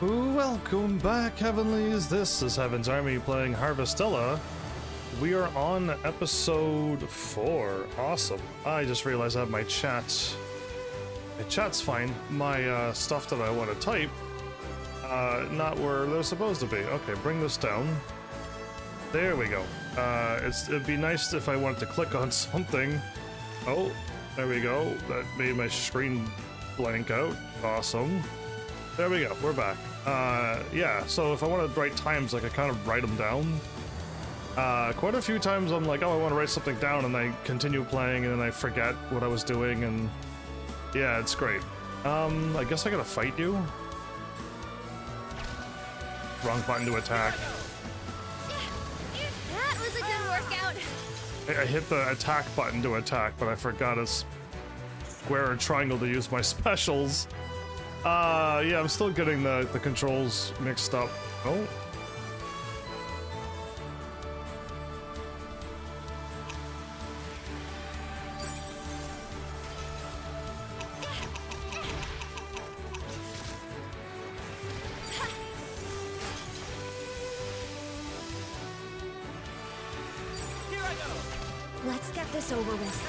Welcome back, Heavenlies. This is Heaven's Army playing Harvestella. We are on episode 4. Awesome. I just realized I have my chat. My chat's fine. My stuff that I want to type, not where they're supposed to be. Okay, bring this down. There we go. It'd be nice if I wanted to click on something. Oh, there we go. That made my screen blank out. Awesome. There we go. We're back. Yeah, so if I want to write times, like, I kind of write them down. Quite a few times I'm like, oh, I want to write something down, and I continue playing, and then I forget what I was doing, and yeah, it's great. I guess I gotta fight you? Wrong button to attack. That was a good workout. I hit the attack button to attack, but I forgot a square or triangle to use my specials. Yeah, I'm still getting the controls mixed up. Oh. Here I go. Let's get this over with.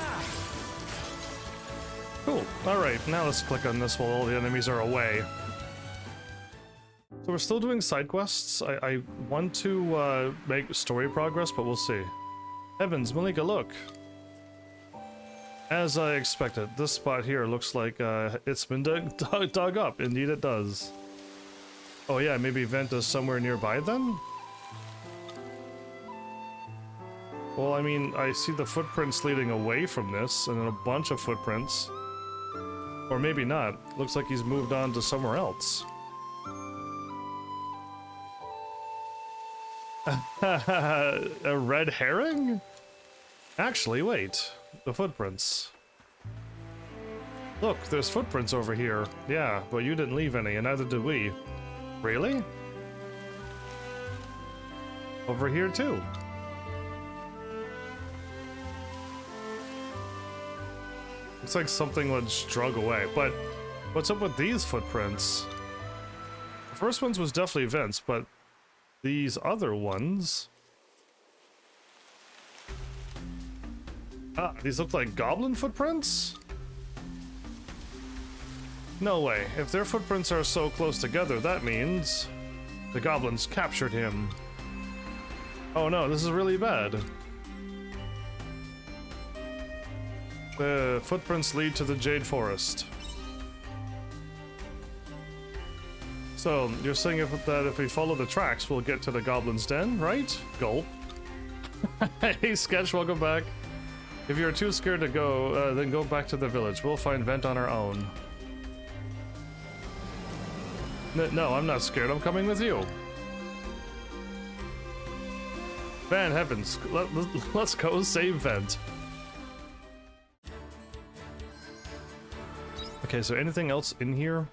Cool. Alright, now let's click on this while all the enemies are away. So we're still doing side quests. I want to make story progress, but we'll see. Heavens, Malika, look! As I expected, this spot here looks like it's been dug up. Indeed it does. Oh yeah, maybe Vent is somewhere nearby then? Well, I mean, I see the footprints leading away from this, and then a bunch of footprints. Or maybe not. Looks like he's moved on to somewhere else. A red herring? Actually, wait. The footprints. Look, there's footprints over here. Yeah, but you didn't leave any, and neither did we. Really? Over here, too. Looks like something would drug away, but what's up with these footprints? The first ones was definitely Vince, but these other ones... Ah, these look like goblin footprints? No way. If their footprints are so close together, that means the goblins captured him. Oh no, this is really bad. The footprints lead to the Jade Forest. So, you're saying that if we follow the tracks, we'll get to the Goblin's Den, right? Gulp. Hey, Sketch, welcome back. If you're too scared to go, then go back to the village. We'll find Vent on our own. No, I'm not scared. I'm coming with you. Man, heavens. Let's go save Vent. Okay, so anything else in here?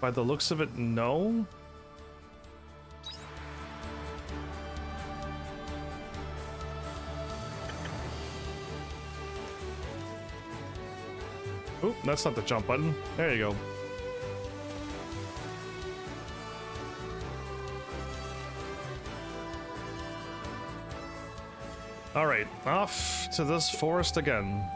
By the looks of it, no? Oop, that's not the jump button. There you go. Alright, off to this forest again.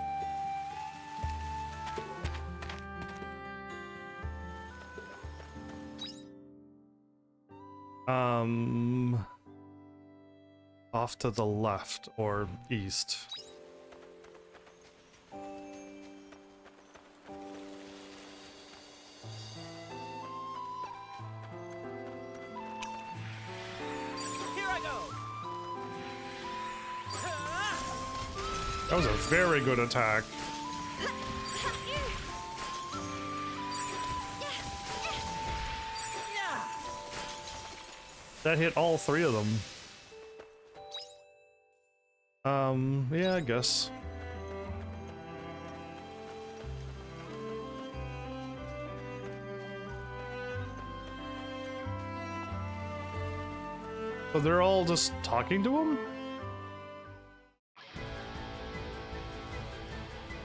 Off to the left or east. Here I go. That was a very good attack. That hit all three of them. Yeah, I guess. So they're all just talking to him?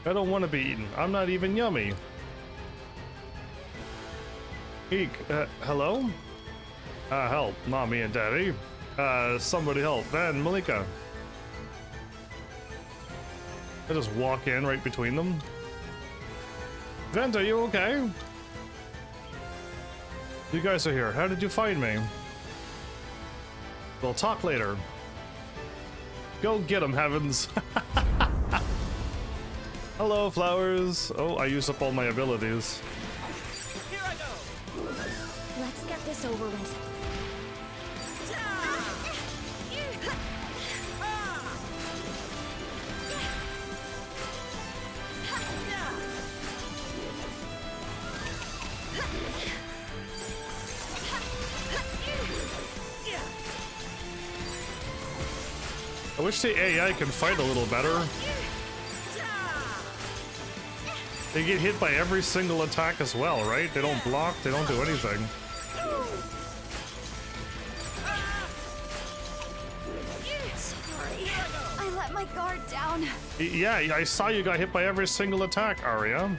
I don't want to be eaten. I'm not even yummy. Eek, hello? Help, mommy and daddy. Somebody help, Van, Malika. I just walk in right between them. Vent, are you okay? You guys are here. How did you find me? We'll talk later. Go get 'em, Heavens. Hello, flowers. Oh, I used up all my abilities. Here I go. Let's get this over with. I wish the AI can fight a little better. They get hit by every single attack as well, right? They don't block, they don't do anything. Sorry, I let my guard down. Yeah, I saw you got hit by every single attack, Arya.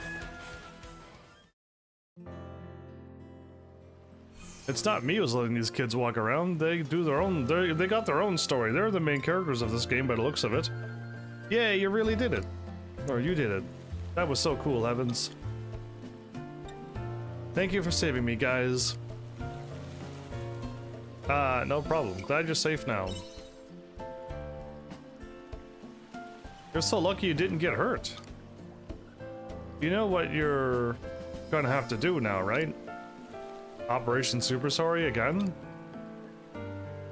It's not me who's letting these kids walk around. They do their own. They got their own story. They're the main characters of this game by the looks of it. Yeah, you really did it. Or you did it. That was so cool, Heavens. Thank you for saving me, guys. No problem. Glad you're safe now. You're so lucky you didn't get hurt. You know what you're gonna have to do now, right? Operation Super Sorry again?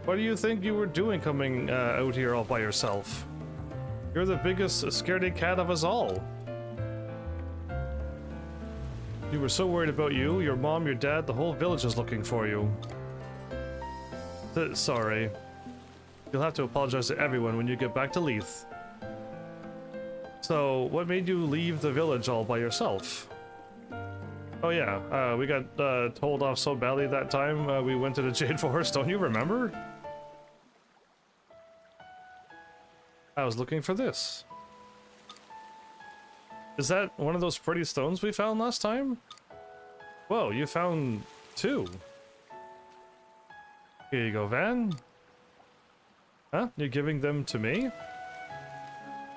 What do you think you were doing coming out here all by yourself? You're the biggest scaredy cat of us all. You were so worried about you, your mom, your dad, the whole village is looking for you. Sorry. You'll have to apologize to everyone when you get back to Leith. So, what made you leave the village all by yourself? Oh yeah, we got told off so badly that time we went to the Jade Forest, don't you remember? I was looking for this. Is that one of those pretty stones we found last time? Whoa, you found two. Here you go, Van. Huh? You're giving them to me?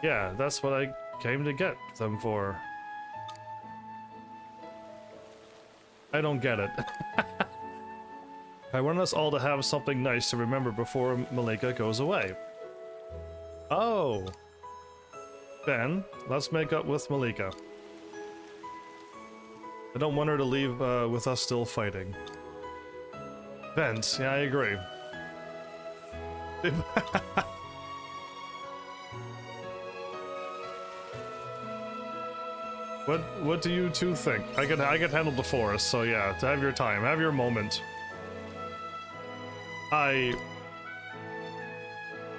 Yeah, that's what I came to get them for. I don't get it. I want us all to have something nice to remember before Malika goes away. Oh. Then, let's make up with Malika. I don't want her to leave with us still fighting. Vent, yeah, I agree. What do you two think? I can handle the forest, so yeah, to have your time, have your moment. I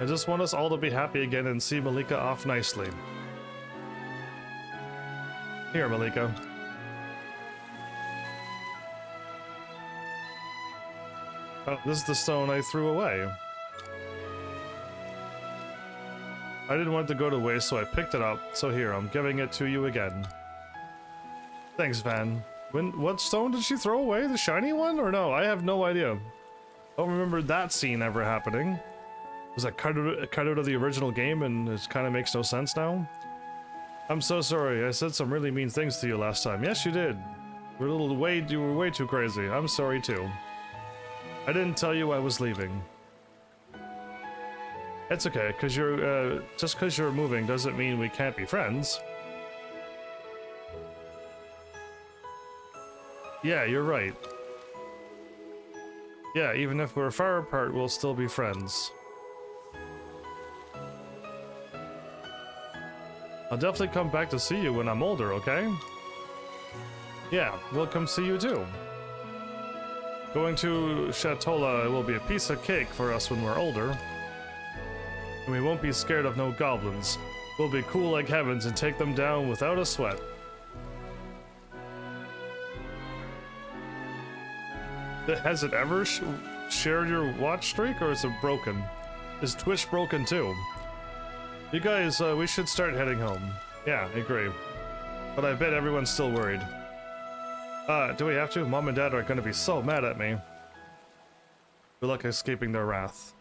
just want us all to be happy again and see Malika off nicely. Here, Malika. Oh, this is the stone I threw away. I didn't want it to go to waste, so I picked it up. So here, I'm giving it to you again. Thanks, Van. What stone did she throw away? The shiny one? Or no? I have no idea. I don't remember that scene ever happening. Was that cut out of the original game and it kind of makes no sense now? I'm so sorry. I said some really mean things to you last time. Yes, you did. You were way too crazy. I'm sorry too. I didn't tell you I was leaving. It's okay, cause you're just because you're moving doesn't mean we can't be friends. Yeah, you're right. Yeah, even if we're far apart, we'll still be friends. I'll definitely come back to see you when I'm older, okay? Yeah, we'll come see you too. Going to Shatola will be a piece of cake for us when we're older. And we won't be scared of no goblins. We'll be cool like heavens and take them down without a sweat. Has it ever shared your watch streak, or is it broken? Is Twitch broken too? You guys, we should start heading home. Yeah, I agree. But I bet everyone's still worried. Do we have to? Mom and Dad are gonna be so mad at me. Good luck escaping their wrath.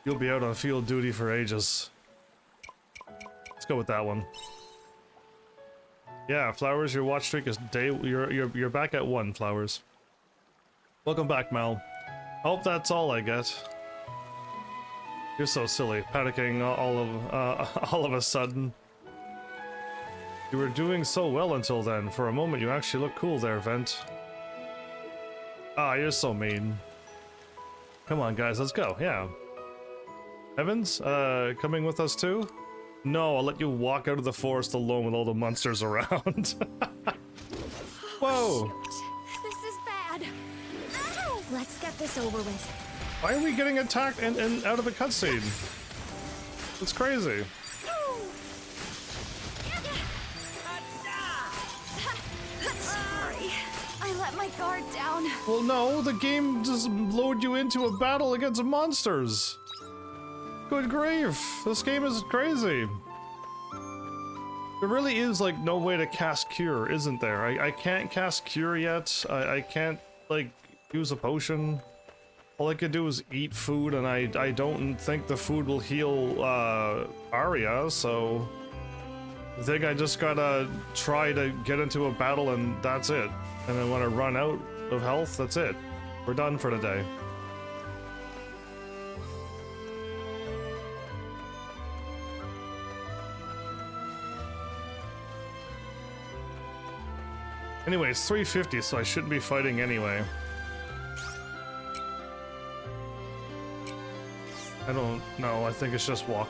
You'll be out on field duty for ages. Let's go with that one. Yeah, Flowers, your watch streak is you're back at 1, Flowers. Welcome back, Mel. Hope that's all I get. You're so silly, panicking all of a sudden. You were doing so well until then. For a moment, you actually look cool there, Vent. Ah, you're so mean. Come on, guys, let's go. Yeah. Evans, coming with us too? No, I'll let you walk out of the forest alone with all the monsters around. Whoa! Shoot. This is bad. Ow. Let's get this over with. Why are we getting attacked and out of the cutscene? It's crazy. Sorry, I let my guard down. Well, no, the game just load you into a battle against monsters. Good grief, this game is crazy. There really is like no way to cast Cure, isn't there? I can't cast Cure yet. I can't like use a potion. All I could do is eat food, and I don't think the food will heal Arya, so I think I just gotta try to get into a battle and that's it. And then when I run out of health, that's it. We're done for today. Anyway, it's 350, so I shouldn't be fighting anyway. I don't know, I think it's just walk.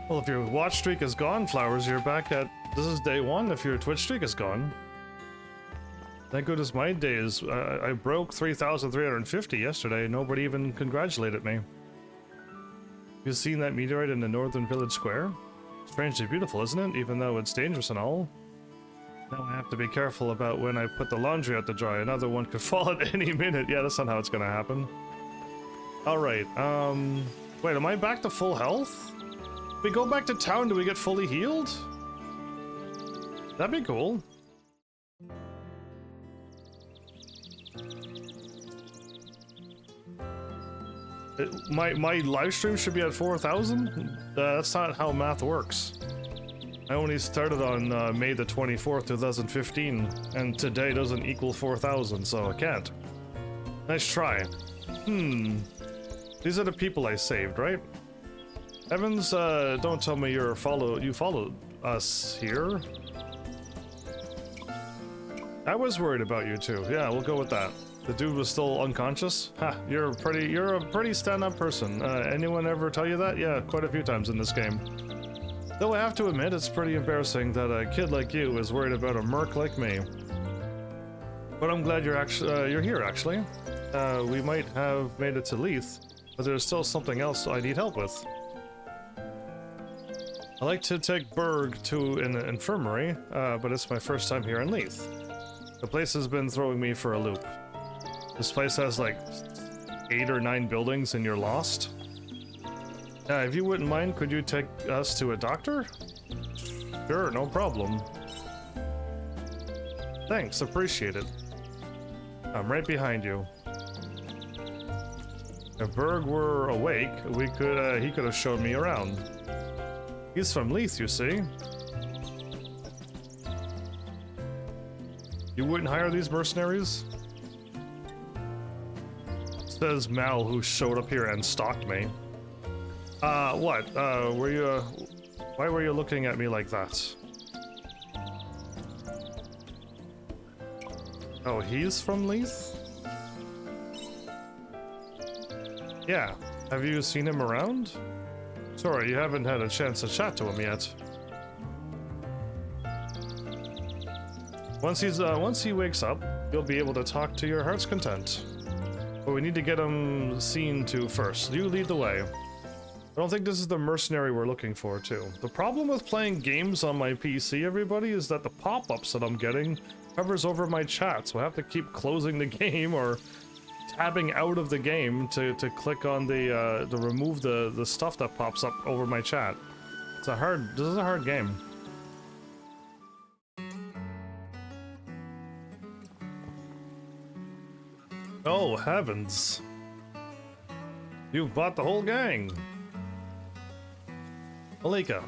Well, if your watch streak is gone, Flowers, you're back at... This is day 1 if your Twitch streak is gone. Thank goodness my day is... I broke 3,350 yesterday. Nobody even congratulated me. You've seen that meteorite in the northern village square? Strangely beautiful, isn't it? Even though it's dangerous and all. Now I have to be careful about when I put the laundry out to dry. Another one could fall at any minute. Yeah, that's not how it's gonna happen. Alright, wait, am I back to full health? If we go back to town, do we get fully healed? That'd be cool. My live stream should be at 4,000? That's not how math works. I only started on May the 24th, 2015, and today doesn't equal 4,000, so I can't. Nice try. These are the people I saved, right? Evans, don't tell me you followed us here. I was worried about you too. Yeah, we'll go with that. The dude was still unconscious? Ha, you're a pretty stand-up person. Anyone ever tell you that? Yeah, quite a few times in this game. Though I have to admit, it's pretty embarrassing that a kid like you is worried about a merc like me. But I'm glad you're here, actually. We might have made it to Leith, but there's still something else I need help with. I like to take Berg to an infirmary, but it's my first time here in Leith. The place has been throwing me for a loop. This place has like 8 or 9 buildings and you're lost. If you wouldn't mind, could you take us to a doctor? Sure, no problem. Thanks, appreciate it. I'm right behind you. If Berg were awake, he could have shown me around. He's from Leith, you see. You wouldn't hire these mercenaries? Says Mal, who showed up here and stalked me. What? Why were you looking at me like that? Oh, he's from Leith? Yeah. Have you seen him around? Sorry, you haven't had a chance to chat to him yet. Once he wakes up, you'll be able to talk to your heart's content. But we need to get him seen to first. You lead the way. I don't think this is the mercenary we're looking for, too. The problem with playing games on my PC, everybody, is that the pop-ups that I'm getting covers over my chat, so I have to keep closing the game or tabbing out of the game to click on to remove the stuff that pops up over my chat. This is a hard game. Oh, heavens. You've bought the whole gang. Malika.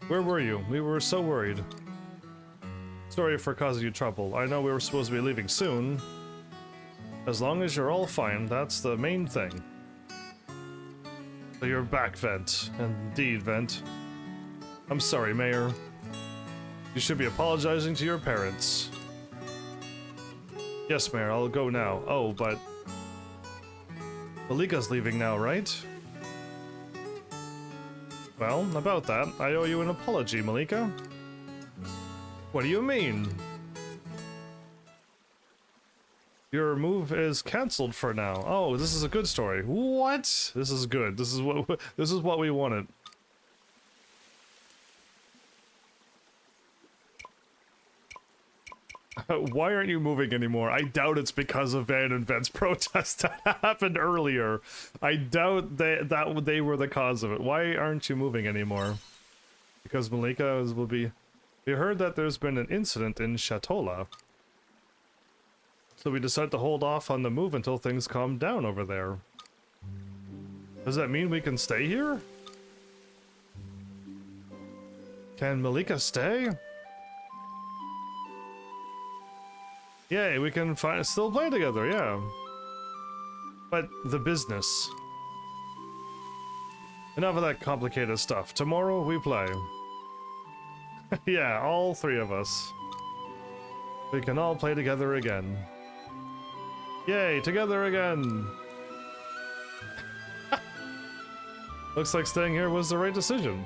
Where were you? We were so worried. Sorry for causing you trouble. I know we were supposed to be leaving soon. As long as you're all fine, that's the main thing. So you're back, Vent. Indeed, Vent. I'm sorry, Mayor. You should be apologizing to your parents. Yes, Mayor, I'll go now. Oh, but... Malika's leaving now, right? Well, about that, I owe you an apology, Malika. What do you mean? Your move is cancelled for now. Oh, this is a good story. What? This is good. This is what we wanted. Why aren't you moving anymore? I doubt it's because of Van and Vent's protest that happened earlier. I doubt that they were the cause of it. Why aren't you moving anymore? Because Malika will be... We heard that there's been an incident in Shatola. So we decided to hold off on the move until things calm down over there. Does that mean we can stay here? Can Malika stay? Yay, we can still play together, yeah. But the business. Enough of that complicated stuff. Tomorrow we play. Yeah, all three of us. We can all play together again. Yay, together again! Looks like staying here was the right decision.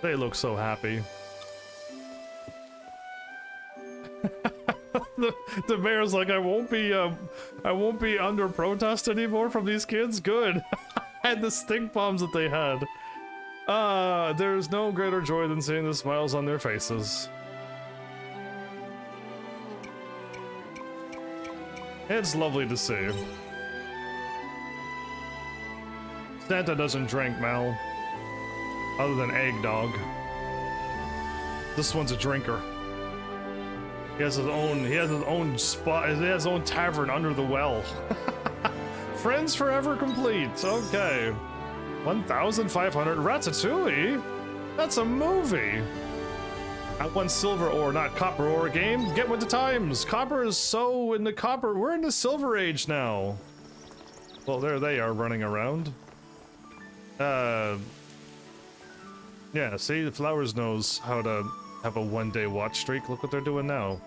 They look so happy. The mayor's like, I won't be under protest anymore from these kids. Good. And the stink bombs that they had. There's no greater joy than seeing the smiles on their faces. It's lovely to see. Santa doesn't drink, Mal. Other than eggnog. This one's a drinker. He has his own spot, he has his own tavern under the well. Friends forever complete, okay. 1,500 Ratatouille? That's a movie! At one silver ore, not copper ore game. Get with the times. Copper is so in the copper. We're in the silver age now. Well, there they are running around. Yeah, see, the Flowers knows how to have a one-day watch streak. Look what they're doing now.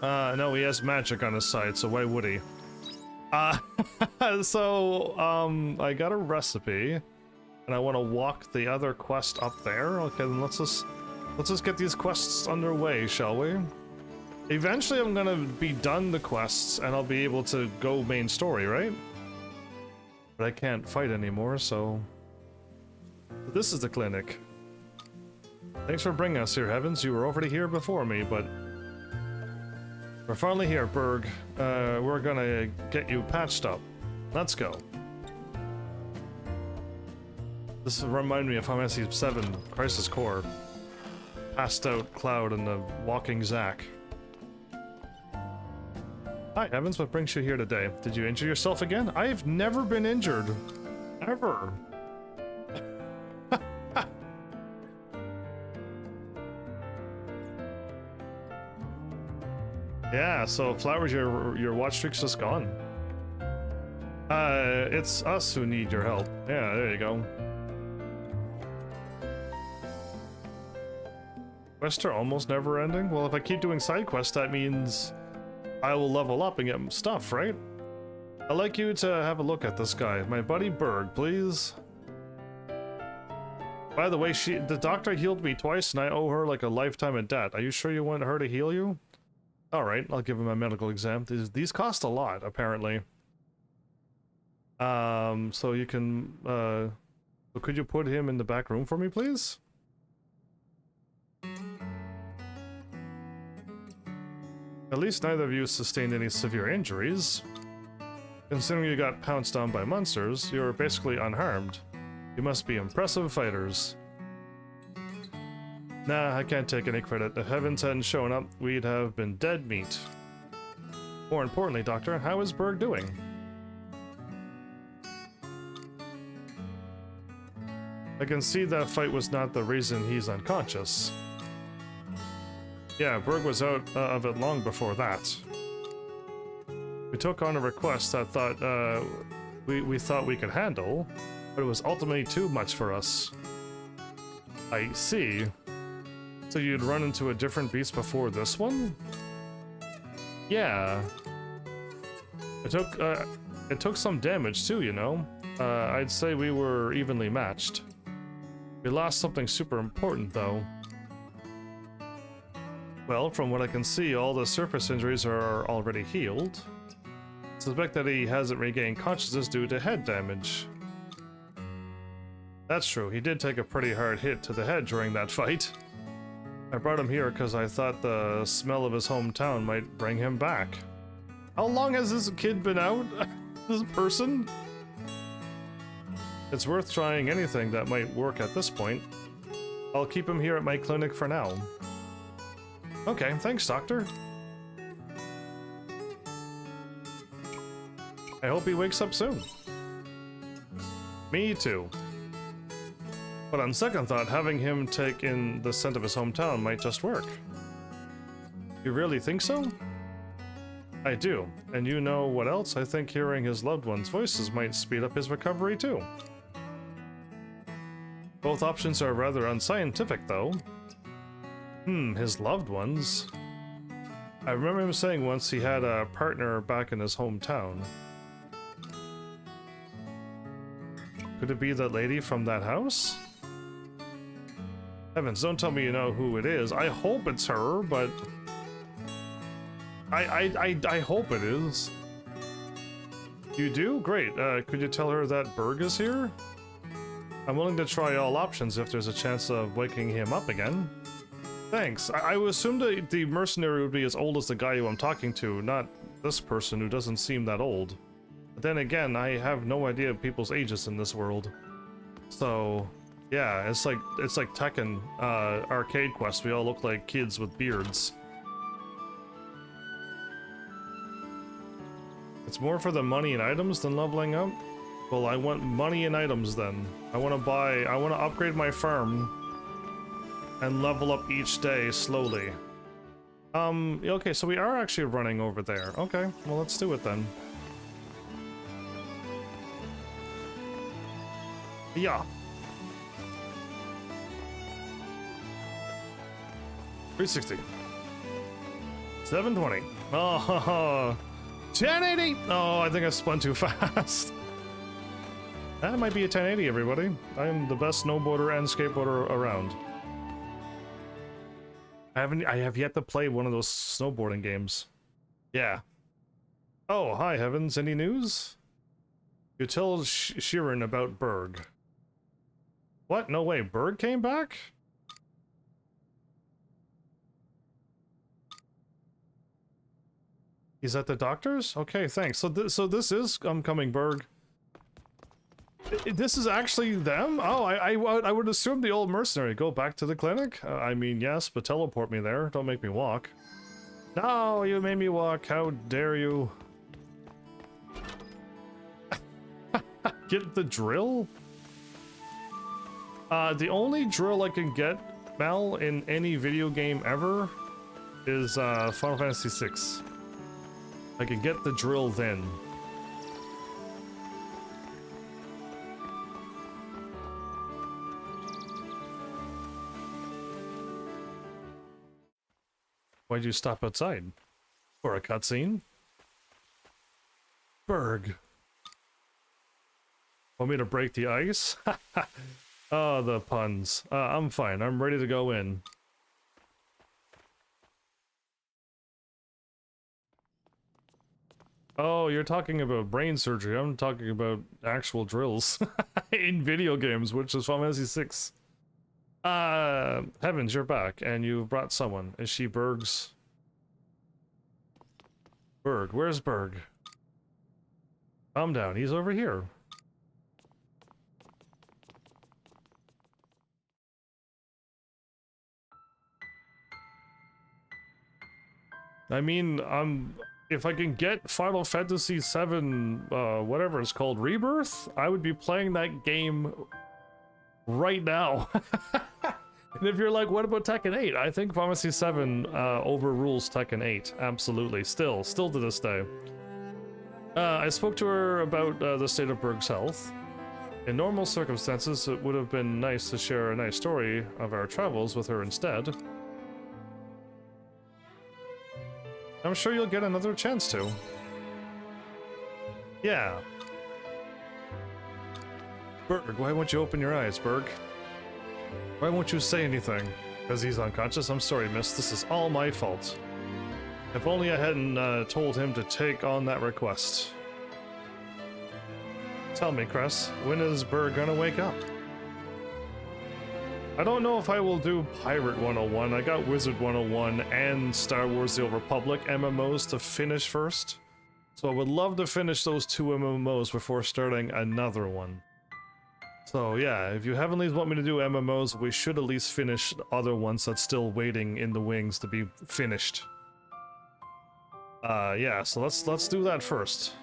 No, he has magic on his side, so why would he? So, I got a recipe. And I want to walk the other quest up there. Okay, then let's just get these quests underway, shall we? Eventually I'm gonna be done the quests and I'll be able to go main story, right? But I can't fight anymore, so... This is the clinic. Thanks for bringing us here, Heavens. You were already here before me, but... We're finally here, Berg. We're gonna get you patched up. Let's go. This reminds me of Final Fantasy VII Crisis Core. Passed out Cloud and the walking Zack. Hi, Heavens, what brings you here today? Did you injure yourself again? I've never been injured. Ever. Yeah, so Flowers, your watch streak's just gone. It's us who need your help. Yeah, there you go. Quests are almost never ending? Well, if I keep doing side quests, that means I will level up and get stuff, right? I'd like you to have a look at this guy. My buddy Berg, please. By the way, the doctor healed me twice and I owe her like a lifetime of debt. Are you sure you want her to heal you? Alright, I'll give him a medical exam. These cost a lot, apparently. So you can, so could you put him in the back room for me, please? At least neither of you sustained any severe injuries. Considering you got pounced on by monsters, you're basically unharmed. You must be impressive fighters. Nah, I can't take any credit. If Heavens hadn't shown up, we'd have been dead meat. More importantly, Doctor, how is Berg doing? I can see that fight was not the reason he's unconscious. Yeah, Berg was out of it long before that. We took on a request that we thought we could handle, but it was ultimately too much for us. I see. So you'd run into a different beast before this one? Yeah. It took some damage too, you know? I'd say we were evenly matched. We lost something super important though. Well, from what I can see, all the surface injuries are already healed. I suspect that he hasn't regained consciousness due to head damage. That's true, he did take a pretty hard hit to the head during that fight. I brought him here because I thought the smell of his hometown might bring him back. How long has this kid been out? This person? It's worth trying anything that might work at this point. I'll keep him here at my clinic for now. Okay, thanks, Doctor. I hope he wakes up soon. Me too. But on second thought, having him take in the scent of his hometown might just work. You really think so? I do. And you know what else? I think hearing his loved ones' voices might speed up his recovery too. Both options are rather unscientific though. His loved ones. I remember him saying once he had a partner back in his hometown. Could it be that lady from that house? Heavens, don't tell me you know who it is. I hope it's her, but... I hope it is. You do? Great. Could you tell her that Berg is here? I'm willing to try all options if there's a chance of waking him up again. Thanks. I would assume that the mercenary would be as old as the guy who I'm talking to, not this person who doesn't seem that old. But then again, I have no idea of people's ages in this world. So, yeah, it's like Tekken arcade quest. We all look like kids with beards. It's more for the money and items than leveling up? Well, I want money and items then. I want to upgrade my farm and level up each day slowly. Okay, so we are actually running over there. Okay, well, let's do it then. Yeah. 360. 720. Oh, 1080. Oh, I think I spun too fast. That might be a 1080, everybody. I am the best snowboarder and skateboarder around. I have yet to play one of those snowboarding games. Yeah. Oh, hi, Heavens. Any news? You tell Sheeran about Berg. What? No way. Berg came back? He's at the doctor's? Okay, thanks. So this is coming, Berg. This is actually them? Oh, I would assume the old mercenary. Go back to the clinic? I mean, yes, but teleport me there. Don't make me walk. No, you made me walk. How dare you? Get the drill? The only drill I can get, Mel, in any video game ever is Final Fantasy VI. I can get the drill then. Why'd you stop outside? For a cutscene? Berg. Want me to break the ice? Oh, the puns. I'm fine. I'm ready to go in. Oh, you're talking about brain surgery. I'm talking about actual drills in video games, which is Final Fantasy VI. Heavens, you're back, and you've brought someone. Is she Berg's? Berg, where's Berg? Calm down, he's over here. I mean, if I can get Final Fantasy VII, whatever it's called, Rebirth, I would be playing that game right now. And if you're like, what about Tekken 8? I think Final Fantasy VII overrules Tekken 8, absolutely. Still to this day. I spoke to her about the state of Berg's health. In normal circumstances, it would have been nice to share a nice story of our travels with her instead. I'm sure you'll get another chance to. Yeah. Berg, why won't you open your eyes, Berg? Why won't you say anything? Because he's unconscious? I'm sorry, miss. This is all my fault. If only I hadn't told him to take on that request. Tell me, Cress, when is Berg gonna wake up? I don't know if I will do Pirate 101. I got Wizard 101 and Star Wars The Old Republic MMOs to finish first. So I would love to finish those 2 MMOs before starting another one. So yeah, if you Heavenlies want me to do MMOs, we should at least finish the other ones that's still waiting in the wings to be finished. Yeah, so let's do that first.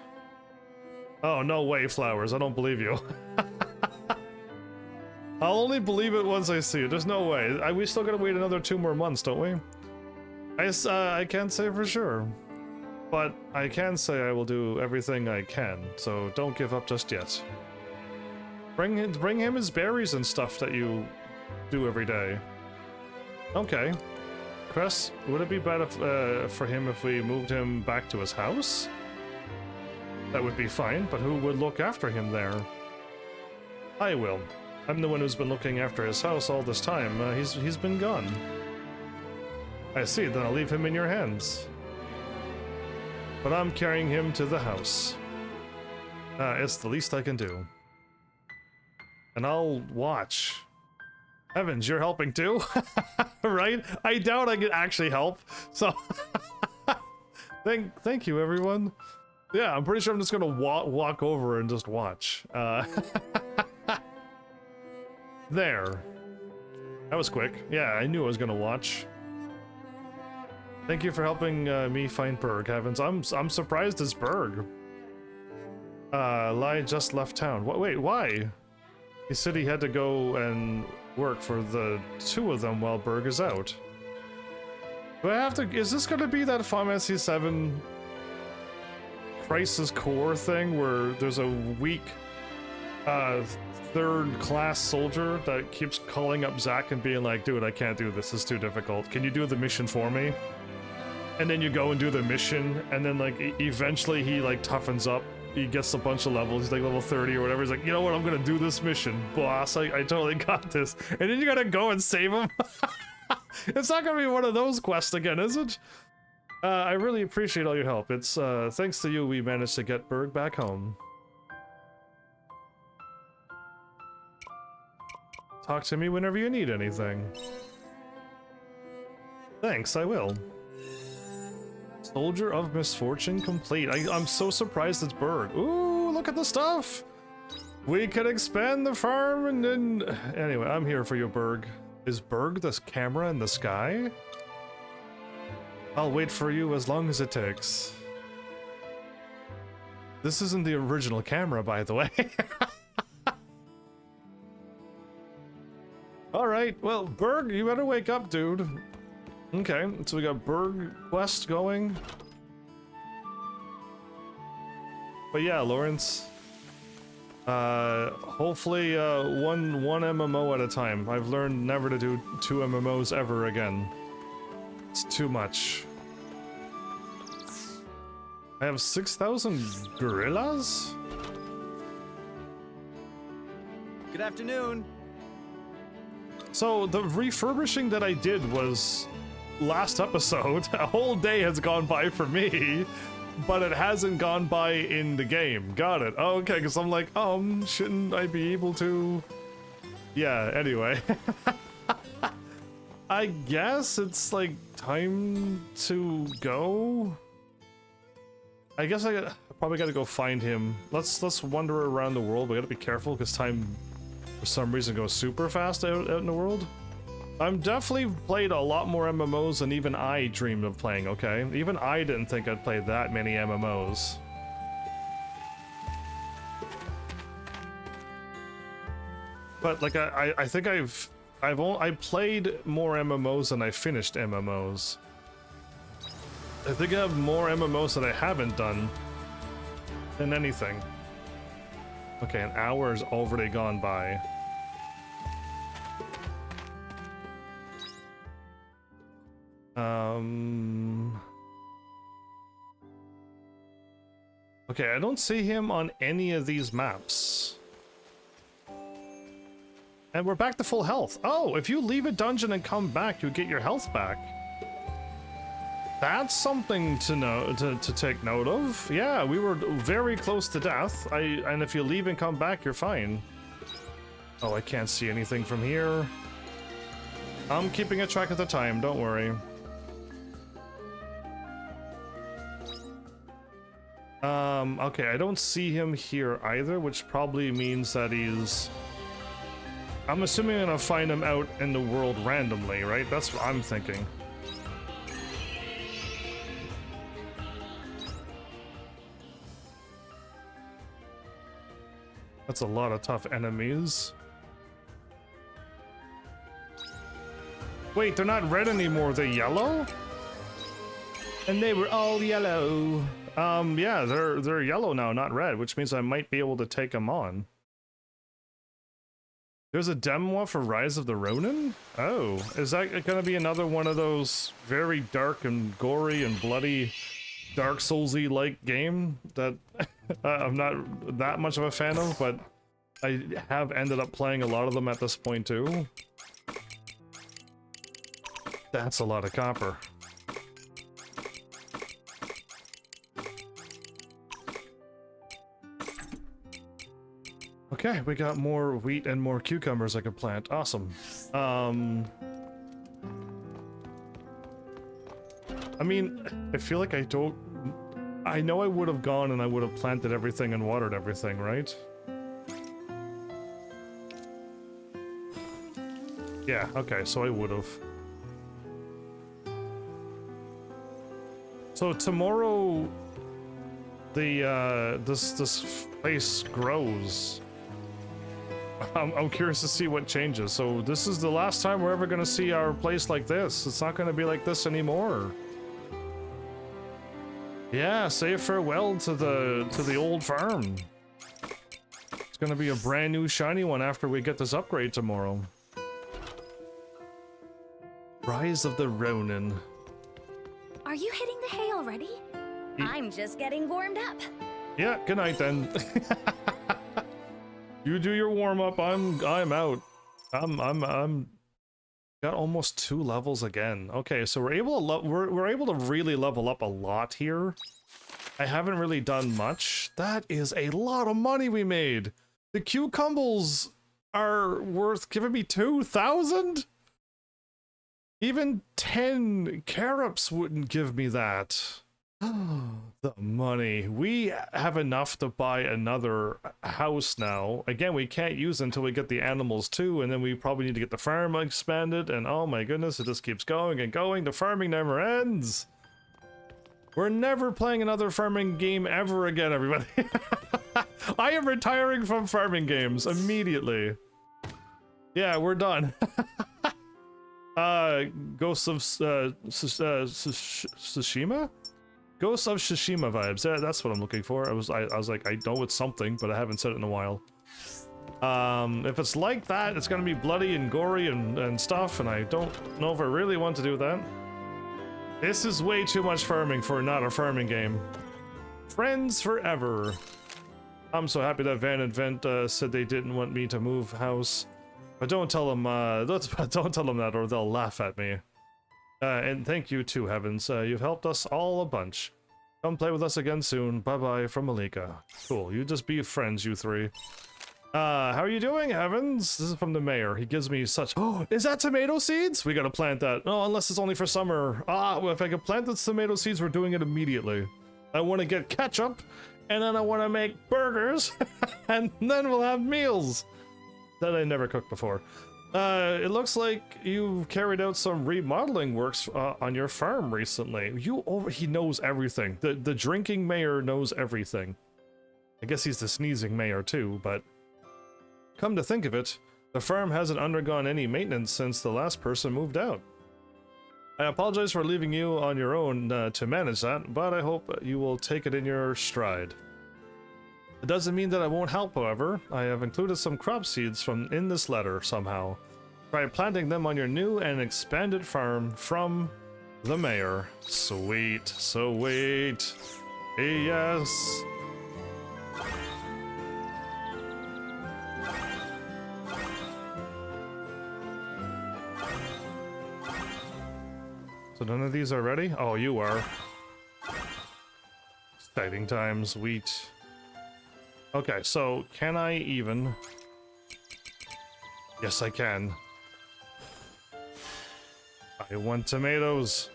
Oh, no way, Flowers, I don't believe you. I'll only believe it once I see it. There's no way. We still gotta wait another 2 more months, don't we? I can't say for sure. But I can say I will do everything I can, so don't give up just yet. Bring him his berries and stuff that you do every day. Okay. Cress, would it be better for him if we moved him back to his house? That would be fine, but who would look after him there? I will. I'm the one who's been looking after his house all this time. He's been gone. I see, then I'll leave him in your hands. But I'm carrying him to the house. It's the least I can do. And I'll watch. Heavens, you're helping too? Right? I doubt I can actually help, so... thank you, everyone. Yeah, I'm pretty sure I'm just gonna walk over and just watch. There. That was quick. Yeah, I knew I was gonna watch. Thank you for helping me find Berg, Heavens. I'm surprised it's Berg. Lai just left town. Wait, why? He said he had to go and work for the 2 of them while Berg is out. Do I have to... Is this gonna be that Final Fantasy VII Crisis Core thing where there's a weak 3rd class soldier that keeps calling up Zack and being like, dude, I can't do this, it's too difficult. Can you do the mission for me? And then you go and do the mission, and then like eventually he like toughens up. He gets a bunch of levels, he's like level 30 or whatever. He's like, you know what, I'm gonna do this mission, boss. I totally got this. And then you gotta go and save him. It's not gonna be one of those quests again, is it? I really appreciate all your help. It's thanks to you we managed to get Berg back home. Talk to me whenever you need anything. Thanks, I will. Soldier of Misfortune complete. I'm so surprised it's Berg. Ooh, look at the stuff! We can expand the farm and then... Anyway, I'm here for you, Berg. Is Berg this camera in the sky? I'll wait for you as long as it takes. This isn't the original camera, by the way. Alright, well, Berg, you better wake up, dude. Okay, so we got Berg quest going. But yeah, Lawrence. Hopefully one MMO at a time. I've learned never to do 2 MMOs ever again. It's too much. I have 6,000 gorillas? Good afternoon. So the refurbishing that I did was last episode. A whole day has gone by for me, but it hasn't gone by in the game. Got it. Okay, because I'm like, shouldn't I be able to... Yeah, anyway. I guess it's like time to go. I guess I got Probably gotta go find him. Let's wander around the world. We gotta be careful because time, for some reason, goes super fast out in the world. I'm definitely played a lot more MMOs than even I dreamed of playing, okay? Even I didn't think I'd play that many MMOs. But like I think I played more MMOs than I finished MMOs. I think I have more MMOs that I haven't done than anything. Okay, an hour's already gone by. Okay, I don't see him on any of these maps. And we're back to full health. Oh, if you leave a dungeon and come back, you get your health back. That's something to know, to take note of. Yeah, we were very close to death. And if you leave and come back, you're fine. Oh, I can't see anything from here. I'm keeping a track of the time, don't worry. Okay, I don't see him here either, which probably means that he's... I'm assuming I'm gonna find him out in the world randomly, right? That's what I'm thinking. That's a lot of tough enemies. Wait, they're not red anymore, they're yellow? And they were all yellow. Yeah, they're yellow now, not red, which means I might be able to take them on. There's a demo for Rise of the Ronin? Oh, is that gonna be another one of those very dark and gory and bloody Dark Souls-y like game that I'm not that much of a fan of, but I have ended up playing a lot of them at this point too. That's a lot of copper. Okay, we got more wheat and more cucumbers I could plant. Awesome. I mean, I feel like I know I would have gone and I would have planted everything and watered everything, right? Yeah, okay, so I would have. So tomorrow, this place grows. I'm curious to see what changes. So this is the last time we're ever gonna see our place like this. It's not gonna be like this anymore. Yeah, say farewell to the old farm. It's gonna be a brand new shiny one after we get this upgrade tomorrow. Rise of the Ronin. Are you hitting the hay already? I'm just getting warmed up. Yeah, good night then. You do your warm up. I'm out. I'm got almost 2 levels again. Okay, so we're able to really level up a lot here. I haven't really done much. That is a lot of money we made. The cucumbers are worth giving me 2,000. Even 10 carrots wouldn't give me that. The money. We have enough to buy another house now. Again, we can't use it until we get the animals too, and then we probably need to get the farm expanded, and oh my goodness, it just keeps going and going. The farming never ends. We're never playing another farming game ever again, everybody. I am retiring from farming games immediately. Yeah, we're done. Ghosts of Tsushima? Ghosts of Tsushima vibes. Yeah, that's what I'm looking for. I was like, I know it's something, but I haven't said it in a while. If it's like that, it's gonna be bloody and gory and stuff, and I don't know if I really want to do that. This is way too much farming for not a farming game. Friends forever. I'm so happy that Van and Vent said they didn't want me to move house. But don't tell them, don't tell them that or they'll laugh at me. And thank you too, Heavens. You've helped us all a bunch. Come play with us again soon. Bye-bye from Malika. Cool, you just be friends, you three. How are you doing, Heavens? This is from the mayor. He gives me such... Oh, is that tomato seeds? We gotta plant that. No, unless it's only for summer. Ah, well, if I can plant the tomato seeds, we're doing it immediately. I want to get ketchup And then I want to make burgers, and then we'll have meals that I never cooked before. It looks like you've carried out some remodeling works on your farm recently. He knows everything. The drinking mayor knows everything. I guess he's the sneezing mayor too, but come to think of it, the farm hasn't undergone any maintenance since the last person moved out. I apologize for leaving you on your own to manage that, but I hope you will take it in your stride. It doesn't mean that I won't help, however. I have included some crop seeds in this letter somehow. Try planting them on your new and expanded farm from the mayor. Sweet, sweet. Yes. So none of these are ready? Oh, you are. Exciting times, wheat. Okay, so can I even... Yes, I can. I want tomatoes.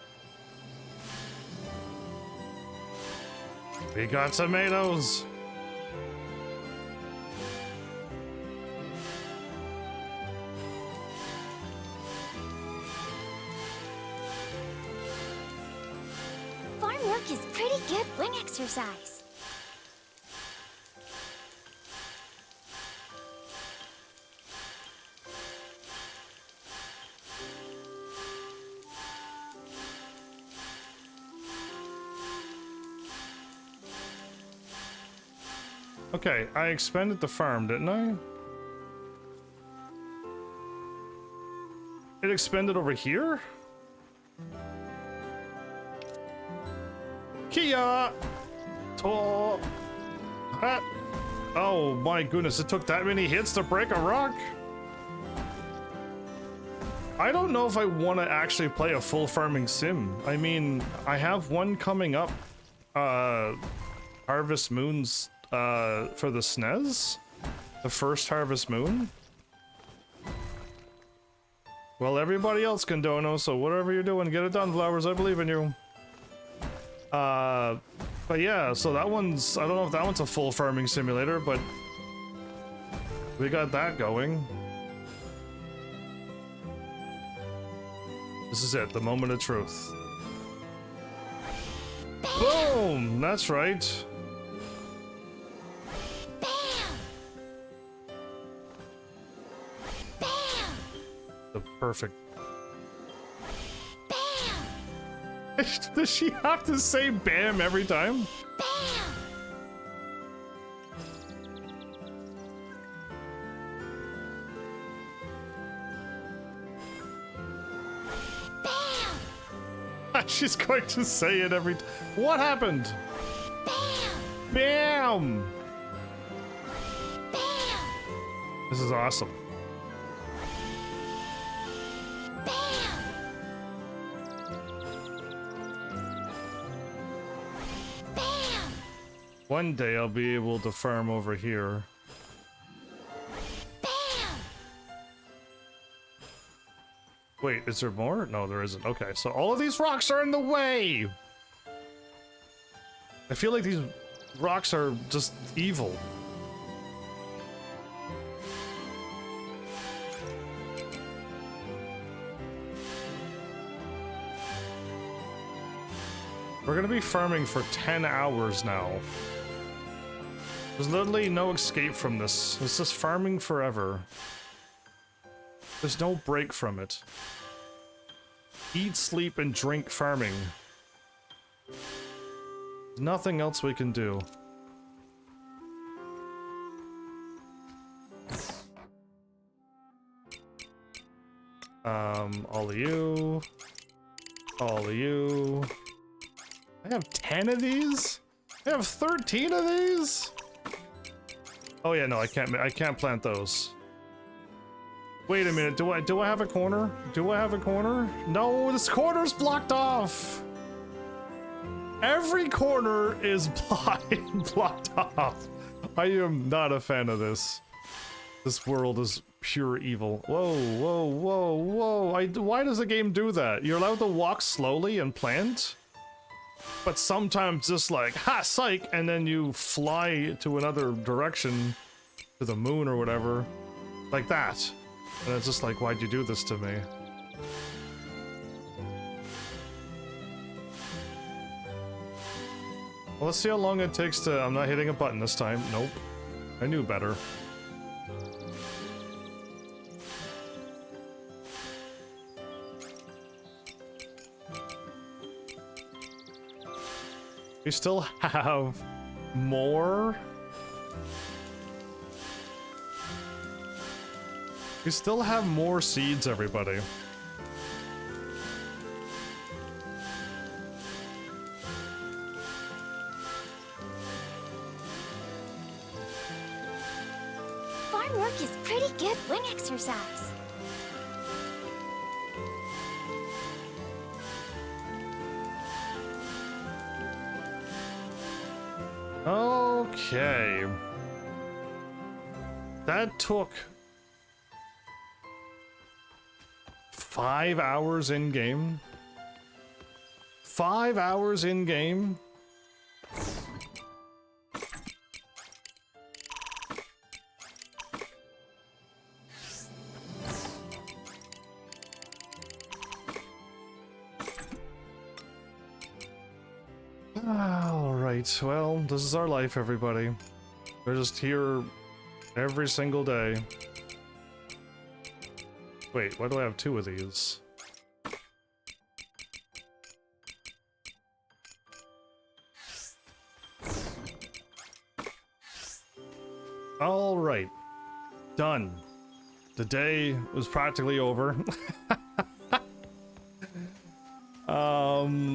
We got tomatoes. Farm work is pretty good wing exercise. Okay, I expanded the farm, didn't I? It expanded over here? Kia! To ah. Oh my goodness, it took that many hits to break a rock? I don't know if I want to actually play a full farming sim. I mean, I have one coming up, Harvest Moons, for the SNES, the first Harvest Moon. Well, everybody else can dono, so whatever you're doing, get it done, Flowers. I believe in you. But yeah, so that one's, I don't know if that one's a full farming simulator, but we got that going. This is it, the moment of truth. Boom! That's right. The perfect. Bam! Does she have to say bam every time? Bam! Bam! She's going to say it every time. What happened? Bam! Bam! Bam! This is awesome. One day I'll be able to farm over here. Bam! Wait, is there more? No, there isn't. Okay, so all of these rocks are in the way! I feel like these rocks are just evil. We're gonna be farming for 10 hours now. There's literally no escape from this. It's just farming forever. There's no break from it. Eat, sleep, and drink farming. There's nothing else we can do. All of you. All of you. I have 10 of these? I have 13 of these? Oh yeah, no, I can't plant those. Wait a minute, do I have a corner? Do I have a corner? No, this corner's blocked off. Every corner is blocked off. I am not a fan of this. This world is pure evil. Whoa, whoa, whoa, whoa. Why does the game do that? You're allowed to walk slowly and plant? But sometimes just like, ha, psych, and then you fly to another direction, to the moon or whatever, like that. And it's just like, why'd you do this to me? Well, let's see how long it takes to... I'm not hitting a button this time. Nope. I knew better. We still have more. We still have more seeds, everybody. Farm work is pretty good wing exercise. Okay. That took 5 hours in game. 5 hours in game. Alright, well, this is our life, everybody. We're just here every single day. Wait, why do I have 2 of these? Alright. Done. The day was practically over.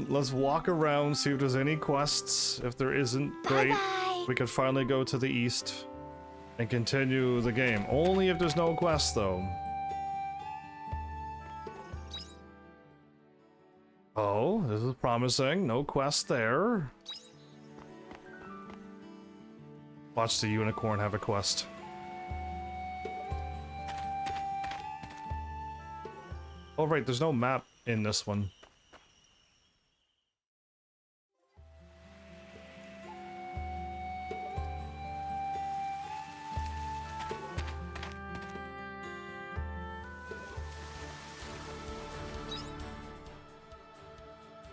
Let's walk around, see if there's any quests. If there isn't, great. Bye-bye. We could finally go to the east and continue the game. Only if there's no quests, though. Oh, this is promising. No quest there. Watch the unicorn have a quest. Oh, right, there's no map in this one.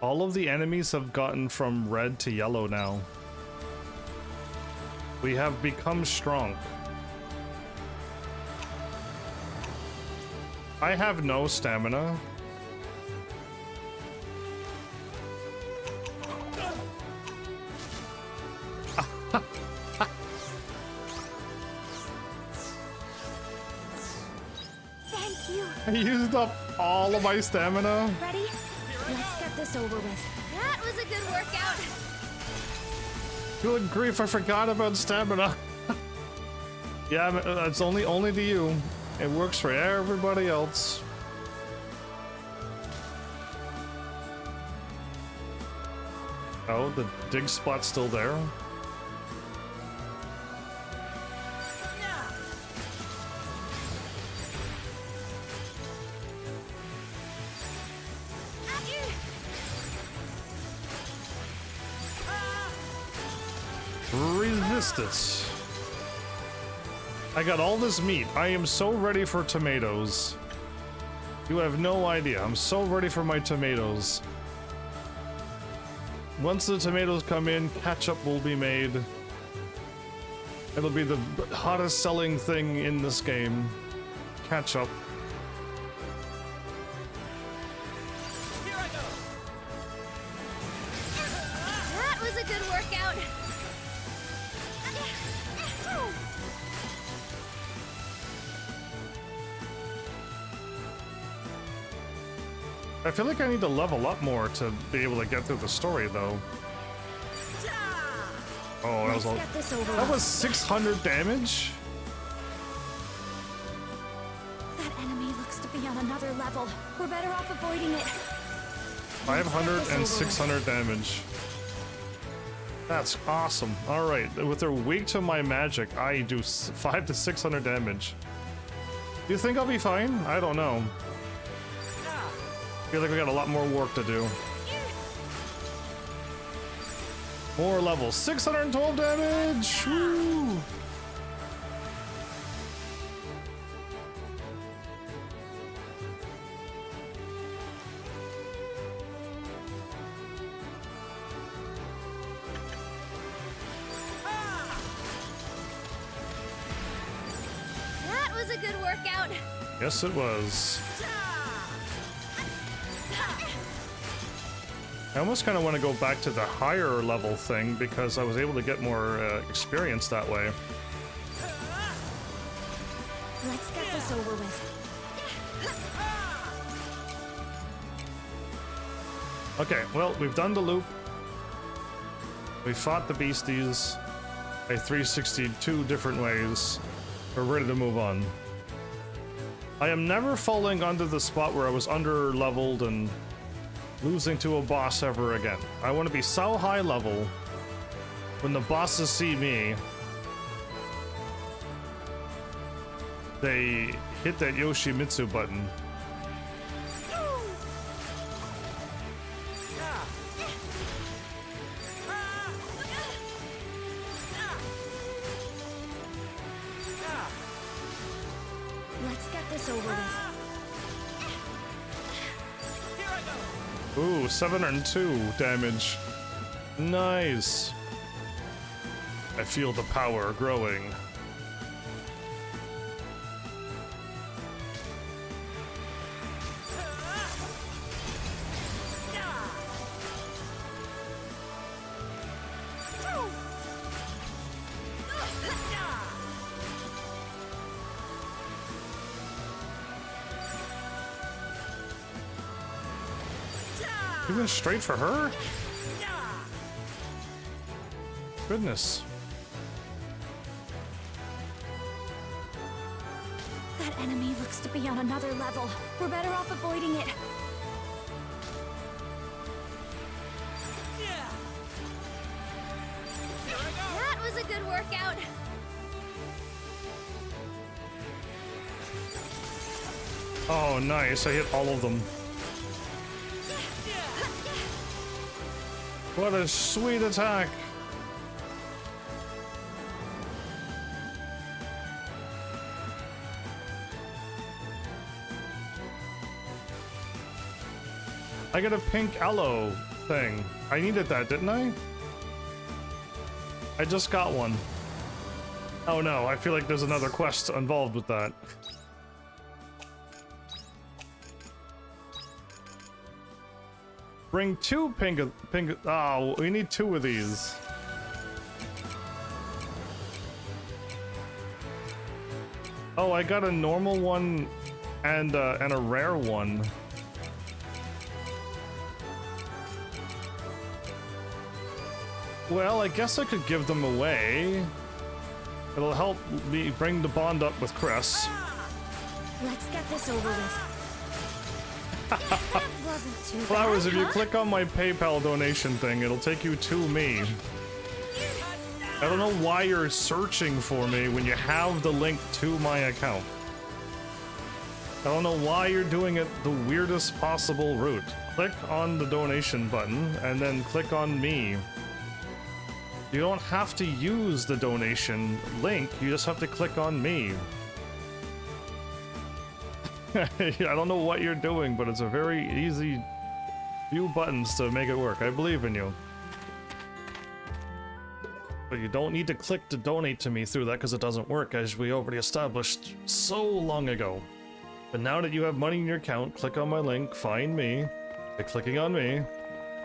All of the enemies have gotten from red to yellow now. We have become strong. I have no stamina. Thank you. I used up all of my stamina. Ready? Let's get this over with. That was a good workout. Good grief, I forgot about stamina. Yeah, it's only to you. It works for everybody else. Oh, the dig spot's still there. Resistance. I got all this meat. I am so ready for tomatoes. You have no idea. I'm so ready for my tomatoes. Once the tomatoes come in, ketchup will be made. It'll be the hottest selling thing in this game. Ketchup. Here I go. That was a good workout. I feel like I need to level up more to be able to get through the story, though. Oh, that was all. Get this over That with. was 600 damage? That enemy looks to be on another level. We're better off avoiding it. 500 and 600 damage. That's awesome. Alright, with their weak to my magic, I do 500 to 600 damage. Do you think I'll be fine? I don't know. I feel like we got a lot more work to do. More levels. 612 damage! Woo! That was a good workout. Yes, it was. I almost kind of want to go back to the higher level thing because I was able to get more experience that way. Let's get this over with. Okay, well, we've done the loop. We fought the beasties by 362 different ways. We're ready to move on. I am never falling under the spot where I was under leveled and losing to a boss ever again. I want to be so high level when the bosses see me, they hit that Yoshimitsu button. Let's get this over with. Ooh, 702 damage. Nice. I feel the power growing. You went straight for her? Goodness. That enemy looks to be on another level. We're better off avoiding it. That was a good workout. Oh, nice. I hit all of them. What a sweet attack. I got a pink aloe thing. I needed that, didn't I? I just got one. Oh no, I feel like there's another quest involved with that. Bring two pink. Oh, we need two of these. Oh, I got a normal one and a rare one. Well, I guess I could give them away. It'll help me bring the bond up with Chris. Let's get this over with. Wasn't too Flowers, bad, if you huh? click on my PayPal donation thing, it'll take you to me. I don't know why you're searching for me when you have the link to my account. I don't know why you're doing it the weirdest possible route. Click on the donation button and then click on me. You don't have to use the donation link, you just have to click on me. I don't know what you're doing, but it's a very easy few buttons to make it work. I believe in you. But you don't need to click to donate to me through that because it doesn't work, as we already established so long ago. But now that you have money in your account, click on my link, find me, by clicking on me,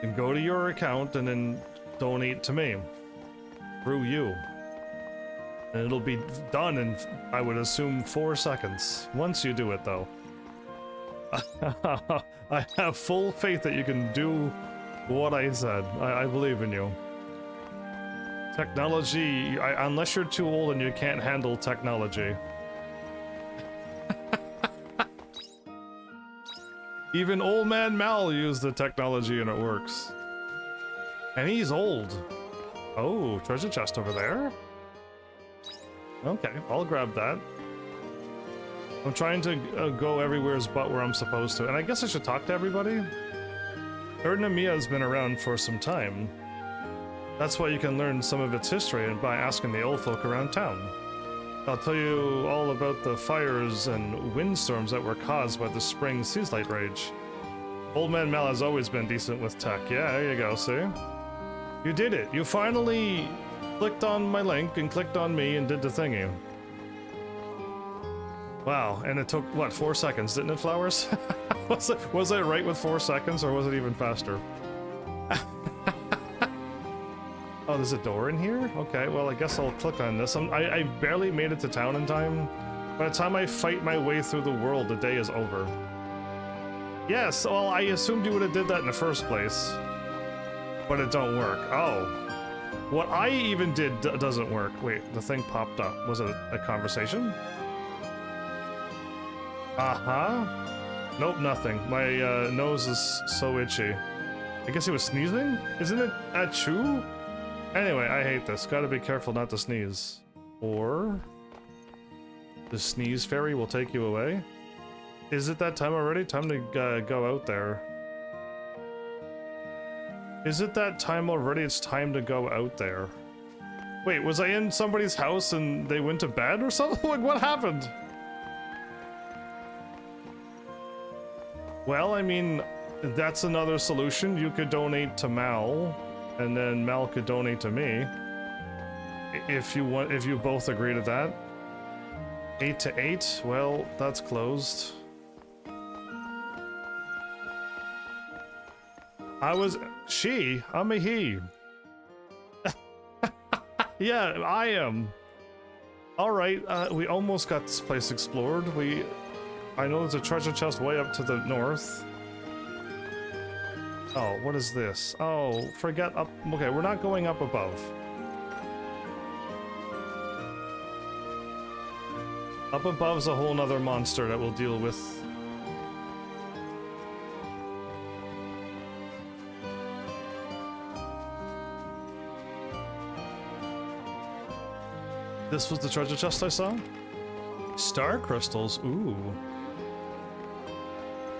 and go to your account and then donate to me. Through you. And it'll be done in, I would assume, 4 seconds. Once you do it, though. I have full faith that you can do what I said. I believe in you. Technology, unless you're too old and you can't handle technology. Even old man Mal used the technology and it works. And he's old. Oh, treasure chest over there? Okay, I'll grab that. I'm trying to go everywhere's but where I'm supposed to, and I guess I should talk to everybody? Erdnamiya has been around for some time. That's why you can learn some of its history by asking the old folk around town. I'll tell you all about the fires and windstorms that were caused by the spring seaslight rage. Old Man Mel has always been decent with tech. Yeah, there you go, see? You did it. You finally clicked on my link and clicked on me and did the thingy. Wow, and it took, what, 4 seconds, didn't it, Flowers? was it right with 4 seconds, or was it even faster? Oh, there's a door in here? Okay, well, I guess I'll click on this. I barely made it to town in time. By the time I fight my way through the world, the day is over. Yes, well, I assumed you would have did that in the first place. But it don't work. Oh. What I even did doesn't work. Wait, the thing popped up. Was it a conversation? Uh-huh. Nope, nothing. My nose is so itchy. I guess he was sneezing? Isn't it achoo? Anyway, I hate this. Gotta be careful not to sneeze. Or... the sneeze fairy will take you away? Is it that time already? Time to go out there. Is it that time already? It's time to go out there. Wait, was I in somebody's house and they went to bed or something? Like, what happened? Well, I mean, that's another solution. You could donate to Mal, and then Mal could donate to me. If you want, if you both agree to that. 8 to 8? Well, that's closed. I'm a he. Yeah, I am. Alright, we almost got this place explored. I know there's a treasure chest way up to the north. Oh, what is this? Oh, forget up. Okay, we're not going up above. Up above's a whole nother monster that we'll deal with. This was the treasure chest I saw? Star crystals, ooh.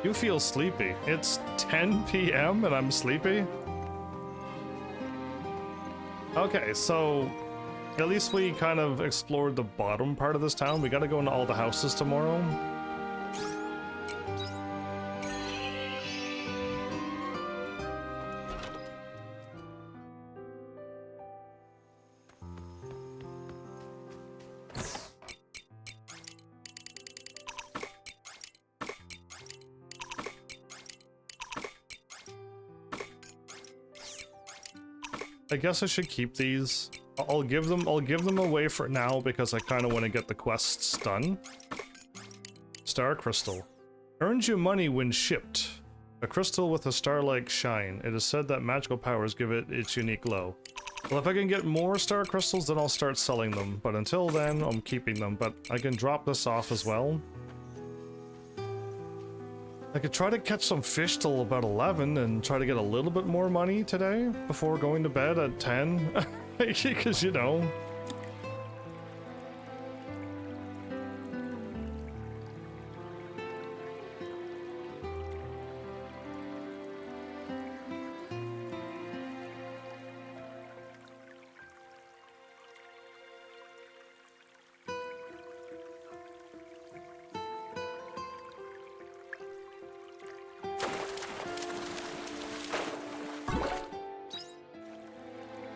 You feel sleepy. It's 10 p.m. and I'm sleepy? Okay, so at least we kind of explored the bottom part of this town. We gotta go into all the houses tomorrow. I guess I should keep these. I'll give them away for now because I kind of want to get the quests done. Star crystal. Earns you money when shipped. A crystal with a star-like shine. It is said that magical powers give it its unique glow. Well, if I can get more star crystals, then I'll start selling them. But until then, I'm keeping them. But I can drop this off as well. I could try to catch some fish till about 11 and try to get a little bit more money today before going to bed at 10. Because, you know.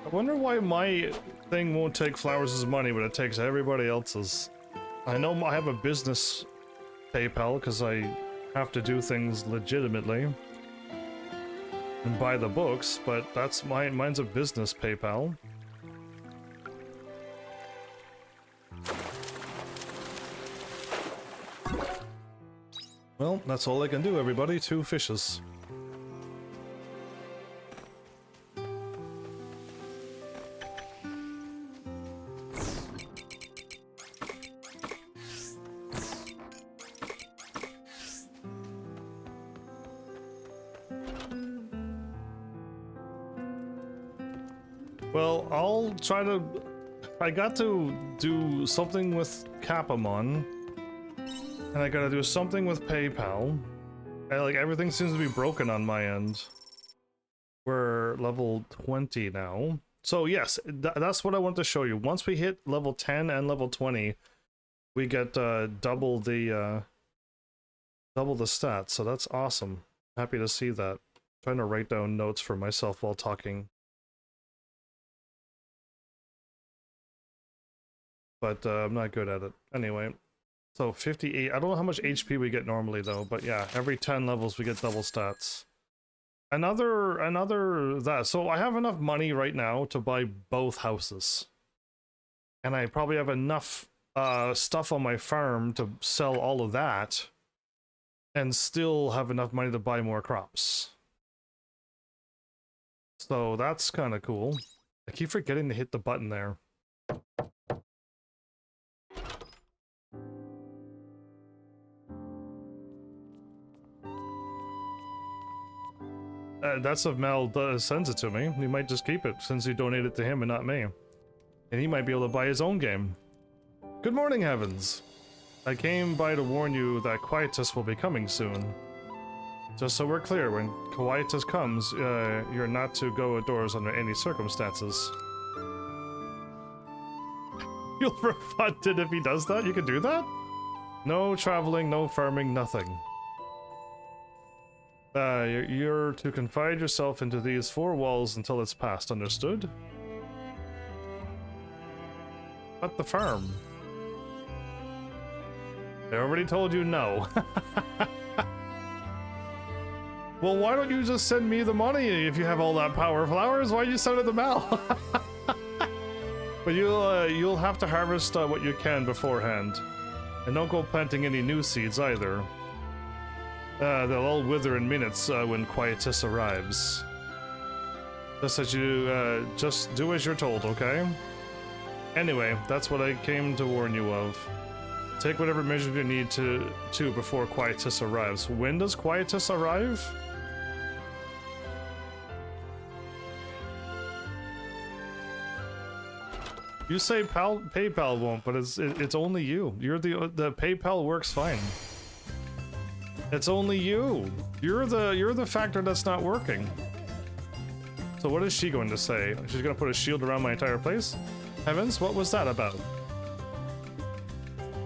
I wonder why my thing won't take Flowers' money, but it takes everybody else's. I know I have a business PayPal because I have to do things legitimately and buy the books, but that's mine's a business PayPal. Well, that's all I can do, everybody. 2 fishes. Well, I'll try to... I got to do something with Capamon. And I gotta do something with PayPal. Like, everything seems to be broken on my end. We're level 20 now. So yes, that's what I want to show you. Once we hit level 10 and level 20, we get double the stats. So that's awesome. Happy to see that. Trying to write down notes for myself while talking. But I'm not good at it. Anyway, so 58. I don't know how much HP we get normally though, but yeah, every 10 levels we get double stats. Another that. So I have enough money right now to buy both houses. And I probably have enough stuff on my farm to sell all of that and still have enough money to buy more crops. So that's kind of cool. I keep forgetting to hit the button there. That's if Mal sends it to me. He might just keep it since you donated to him and not me. And he might be able to buy his own game. Good morning, Heavens. I came by to warn you that Quietus will be coming soon. Just so we're clear, when Quietus comes, you're not to go outdoors under any circumstances. You'll refund it if he does that? You can do that? No traveling, no farming, nothing. You're to confide yourself into these four walls until it's passed, understood? At the farm. I already told you no. Well, why don't you just send me the money if you have all that power? Flowers, why'd you send it to Mal? But you'll have to harvest what you can beforehand. And don't go planting any new seeds either. They'll all wither in minutes when Quietus arrives. Just as you, just do as you're told, okay? Anyway, that's what I came to warn you of. Take whatever measures you need to before Quietus arrives. When does Quietus arrive? You say PayPal won't, but it's only you. You're the PayPal works fine. It's only you. You're the factor that's not working. So what is she going to say? She's gonna put a shield around my entire place? Heavens, what was that about?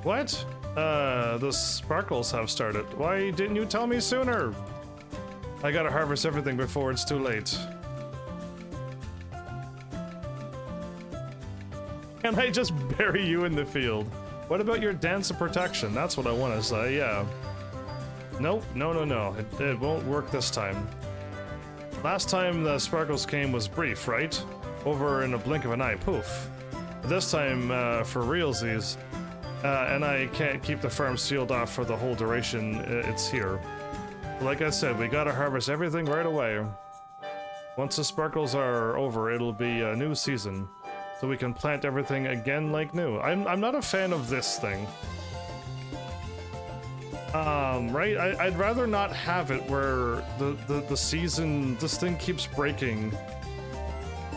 What? The sparkles have started. Why didn't you tell me sooner? I gotta harvest everything before it's too late. Can I just bury you in the field? What about your dance of protection? That's what I want to say, yeah. Nope, no. It won't work this time. Last time the sparkles came was brief, right? Over in a blink of an eye, poof. This time, for realsies, and I can't keep the farm sealed off for the whole duration it's here. Like I said, we gotta harvest everything right away. Once the sparkles are over, it'll be a new season, so we can plant everything again like new. I'm not a fan of this thing. Right? I'd rather not have it where the season, this thing keeps breaking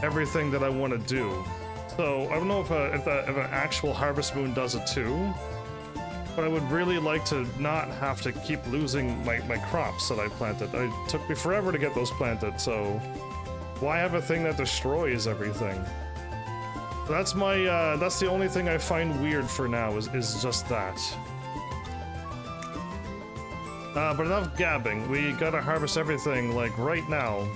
everything that I want to do. So I don't know if an actual harvest moon does it too, but I would really like to not have to keep losing my crops that I planted. It took me forever to get those planted, so why have a thing that destroys everything? That's my that's the only thing I find weird for now is just that. But enough gabbing. We gotta harvest everything like right now.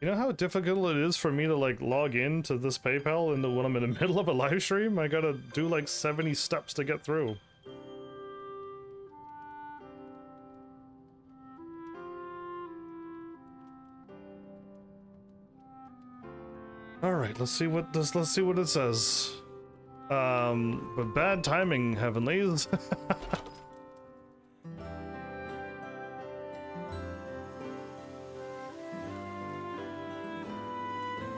You know how difficult it is for me to like log in to this PayPal when I'm in the middle of a live stream? I gotta do like 70 steps to get through. All right, let's see what it says. But bad timing, Heavenlies.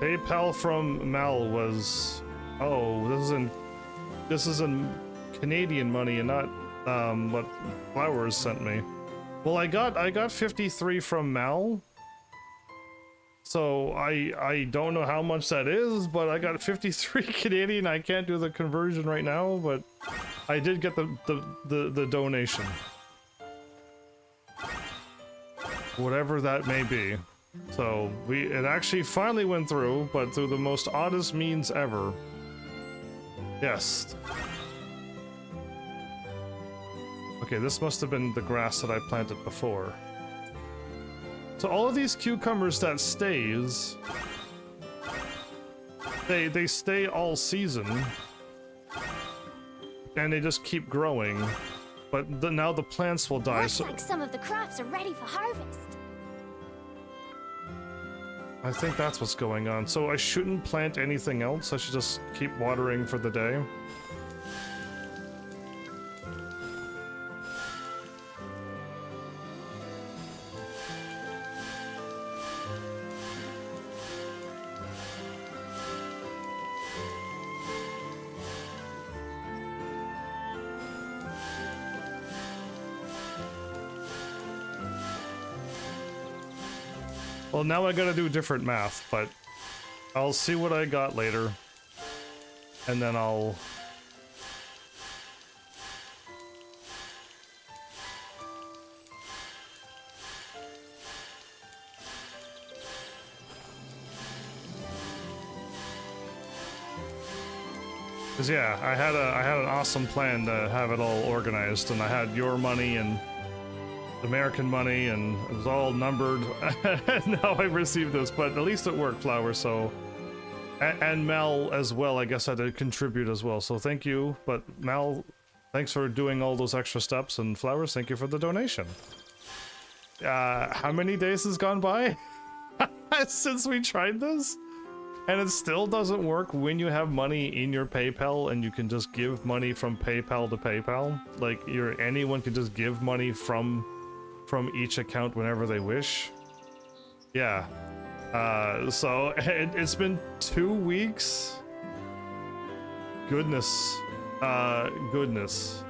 PayPal from Mal was, oh, this is in Canadian money and not what Flowers sent me. Well, I got 53 from Mal. So I don't know how much that is, but I got 53 Canadian. I can't do the conversion right now, but I did get the donation. Whatever that may be. So, it actually finally went through, but through the most oddest means ever. Yes. Okay, this must have been the grass that I planted before. So all of these cucumbers that stays, they stay all season, and they just keep growing. But now the plants will die. Looks like some of the crops are ready for harvest. I think that's what's going on. So I shouldn't plant anything else. I should just keep watering for the day. Well, now I gotta do different math, but I'll see what I got later. And then I'll... Cause yeah, I had an awesome plan to have it all organized, and I had your money and American money, and it was all numbered. And now I received this, but at least it worked, Flower. So, and Mal as well. I guess I did contribute as well. So thank you. But Mal, thanks for doing all those extra steps, and Flowers, thank you for the donation. How many days has gone by since we tried this? And it still doesn't work when you have money in your PayPal and you can just give money from PayPal to PayPal. Like, anyone can just give money from each account whenever they wish. Yeah. So it's been 2 weeks. Goodness. Goodness.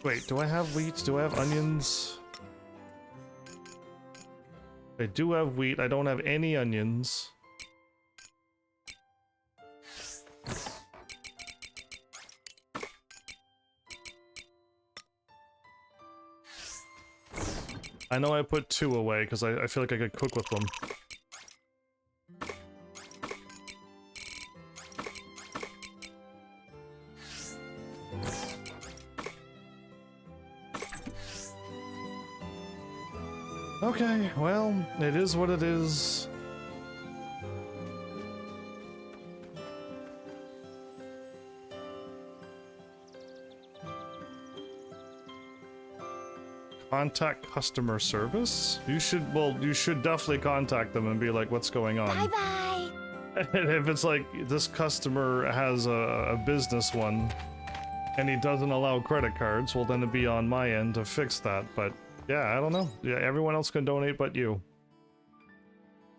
Wait, do I have wheat? Do I have onions? I do have wheat. I don't have any onions. I know I put 2 away because I feel like I could cook with them. Okay, well, it is what it is. Contact customer service? You should, well, you should definitely contact them and be like, what's going on? Bye-bye. And if it's like, this customer has a business one, and he doesn't allow credit cards, well, then it'd be on my end to fix that, but yeah, I don't know. Yeah, everyone else can donate but you.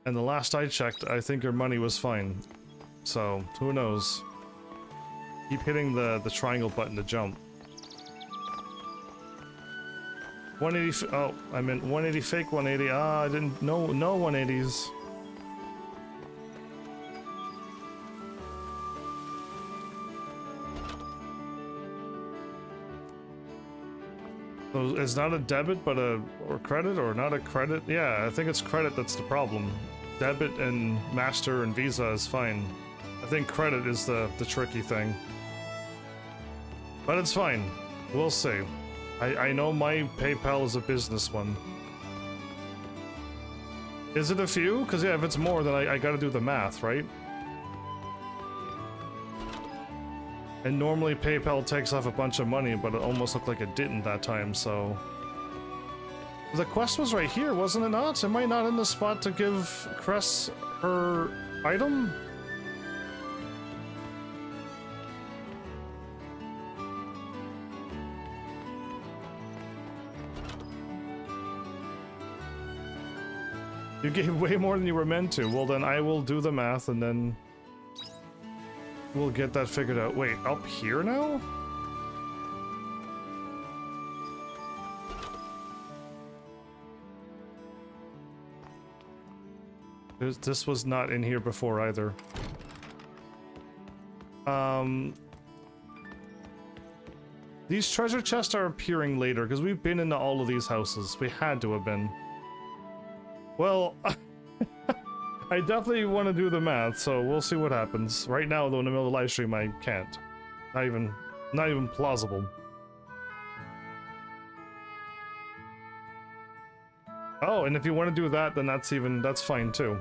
And the last I checked, I think your money was fine. So, who knows? Keep hitting the triangle button to jump. 180, oh, I meant 180 fake 180. Ah, I didn't, no 180s. So it's not a debit, but or credit, or not a credit? Yeah, I think it's credit that's the problem. Debit and Master and Visa is fine. I think credit is the tricky thing. But it's fine. We'll see. I know my PayPal is a business one. Is it a few? Because yeah, if it's more, then I gotta do the math, right? And normally PayPal takes off a bunch of money, but it almost looked like it didn't that time, so... The quest was right here, wasn't it not? Am I not in the spot to give Cress her item? You gave way more than you were meant to. Well, then I will do the math and then we'll get that figured out. Wait, up here now? This was not in here before either. These treasure chests are appearing later because we've been into all of these houses. We had to have been. Well, I definitely want to do the math, so we'll see what happens. Right now, though, in the middle of the live stream, I can't. Not even plausible. Oh, and if you want to do that, then that's fine too.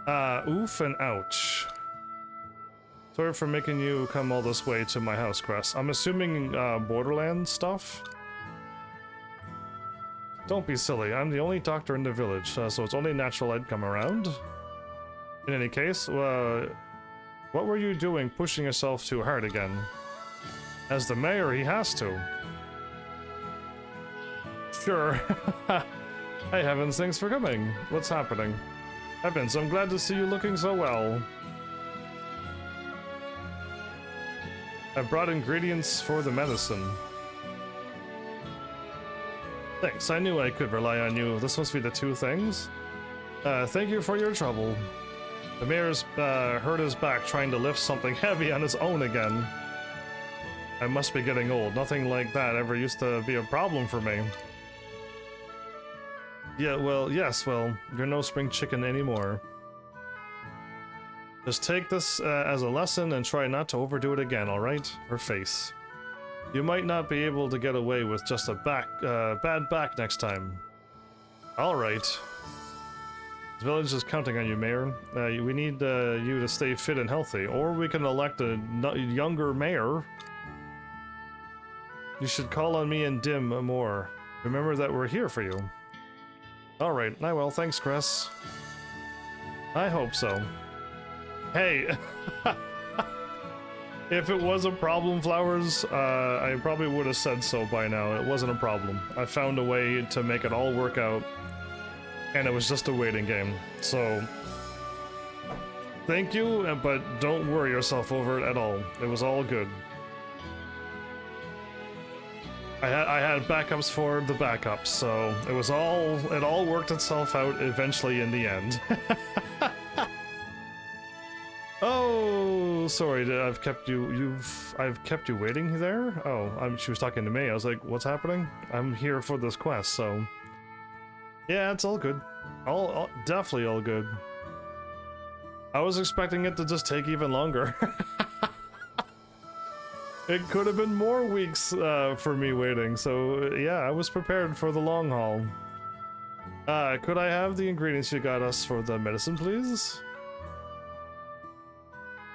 Oof and ouch. Sorry for making you come all this way to my house, Cress. I'm assuming, Borderlands stuff? Don't be silly, I'm the only doctor in the village, so it's only natural I'd come around. In any case, what were you doing pushing yourself too hard again? As the mayor, he has to. Sure. Hey Heavens, thanks for coming. What's happening? Heavens, I'm glad to see you looking so well. I brought ingredients for the medicine. Thanks, I knew I could rely on you. This must be the two things. Thank you for your trouble. The mayor's hurt his back trying to lift something heavy on his own again. I must be getting old. Nothing like that ever used to be a problem for me. Yeah, well, yes, well, you're no spring chicken anymore. Just take this as a lesson and try not to overdo it again, alright? Her face. You might not be able to get away with just a bad back next time. Alright. The village is counting on you, Mayor. We need you to stay fit and healthy, or we can elect a younger mayor. You should call on me and Dim more. Remember that we're here for you. Alright, I will. Thanks, Chris. I hope so. Hey! If it was a problem, Flowers, I probably would have said so by now. It wasn't a problem. I found a way to make it all work out, and it was just a waiting game. So, thank you, but don't worry yourself over it at all. It was all good. I had backups for the backups, so it all worked itself out eventually in the end. Oh, sorry, I've kept you waiting there? Oh, she was talking to me. I was like, what's happening? I'm here for this quest, so yeah, it's all good. All definitely all good. I was expecting it to just take even longer. It could have been more weeks for me waiting, so yeah, I was prepared for the long haul. Could I have the ingredients you got us for the medicine, please?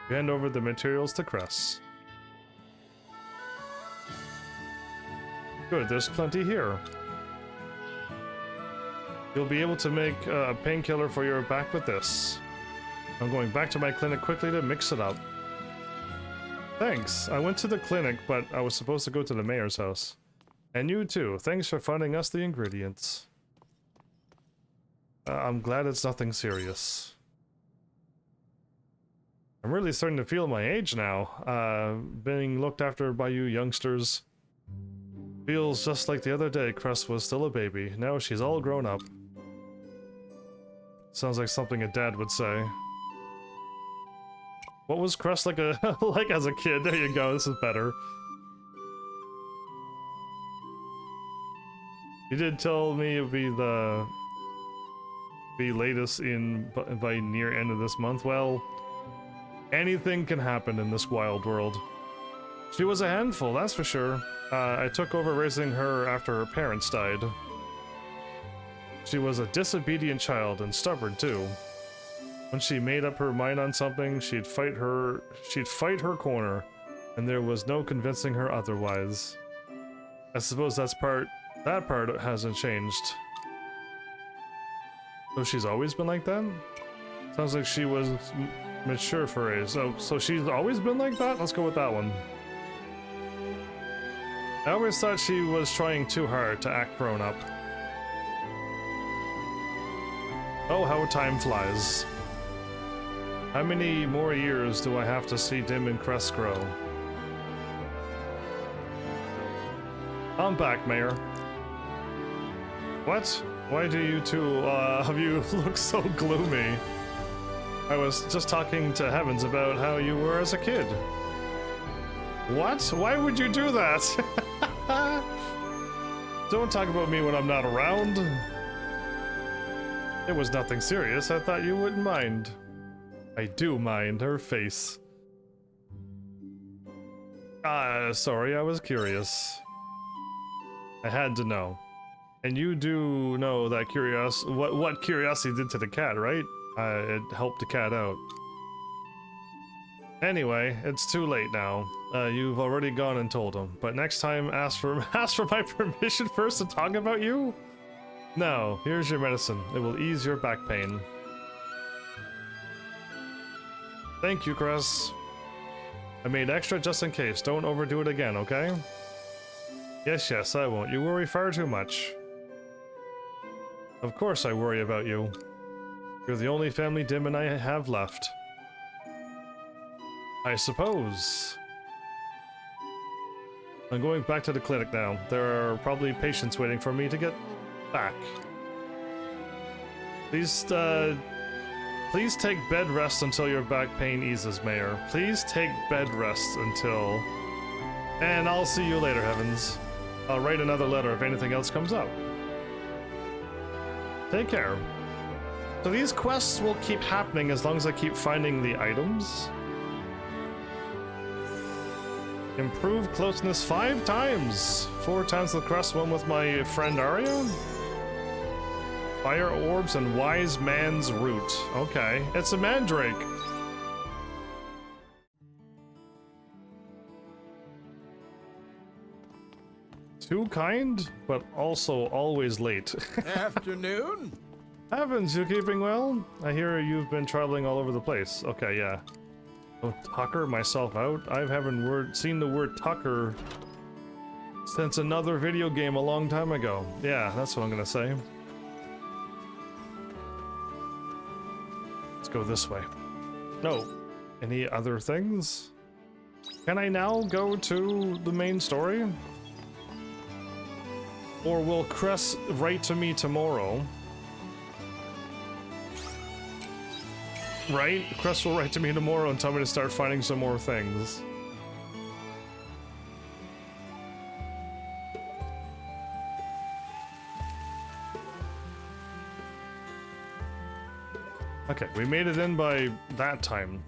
Hand over the materials to Cress. Good, there's plenty here. You'll be able to make a painkiller for your back with this. I'm going back to my clinic quickly to mix it up. Thanks. I went to the clinic, but I was supposed to go to the mayor's house. And you too. Thanks for finding us the ingredients. I'm glad it's nothing serious. I'm really starting to feel my age now. Being looked after by you youngsters. Feels just like the other day Cress was still a baby. Now she's all grown up. Sounds like something a dad would say. What was Cress like like as a kid? There you go, this is better. You did tell me it would be the latest by near end of this month. Well, anything can happen in this wild world. She was a handful, that's for sure. I took over raising her after her parents died. She was a disobedient child and stubborn too. When she made up her mind on something, she'd fight her corner, and there was no convincing her otherwise. I suppose that part hasn't changed. So she's always been like that? Sounds like she was mature for her age. So she's always been like that? Let's go with that one. I always thought she was trying too hard to act grown up. Oh, how time flies. How many more years do I have to see Dim and Cress grow? I'm back, Mayor. What? Why do you two of you look so gloomy? I was just talking to Heavens about how you were as a kid. What? Why would you do that? Don't talk about me when I'm not around. It was nothing serious. I thought you wouldn't mind. I do mind. Her face. Sorry, I was curious. I had to know. And you do know that what curiosity did to the cat, right? It helped the cat out. Anyway, it's too late now. You've already gone and told him. But next time, ask for my permission first to talk about you? No, here's your medicine. It will ease your back pain. Thank you, Chris. I made extra just in case. Don't overdo it again, okay? Yes, I won't. You worry far too much. Of course I worry about you. You're the only family Dim and I have left. I suppose. I'm going back to the clinic now. There are probably patients waiting for me to get back. Please take bed rest until your back pain eases, Mayor. Please take bed rest until... And I'll see you later, Heavens. I'll write another letter if anything else comes up. Take care. So these quests will keep happening as long as I keep finding the items. Improve closeness 5 times. 4 times the crest one with my friend Arya. Fire orbs and wise man's root. Okay, it's a mandrake. Too kind, but also always late. Afternoon. Heavens, you keeping well? I hear you've been traveling all over the place. Okay, yeah. Oh, Tucker myself out? I haven't seen the word Tucker since another video game a long time ago. Yeah, that's what I'm gonna say. Let's go this way. No. Any other things? Can I now go to the main story? Or will Cress write to me tomorrow? Right? Cress will write to me tomorrow and tell me to start finding some more things. Okay, we made it in by that time.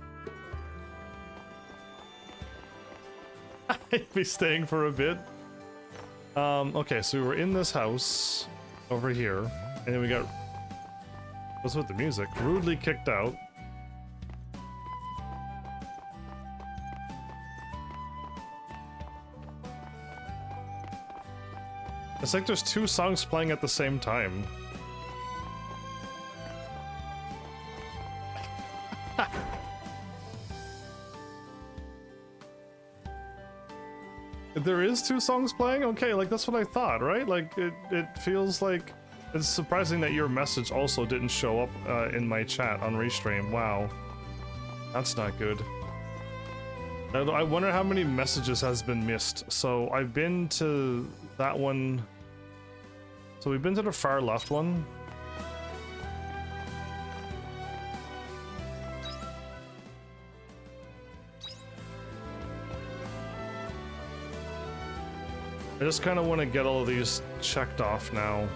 I'd be staying for a bit. Okay, so we were in this house over here, and then we got... What's with the music? Rudely kicked out. It's like there's 2 songs playing at the same time. There is 2 songs playing? Okay, like that's what I thought, right? Like it feels like it's surprising that your message also didn't show up in my chat on Restream. Wow. That's not good. I wonder how many messages has been missed. So I've been to that one. So we've been to the far left one. I just kind of want to get all of these checked off now.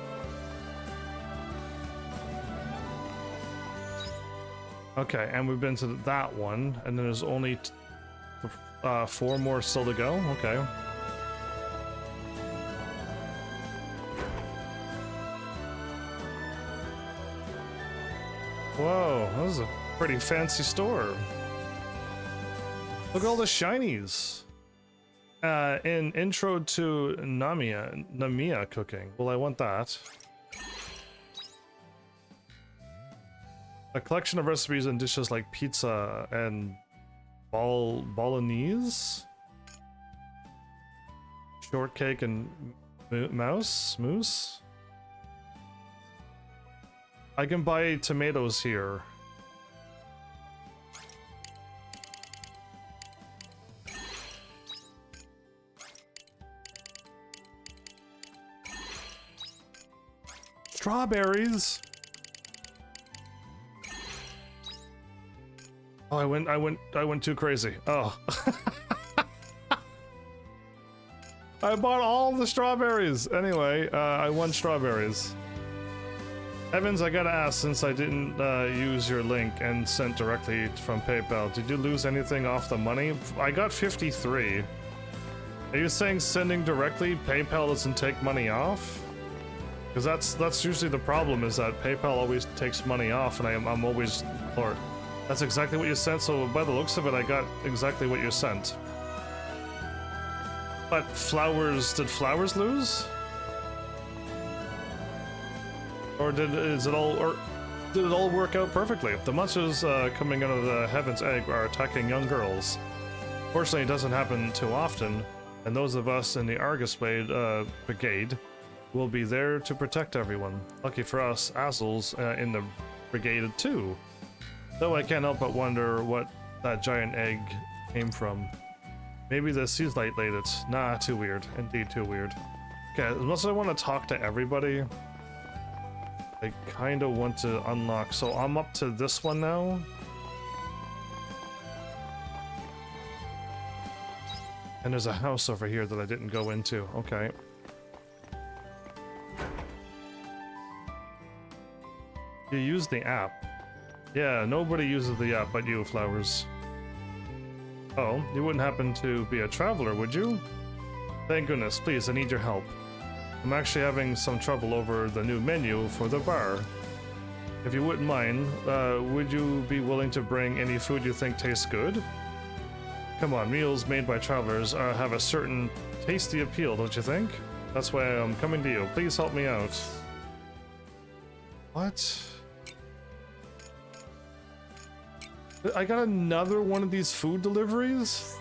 Okay, and we've been to that one, and then there's only 4 more still to go. Okay. Whoa, this is a pretty fancy store. Look at all the shinies. In intro to Namiya cooking. Well, I want that. A collection of recipes and dishes like pizza and bolognese, shortcake and mousse. I can buy tomatoes here. Strawberries. Oh, I went too crazy. Oh. I bought all the strawberries. Anyway, I won strawberries. Evans, I gotta ask, since I didn't use your link and sent directly from PayPal, did you lose anything off the money? I got 53. Are you saying sending directly, PayPal doesn't take money off? Because that's usually the problem, is that PayPal always takes money off, and I'm always... Or, that's exactly what you sent, so by the looks of it, I got exactly what you sent. But flowers... Did flowers lose? Or did it all work out perfectly? The monsters coming out of the Heaven's Egg are attacking young girls. Fortunately, it doesn't happen too often, and those of us in the Argus Brigade will be there to protect everyone. Lucky for us, Azul's in the brigade too. Though I can't help but wonder what that giant egg came from. Maybe the sea light laid it. Nah, too weird. Indeed, too weird. Okay, as much as I want to talk to everybody, I kind of want to unlock. So I'm up to this one now. And there's a house over here that I didn't go into. Okay. You use the app. Yeah, nobody uses the app but you, Flowers. Oh, you wouldn't happen to be a traveler, would you? Thank goodness, please, I need your help. I'm actually having some trouble over the new menu for the bar. If you wouldn't mind, would you be willing to bring any food you think tastes good? Come on, meals made by travelers have a certain tasty appeal, don't you think? That's why I'm coming to you. Please help me out. What? I got another one of these food deliveries?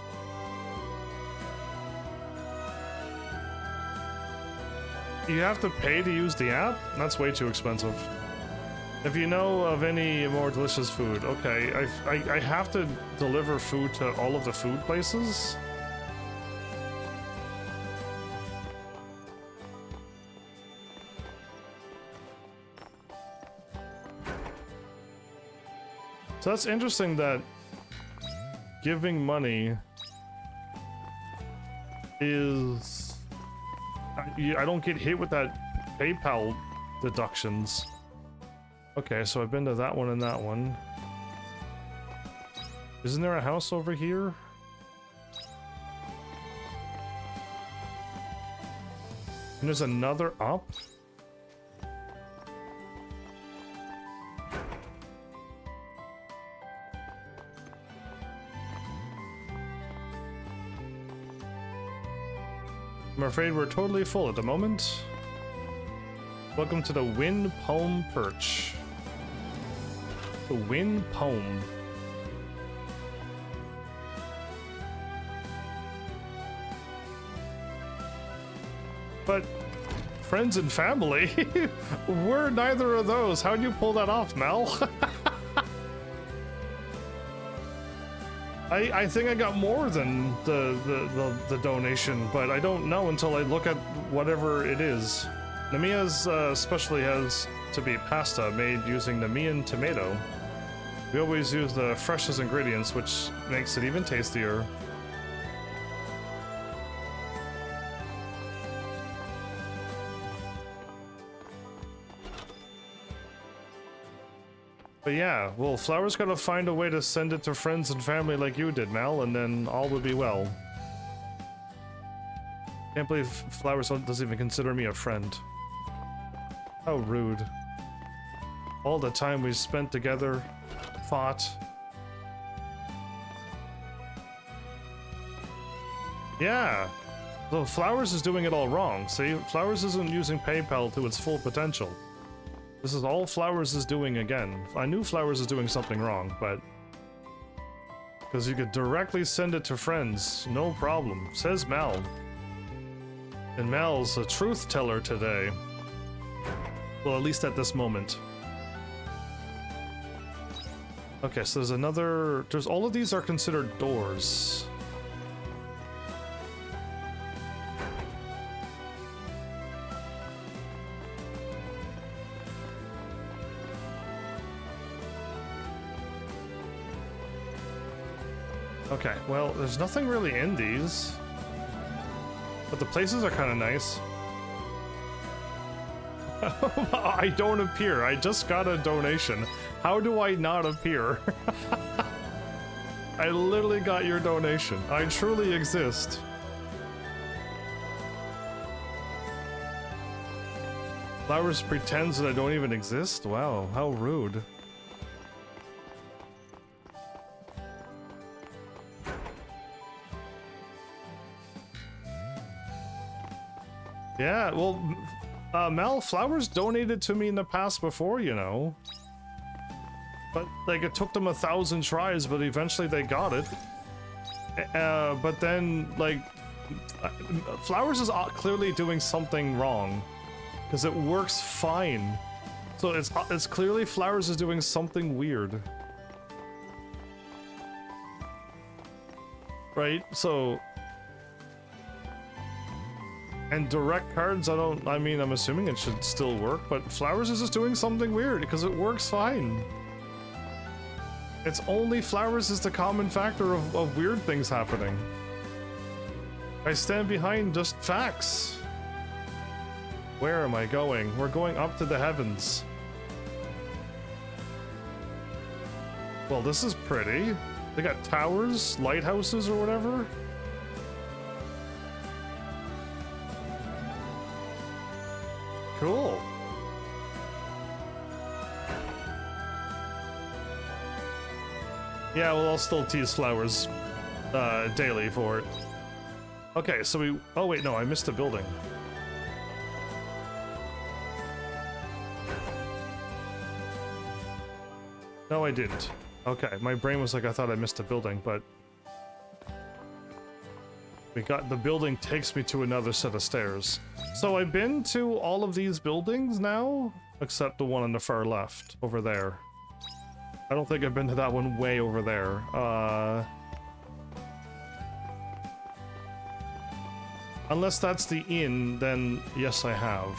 You have to pay to use the app? That's way too expensive. If you know of any more delicious food, okay, I have to deliver food to all of the food places? So that's interesting that giving money is... I don't get hit with that PayPal deductions. Okay, so I've been to that one and that one. Isn't there a house over here? And there's another up? I'm afraid we're totally full at the moment. Welcome to the Wind Poem Perch. The Wind Poem. But friends and family? We're neither of those. How'd you pull that off, Mel? I think I got more than the donation, but I don't know until I look at whatever it is. Namia's specialty has to be pasta made using Namian tomato. We always use the freshest ingredients, which makes it even tastier. But yeah, well, Flower's gotta find a way to send it to friends and family like you did, Mal, and then all will be well. Can't believe Flowers doesn't even consider me a friend. How rude. All the time we spent together, fought. Yeah, so Flowers is doing it all wrong. See, Flowers isn't using PayPal to its full potential. This is all Flowers is doing again. I knew Flowers is doing something wrong, but... Because you could directly send it to friends, no problem, says Mal. And Mal's a truth teller today. Well, at least at this moment. Okay, so there's another... all of these are considered doors. Okay, well, there's nothing really in these. But the places are kind of nice. I don't appear. I just got a donation. How do I not appear? I literally got your donation. I truly exist. Flowers pretends that I don't even exist? Wow, how rude. Yeah, well, Mel, Flowers donated to me in the past before, you know. But, like, it took them 1,000 tries, but eventually they got it. But then, like, Flowers is clearly doing something wrong. Because it works fine. So it's clearly Flowers is doing something weird. Right? So... And direct cards, I mean, I'm assuming it should still work, but Flowers is just doing something weird, because it works fine. It's only Flowers is the common factor of weird things happening. I stand behind just facts. Where am I going? We're going up to the heavens. Well, this is pretty. They got towers, lighthouses, or whatever. Cool. Yeah, well, I'll still tease Flowers daily for it. Okay, so we... Oh, wait, no, I missed a building. No, I didn't. Okay, my brain was like, I thought I missed a building, but... We got... The building takes me to another set of stairs. So I've been to all of these buildings now, except the one on the far left, over there. I don't think I've been to that one way over there. Unless that's the inn, then yes, I have.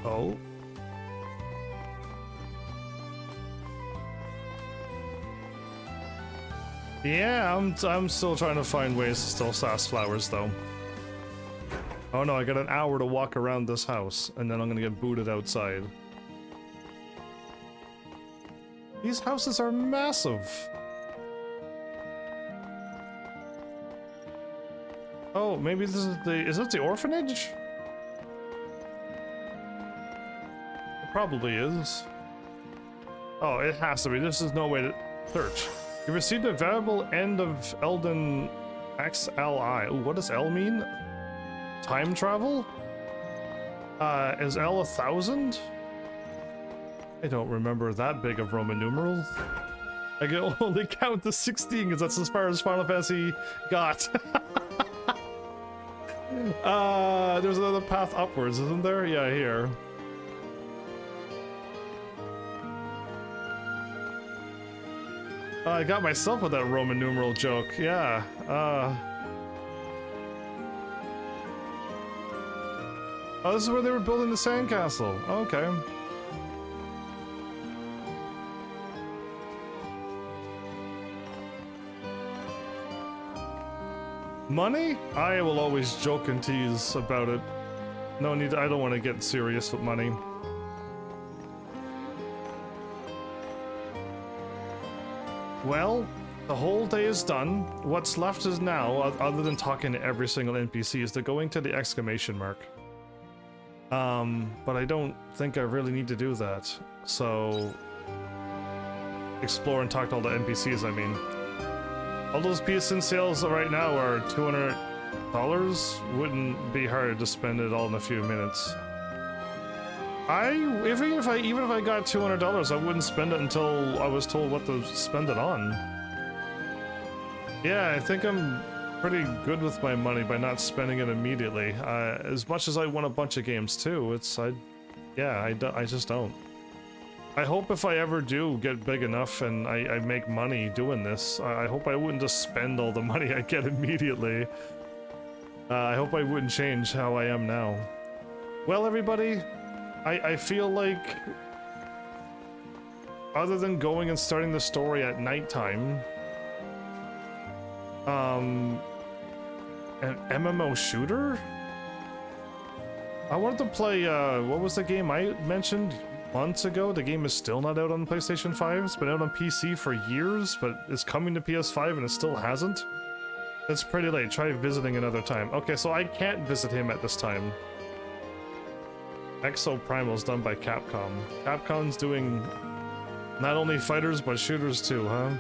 Oh. Yeah, I'm still trying to find ways to still sass Flowers, though. Oh no, I got an hour to walk around this house, and then I'm gonna get booted outside. These houses are massive! Oh, maybe this is the... Is it the orphanage? It probably is. Oh, it has to be. This is no way to search. You received a variable end of Elden XLI. Ooh, what does L mean? Time travel? Is L 1,000? I don't remember that big of Roman numerals. I can only count to 16 because that's as far as Final Fantasy got. There's another path upwards, isn't there? Yeah, here. I got myself with that Roman numeral joke, yeah. Oh, this is where they were building the sandcastle. Okay. Money? I will always joke and tease about it. No need, I don't want to get serious with money. Well, the whole day is done. What's left is now, other than talking to every single NPC, is to going to the exclamation mark. But I don't think I really need to do that. So... Explore and talk to all the NPCs, I mean. All those PSN sales right now are $200. Wouldn't be hard to spend it all in a few minutes. Even if I got $200, I wouldn't spend it until I was told what to spend it on. Yeah, I think I'm pretty good with my money by not spending it immediately. As much as I want a bunch of games too, I just don't. I hope if I ever do get big enough and I make money doing this, I hope I wouldn't just spend all the money I get immediately. I hope I wouldn't change how I am now. Well, everybody, I feel like, other than going and starting the story at nighttime, an MMO shooter? I wanted to play, what was the game I mentioned months ago? The game is still not out on PlayStation 5. It's been out on PC for years, but it's coming to PS5 and it still hasn't. It's pretty late. Try visiting another time. Okay, so I can't visit him at this time. Exo Primal's done by Capcom. Capcom's doing not only fighters, but shooters too, huh?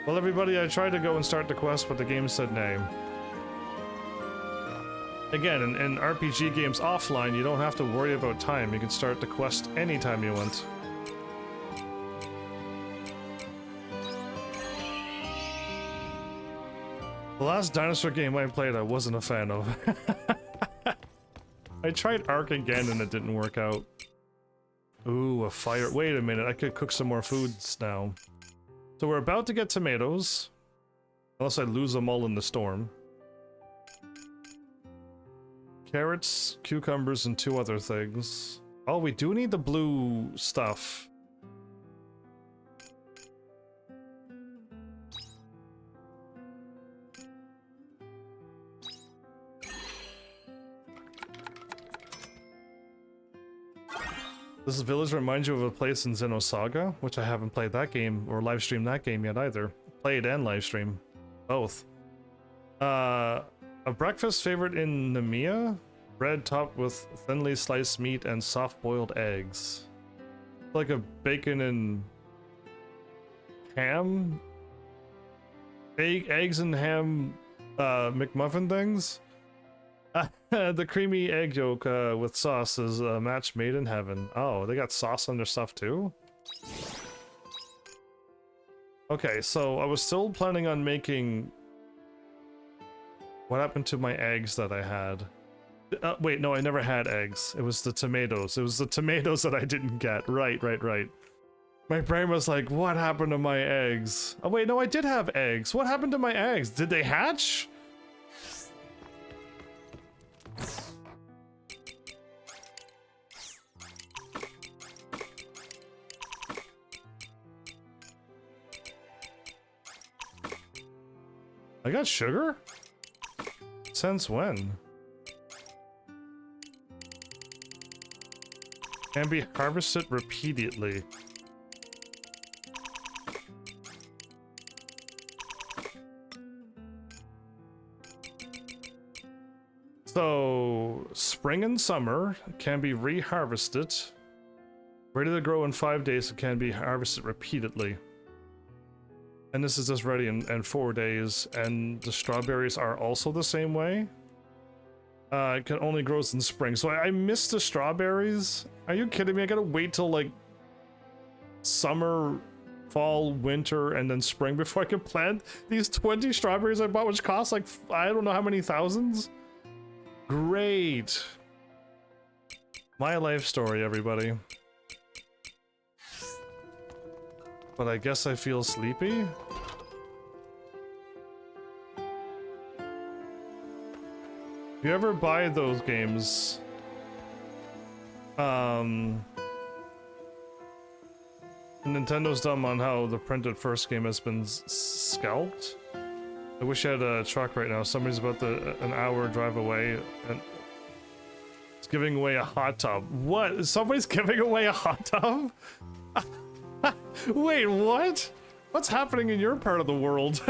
Well, everybody, I tried to go and start the quest, but the game said nay. Again, in RPG games offline, you don't have to worry about time. You can start the quest anytime you want. The last dinosaur game I played, I wasn't a fan of. I tried Ark again and it didn't work out. Ooh, a fire. Wait a minute, I could cook some more foods now. So we're about to get tomatoes. Unless I lose them all in the storm. Carrots, cucumbers, and 2 other things. Oh, we do need the blue stuff. This village reminds you of a place in Xenosaga, which I haven't played that game or live streamed that game yet either. Played and live stream, both. A breakfast favorite in Nemea? Bread topped with thinly sliced meat and soft-boiled eggs. Like a bacon and ham? Eggs and ham McMuffin things? The creamy egg yolk with sauce is a match made in heaven. Oh, they got sauce on their stuff too? Okay, so I was still planning on making... What happened to my eggs that I had? Wait, no, I never had eggs. It was the tomatoes. It was the tomatoes that I didn't get. Right. My brain was like, what happened to my eggs? Oh wait, no, I did have eggs. What happened to my eggs? Did they hatch? I got sugar? Since when? Can be harvested repeatedly. So, spring and summer can be re-harvested. Ready to grow in 5 days, it can be harvested repeatedly. And this is just ready in 4 days, and the strawberries are also the same way. It can only grow in spring, so I missed the strawberries. Are you kidding me? I gotta wait till like summer, fall, winter, and then spring before I can plant these 20 strawberries I bought, which cost like I don't know how many thousands. Great. My life story, everybody. But I guess I feel sleepy. If you ever buy those games, Nintendo's dumb on how the printed first game has been scalped. I wish I had a truck right now. Somebody's about an hour drive away and it's giving away a hot tub. What? Somebody's giving away a hot tub? Wait, what? What's happening in your part of the world?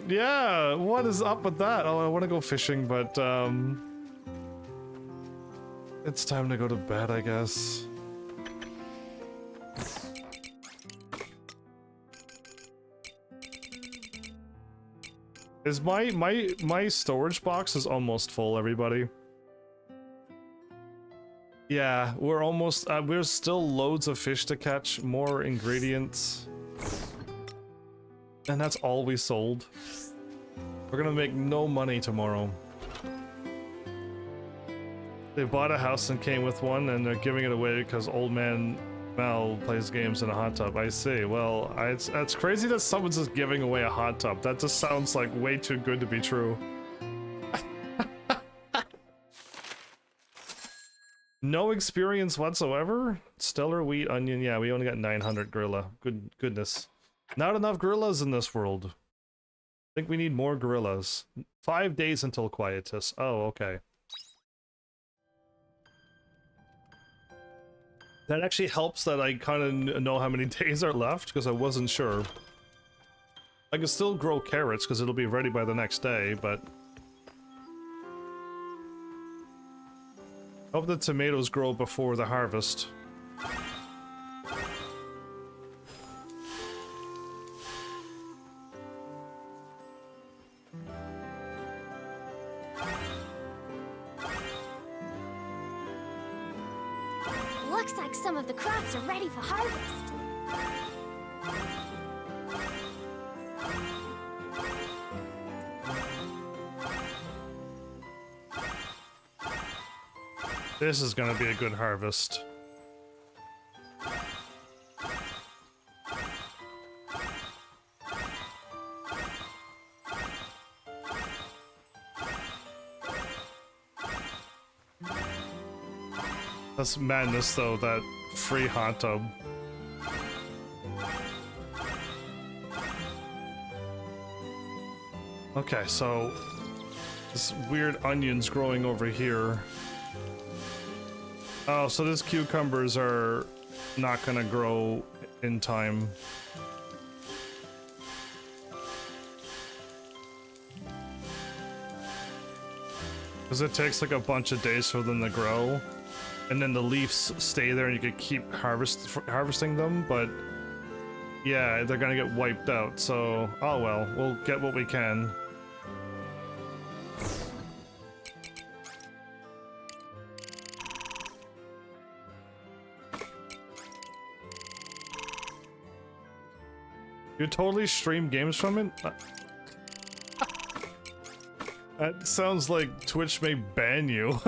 Yeah, what is up with that? Oh, I want to go fishing, but, it's time to go to bed, I guess. Is my storage box is almost full, everybody. Yeah, we're almost, there's still loads of fish to catch, more ingredients. And that's all we sold. We're gonna make no money tomorrow. They bought a house and came with one, and they're giving it away because old man Mel plays games in a hot tub. I see. Well, it's crazy that someone's just giving away a hot tub. That just sounds like way too good to be true. No experience whatsoever? Stellar wheat, onion. Yeah, we only got 900 gorilla. Goodness. Not enough gorillas in this world. I think we need more gorillas. 5 days until quietus. Oh, okay. That actually helps that I kind of know how many days are left, because I wasn't sure. I can still grow carrots, because it'll be ready by the next day, but... Hope the tomatoes grow before the harvest. Looks like some of the crops are ready for harvest. This is gonna be a good harvest. That's madness though, that free hot tub. Okay, so this weird onion's growing over here. Oh, so these cucumbers are not gonna grow in time. Because it takes like a bunch of days for them to grow. And then the leaves stay there and you could keep harvesting them, but yeah, they're gonna get wiped out, so oh well, we'll get what we can. You totally stream games from it? That sounds like Twitch may ban you.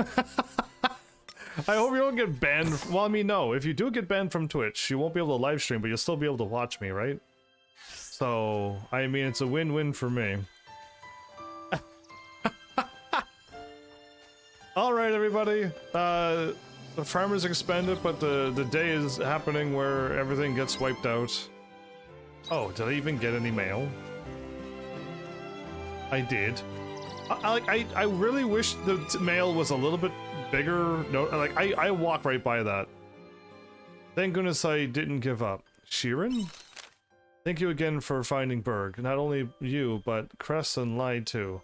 I hope you don't get banned. Well, I mean, no. If you do get banned from Twitch, you won't be able to live stream, but you'll still be able to watch me, right? So, I mean, it's a win-win for me. Alright, everybody. The farmer's expanded, but the day is happening where everything gets wiped out. Oh, did I even get any mail? I did. I really wish the mail was a little bit bigger. No, like I walk right by that. Thank goodness I didn't give up. Sheeran? Thank you again for finding Berg. Not only you, but Cress and Lai too.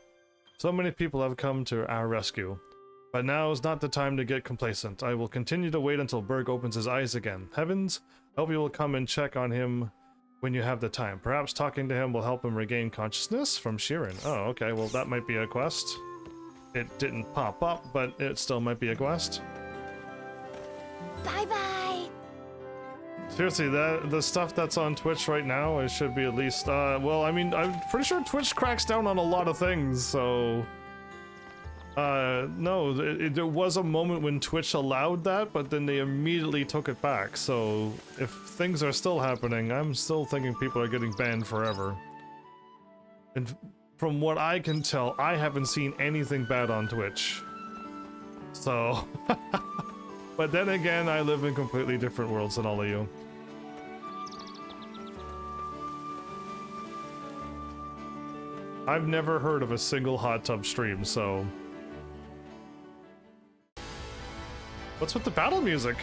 So many people have come to our rescue. But now is not the time to get complacent. I will continue to wait until Berg opens his eyes again. Heavens, I hope you will come and check on him when you have the time. Perhaps talking to him will help him regain consciousness? From Sheeran. Oh, okay, well that might be a quest. It didn't pop up, but it still might be a quest. Bye-bye! Seriously, the stuff that's on Twitch right now, it should be at least, well, I mean, I'm pretty sure Twitch cracks down on a lot of things, so... no, there was a moment when Twitch allowed that, but then they immediately took it back, so if things are still happening, I'm still thinking people are getting banned forever. And from what I can tell, I haven't seen anything bad on Twitch. So... But then again, I live in completely different worlds than all of you. I've never heard of a single hot tub stream, so... What's with the battle music?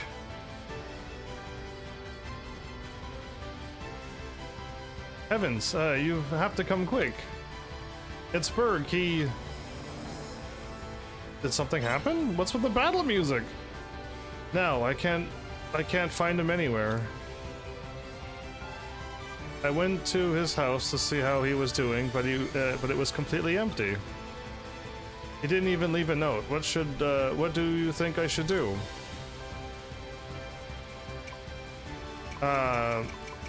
Heavens, you have to come quick. It's Berg, he... Did something happen? What's with the battle music? No, I can't find him anywhere. I went to his house to see how he was doing, but it was completely empty. He didn't even leave a note. What do you think I should do?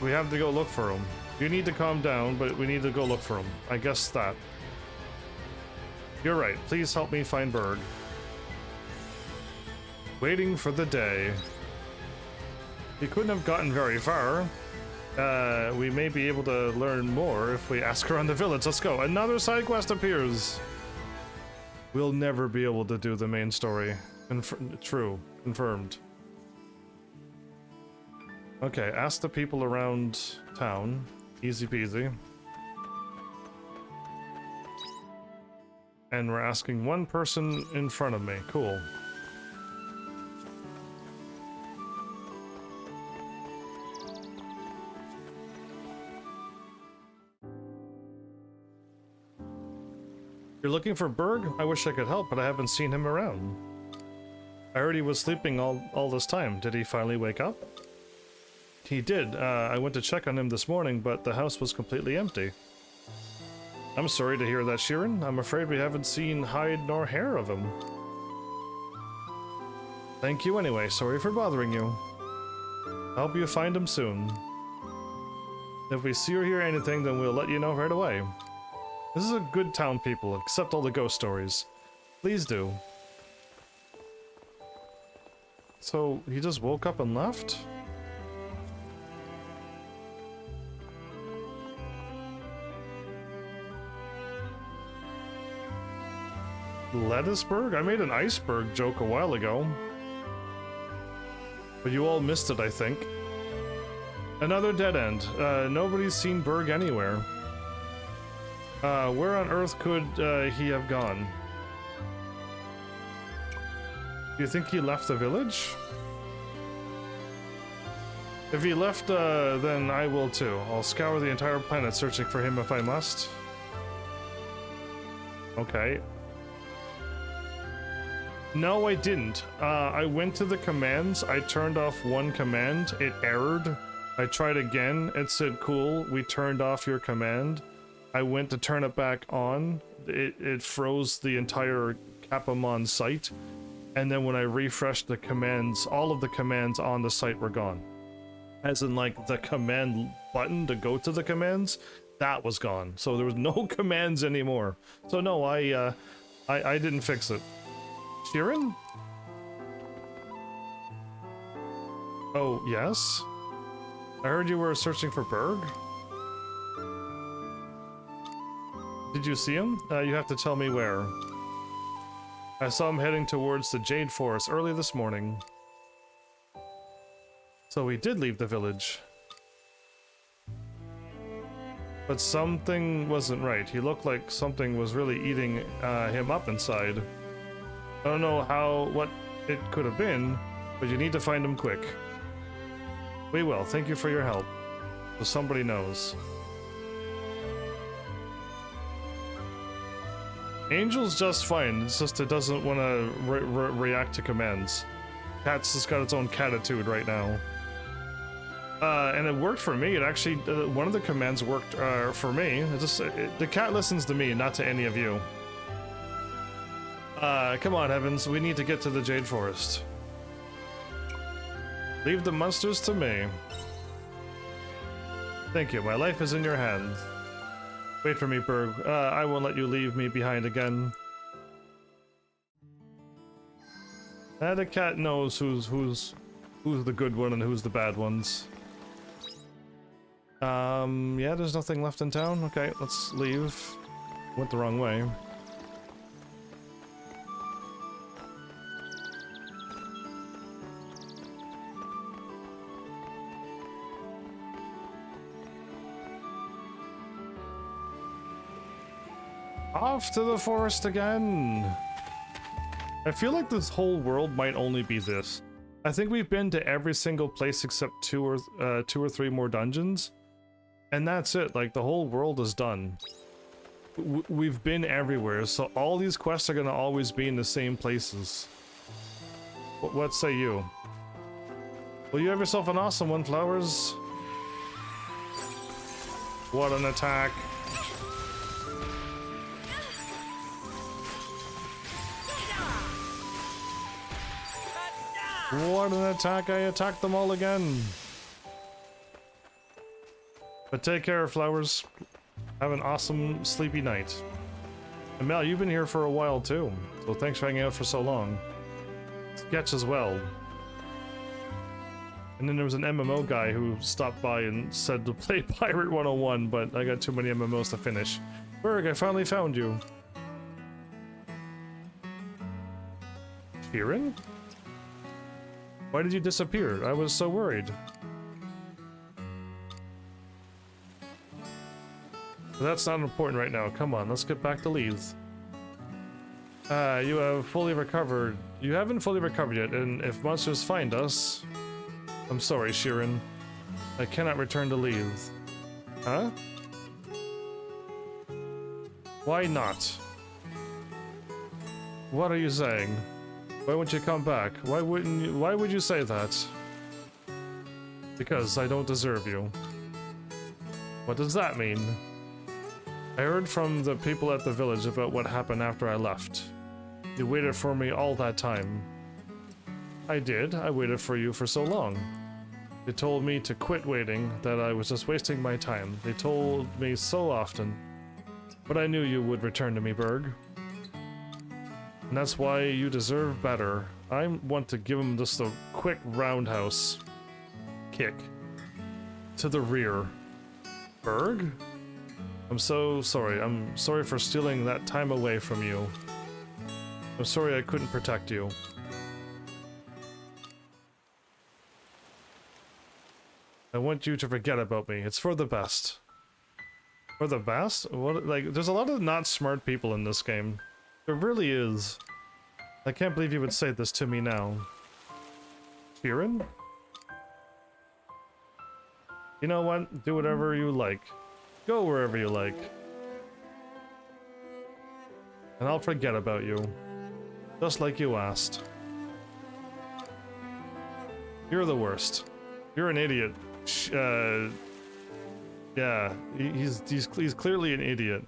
We have to go look for him. You need to calm down, but we need to go look for him. I guess that. You're right. Please help me find Berg. Waiting for the day. We couldn't have gotten very far. We may be able to learn more if we ask around the village. Let's go. Another side quest appears. We'll never be able to do the main story. True. Confirmed. Okay, ask the people around town. Easy peasy. And we're asking one person in front of me. Cool. You're looking for Berg? I wish I could help, but I haven't seen him around. I heard he was sleeping all this time. Did he finally wake up? He did. I went to check on him this morning, but the house was completely empty. I'm sorry to hear that, Sheeran. I'm afraid we haven't seen hide nor hair of him. Thank you anyway. Sorry for bothering you. I hope you find him soon. If we see or hear anything, then we'll let you know right away. This is a good town, people, except all the ghost stories. Please do. So, he just woke up and left? Lettuceberg? I made an iceberg joke a while ago. But you all missed it, I think. Another dead end. Nobody's seen Berg anywhere. Where on earth could he have gone? Do you think he left the village? If he left, then I will too. I'll scour the entire planet searching for him if I must. Okay. No, I didn't. I went to the commands, I turned off one command, it errored. I tried again, it said, cool, we turned off your command. I went to turn it back on, it froze the entire Capamon site, and then when I refreshed the commands, all of the commands on the site were gone. As in, like, the command button to go to the commands, that was gone. So there was no commands anymore. So no, I didn't fix it. Sheeran? Oh, yes? I heard you were searching for Berg? Did you see him? You have to tell me where. I saw him heading towards the Jade Forest early this morning. So he did leave the village. But something wasn't right. He looked like something was really eating him up inside. I don't know what it could have been, but you need to find him quick. We will. Thank you for your help. So somebody knows. Angel's just fine, it's just it doesn't want to react to commands. Cat's just got its own catitude right now. And it worked for me. It actually, one of the commands worked for me. The cat listens to me, not to any of you. Come on, Heavens, we need to get to the Jade Forest. Leave the monsters to me. Thank you, my life is in your hands. Wait for me, Berg. I won't let you leave me behind again. The cat knows who's the good one and who's the bad ones. Yeah, there's nothing left in town. Okay, let's leave. Went the wrong way. Off to the forest again! I feel like this whole world might only be this. I think we've been to every single place except two or three more dungeons. And that's it, like the whole world is done. We've been everywhere, so all these quests are gonna always be in the same places. What say you? Well, you have yourself an awesome one, Flowers. What an attack. What an attack, I attacked them all again. But take care, Flowers. Have an awesome, sleepy night. And Mel, you've been here for a while too, so thanks for hanging out for so long. sketch as well. And then there was an MMO guy who stopped by and said to play Pirate 101, but I got too many MMOs to finish. Berg, I finally found you. Kieran? Why did you disappear? I was so worried. But that's not important right now. Come on, let's get back to Leeds. You have fully recovered. You haven't fully recovered yet, and if monsters find us... I'm sorry, Sheeran. I cannot return to Leeds. Huh? Why not? What are you saying? Why won't you come back? Why would you say that? Because I don't deserve you. What does that mean? I heard from the people at the village about what happened after I left. You waited for me all that time. I did. I waited for you for so long. They told me to quit waiting, that I was just wasting my time. They told me so often. But I knew you would return to me, Berg. And that's why you deserve better. I want to give him just a quick roundhouse kick to the rear. Berg? I'm so sorry. I'm sorry for stealing that time away from you. I'm sorry I couldn't protect you. I want you to forget about me. It's for the best. For the best? What? Like, there's a lot of not smart people in this game. There really is. I can't believe you would say this to me now. Kieran? You know what? Do whatever you like. Go wherever you like. And I'll forget about you. Just like you asked. You're the worst. You're an idiot. Yeah, he's clearly an idiot.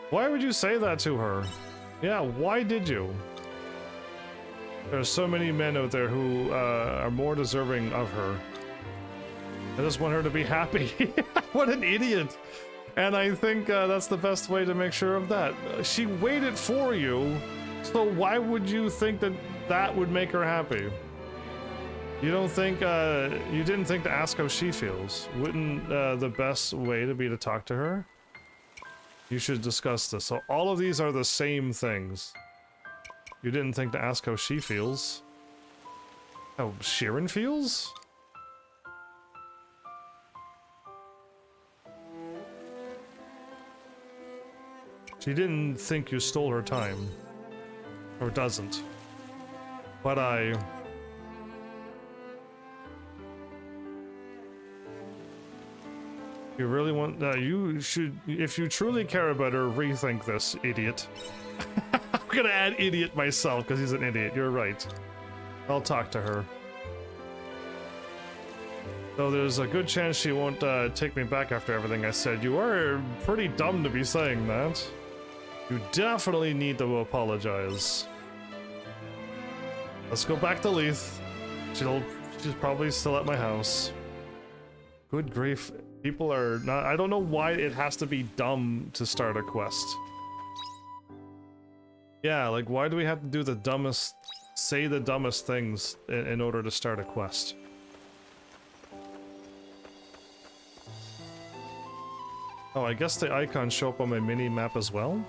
Why would you say that to her? Yeah, why did you? There's so many men out there who are more deserving of her. I just want her to be happy. What an idiot! And I think that's the best way to make sure of that. She waited for you, so why would you think that that would make her happy? You don't think, you didn't think to ask how she feels. Wouldn't the best way to be to talk to her? You should discuss this. So all of these are the same things. You didn't think to ask how she feels. How Sheeran feels? She didn't think you stole her time. Or doesn't. But You really want... you should... If you truly care about her, rethink this, idiot. I'm gonna add idiot myself, because he's an idiot. You're right. I'll talk to her. Though there's a good chance she won't take me back after everything I said. You are pretty dumb to be saying that. You definitely need to apologize. Let's go back to Leith. She's probably still at my house. Good grief. People are not... I don't know why it has to be dumb to start a quest. Yeah, like, why do we have to do the dumbest... say the dumbest things in order to start a quest? Oh, I guess the icons show up on my mini-map as well?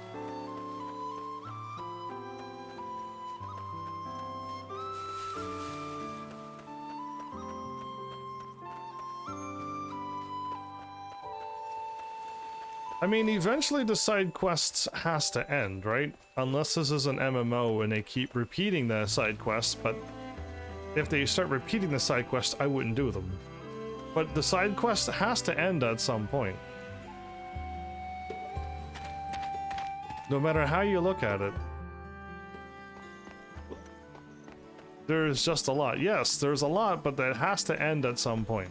I mean, eventually the side quests has to end, right? Unless this is an MMO and they keep repeating the side quests, but if they start repeating the side quests, I wouldn't do them. But the side quest has to end at some point. No matter how you look at it. There's just a lot. Yes, there's a lot, but that has to end at some point.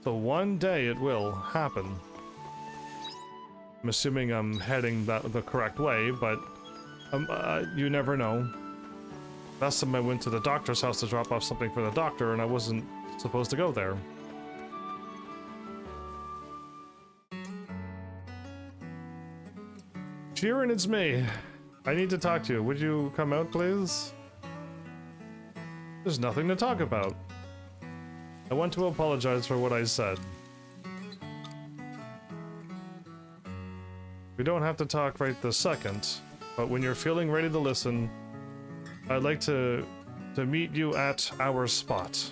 So one day it will happen. I'm assuming I'm heading the correct way, but you never know. Last time I went to the doctor's house to drop off something for the doctor, and I wasn't supposed to go there. Sheeran, it's me. I need to talk to you. Would you come out, please? There's nothing to talk about. I want to apologize for what I said. We don't have to talk right this second, but when you're feeling ready to listen, I'd like to meet you at our spot.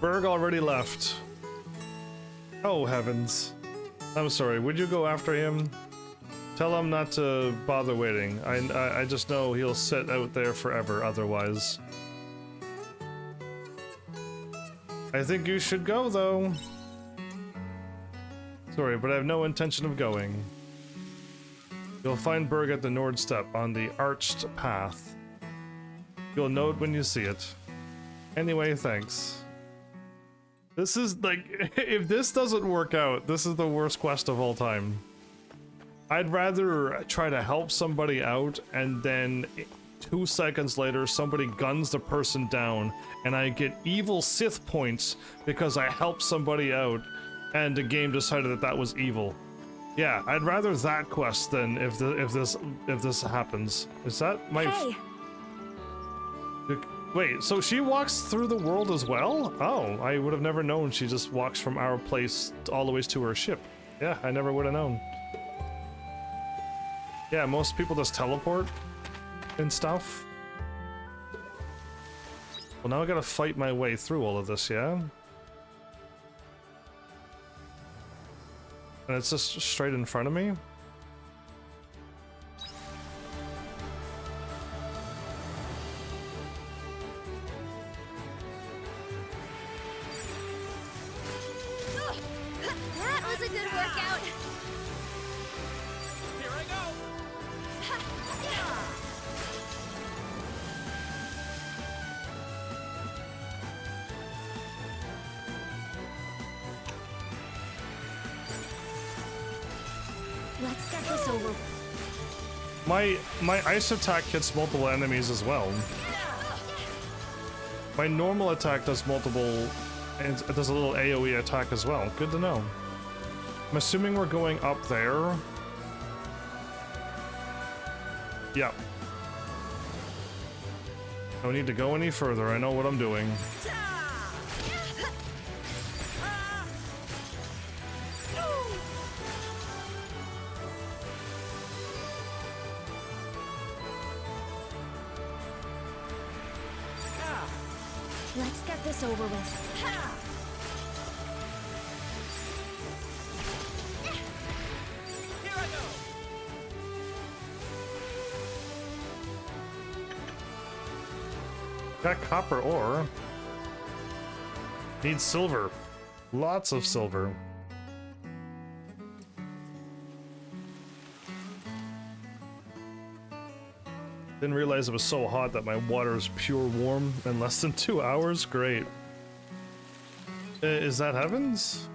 Berg already left. Oh heavens. I'm sorry, would you go after him? Tell him not to bother waiting. I just know he'll sit out there forever otherwise. I think you should go though. Sorry, but I have no intention of going. You'll find Berg at the Nordstep on the arched path. You'll know it when you see it. Anyway, thanks. This is like, if this doesn't work out, this is the worst quest of all time. I'd rather try to help somebody out and then 2 seconds later somebody guns the person down and I get evil Sith points because I helped somebody out and the game decided that that was evil. Yeah, I'd rather that quest than if this happens. Is that my... Hey. Wait, so she walks through the world as well? Oh, I would have never known she just walks from our place all the way to her ship. Yeah, I never would have known. Yeah, most people just teleport and stuff. Well, now I gotta fight my way through all of this, yeah? And it's just straight in front of me? That was a good workout. Here I go. Let's get this over. My ice attack hits multiple enemies as well. My normal attack does multiple, and it does a little AoE attack as well. Good to know. I'm assuming we're going up there. Yep. Don't need to go any further. I know what I'm doing. Let's get this over with. Here I go. Got copper ore. Need silver. Lots of silver. Didn't realize it was so hot that my water is pure warm in less than 2 hours. Great. Is that heavens?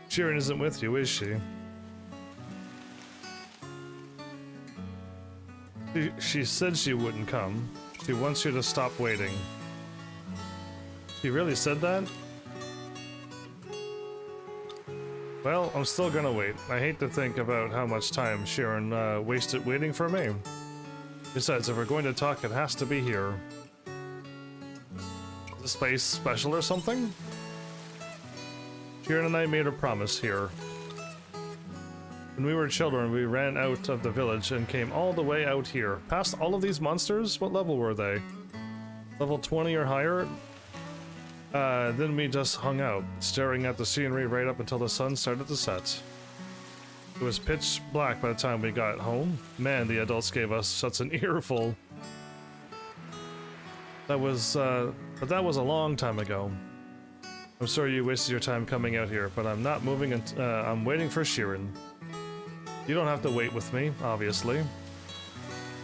Sheeran isn't with you, is she? She said she wouldn't come. She wants you to stop waiting. She really said that? Well, I'm still gonna wait. I hate to think about how much time Sheeran wasted waiting for me. Besides, if we're going to talk, it has to be here. Is this place special or something? Sheeran and I made a promise here. When we were children, we ran out of the village and came all the way out here. Past all of these monsters? What level were they? Level 20 or higher? Then we just hung out, staring at the scenery right up until the sun started to set. It was pitch black by the time we got home. Man, the adults gave us such an earful. But that was a long time ago. I'm sorry you wasted your time coming out here, but I'm not moving I'm waiting for Sheeran. You don't have to wait with me, obviously.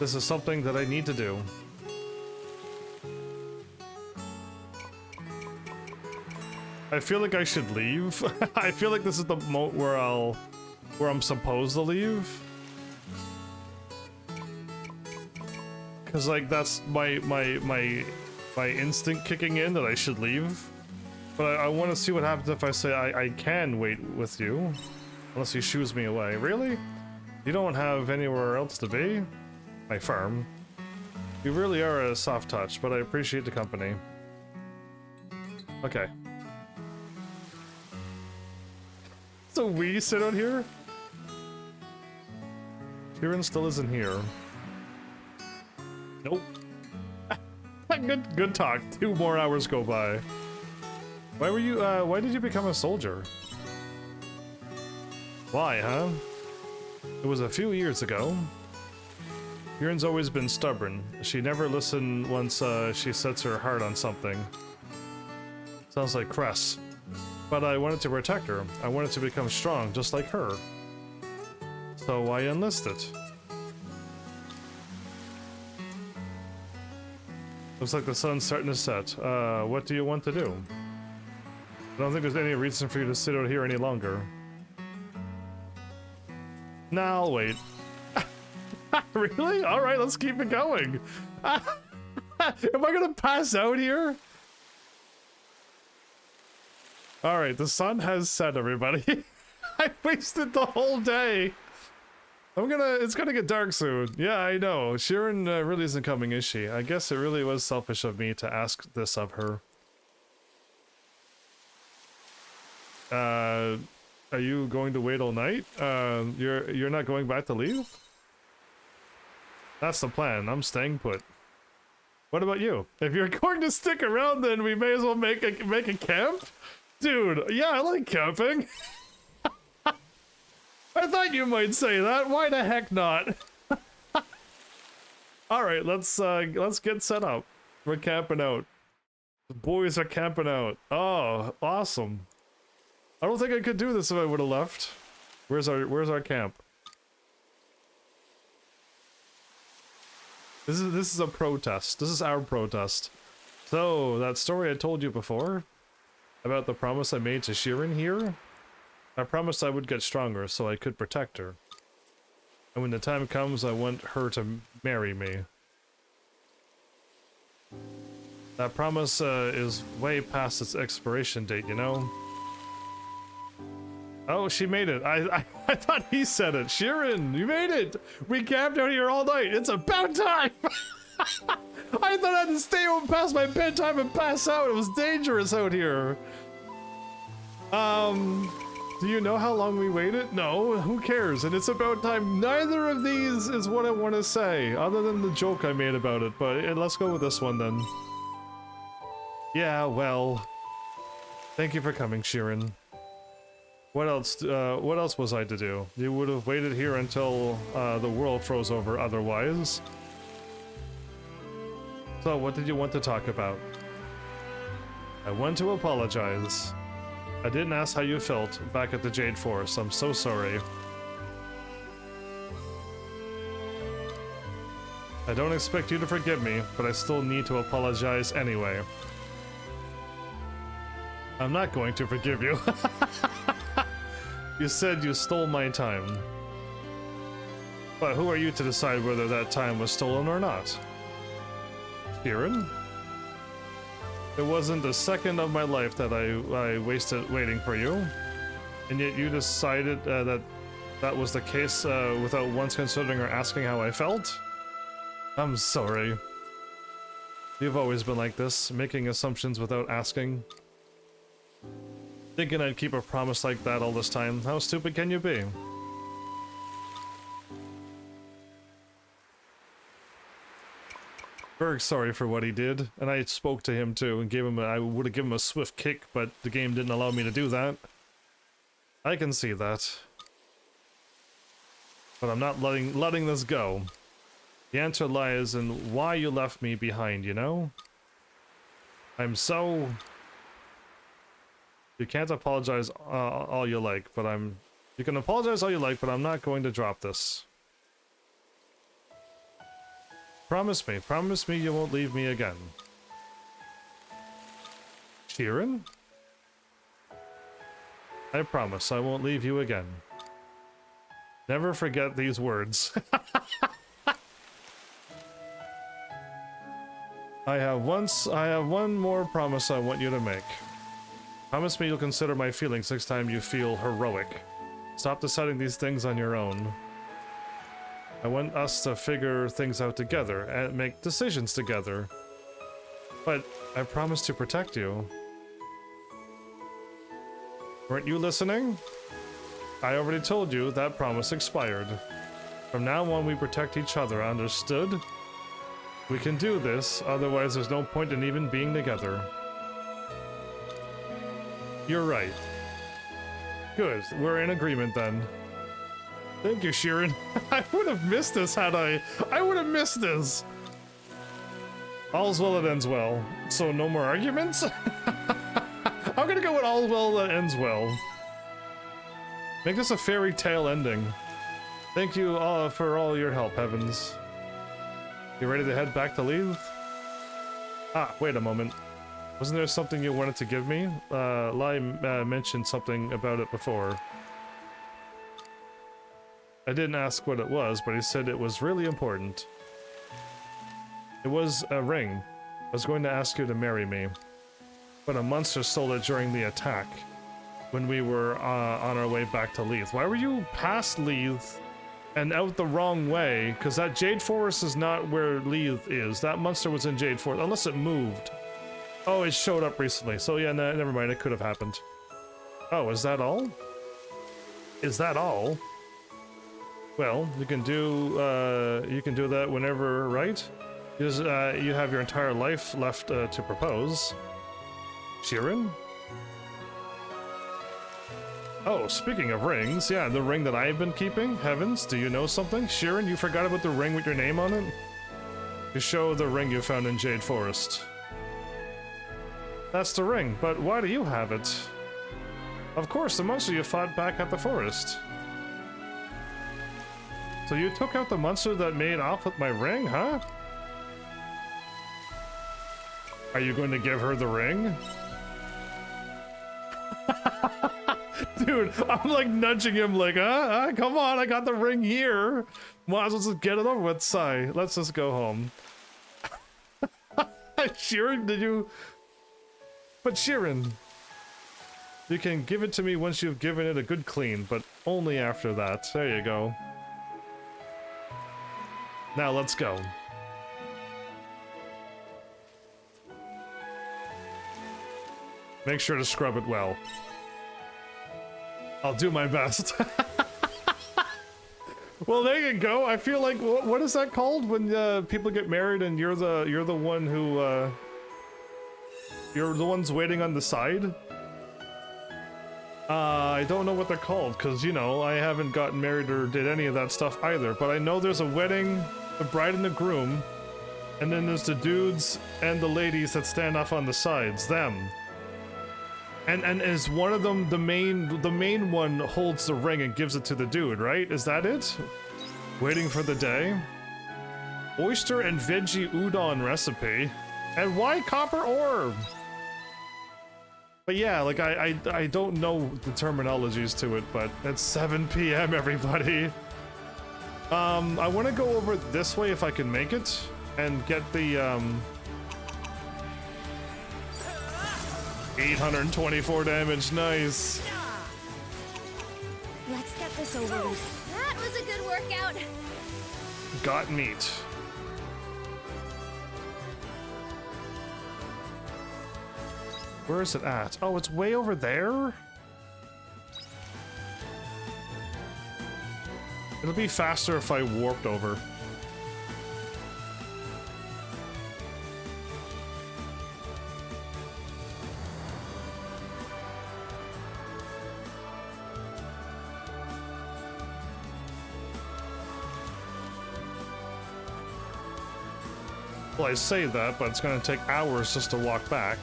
This is something that I need to do. I feel like I should leave. I feel like this is the moment where I'm supposed to leave. because like that's my instinct kicking in that I should leave. But I want to see what happens if I say I can wait with you, unless he shoos me away. Really? You don't have anywhere else to be? My farm. You really are a soft touch, but I appreciate the company. Okay. So we sit out here? Kieran still isn't here. Nope. Good talk. 2 more hours go by. Why were you, why did you become a soldier? Why, huh? It was a few years ago. Kieran's always been stubborn. She never listened once she sets her heart on something. Sounds like Cress. But I wanted to protect her. I wanted to become strong, just like her. So I enlisted. Looks like the sun's starting to set. What do you want to do? I don't think there's any reason for you to sit out here any longer. Nah, I'll wait. Really? Alright, let's keep it going. Am I gonna pass out here? Alright, the sun has set, everybody. I wasted the whole day. It's gonna get dark soon. Yeah, I know. Sharon really isn't coming, is she? I guess it really was selfish of me to ask this of her. Are you going to wait all night? You're not going back to leave? That's the plan. I'm staying put. What about you? If you're going to stick around, then we may as well make a camp? Dude, yeah, I like camping. I thought you might say that. Why the heck not? All right, let's get set up. We're camping out. The boys are camping out. Oh, awesome. I don't think I could do this if I would have left. Where's our camp? This is a protest. This is our protest. So, that story I told you before about the promise I made to Sheeran here, I promised I would get stronger so I could protect her. And when the time comes, I want her to marry me. That promise is way past its expiration date, you know? Oh, she made it. I thought he said it. Sheeran, you made it! We camped out here all night. It's about time! I thought I had to stay home past my bedtime and pass out. It was dangerous out here. Do you know how long we waited? No, who cares? And it's about time. Neither of these is what I want to say, other than the joke I made about it, but let's go with this one then. Yeah, well, thank you for coming, Sheeran. What else was I to do? You would have waited here until the world froze over otherwise. So, what did you want to talk about? I want to apologize. I didn't ask how you felt back at the Jade Forest. I'm so sorry. I don't expect you to forgive me, but I still need to apologize anyway. I'm not going to forgive you. You said you stole my time. But who are you to decide whether that time was stolen or not? Sheeran? There wasn't a second of my life that I wasted waiting for you. And yet you decided that was the case without once considering or asking how I felt? I'm sorry. You've always been like this, making assumptions without asking. Thinking I'd keep a promise like that all this time. How stupid can you be? Very sorry for what he did, and I spoke to him too and gave him I would have given him a swift kick, but the game didn't allow me to do that. I can see that. But I'm not letting this go. The answer lies in why you left me behind, you know? You can't apologize all you like, but you can apologize all you like, but I'm not going to drop this. Promise me you won't leave me again. Sheeran? I promise I won't leave you again. Never forget these words. I have one more promise I want you to make. Promise me you'll consider my feelings next time you feel heroic. Stop deciding these things on your own. I want us to figure things out together and make decisions together. But I promise to protect you. Weren't you listening? I already told you that promise expired. From now on, we protect each other, understood? We can do this, otherwise there's no point in even being together. You're right. Good, we're in agreement then. Thank you, Sheeran. I would have missed this had I would have missed this! All's well that ends well. So no more arguments? I'm gonna go with all's well that ends well. Make this a fairy tale ending. Thank you all for all your help, Heavens. You ready to head back to Leith? Ah, wait a moment. Wasn't there something you wanted to give me? Lai mentioned something about it before. I didn't ask what it was, but he said it was really important. It was a ring. I was going to ask you to marry me, but a monster stole it during the attack when we were on our way back to Leith. Why were you past Leith and out the wrong way? Because that Jade Forest is not where Leith is. That monster was in Jade Forest, unless it moved. Oh, it showed up recently. So yeah, no, never mind. It could have happened. Oh, is that all? Is that all? Well, you can do that whenever, right? Because you have your entire life left to propose. Sheeran? Oh, speaking of rings, yeah, the ring that I've been keeping. Heavens, do you know something? Sheeran, you forgot about the ring with your name on it? You show the ring you found in Jade Forest. That's the ring, but why do you have it? Of course, the monster you fought back at the forest. So you took out the monster that made off with my ring, huh? Are you going to give her the ring? Dude, I'm like nudging him like, come on, I got the ring here. Might as well just get it over with, sigh. Let's just go home. Sheeran, did you... But Sheeran, you can give it to me once you've given it a good clean, but only after that. There you go. Now let's go. Make sure to scrub it well. I'll do my best. Well, there you go. I feel like what is that called when people get married and you're the one who you're the ones waiting on the side? I don't know what they're called because, you know, I haven't gotten married or did any of that stuff either, but I know there's a wedding, the bride and the groom, and then there's the dudes and the ladies that stand off on the sides, them. And is one of them the main one holds the ring and gives it to the dude, right? Is that it? Waiting for the day? Oyster and veggie udon recipe. And why copper orb? But yeah, like I don't know the terminologies to it, but it's 7 p.m. everybody. I want to go over this way if I can make it and get the 824 damage, nice. Let's get this over with. That was a good workout. Got meat. Where is it at? Oh, it's way over there? It'll be faster if I warped over. Well, I say that, but it's gonna take hours just to walk back.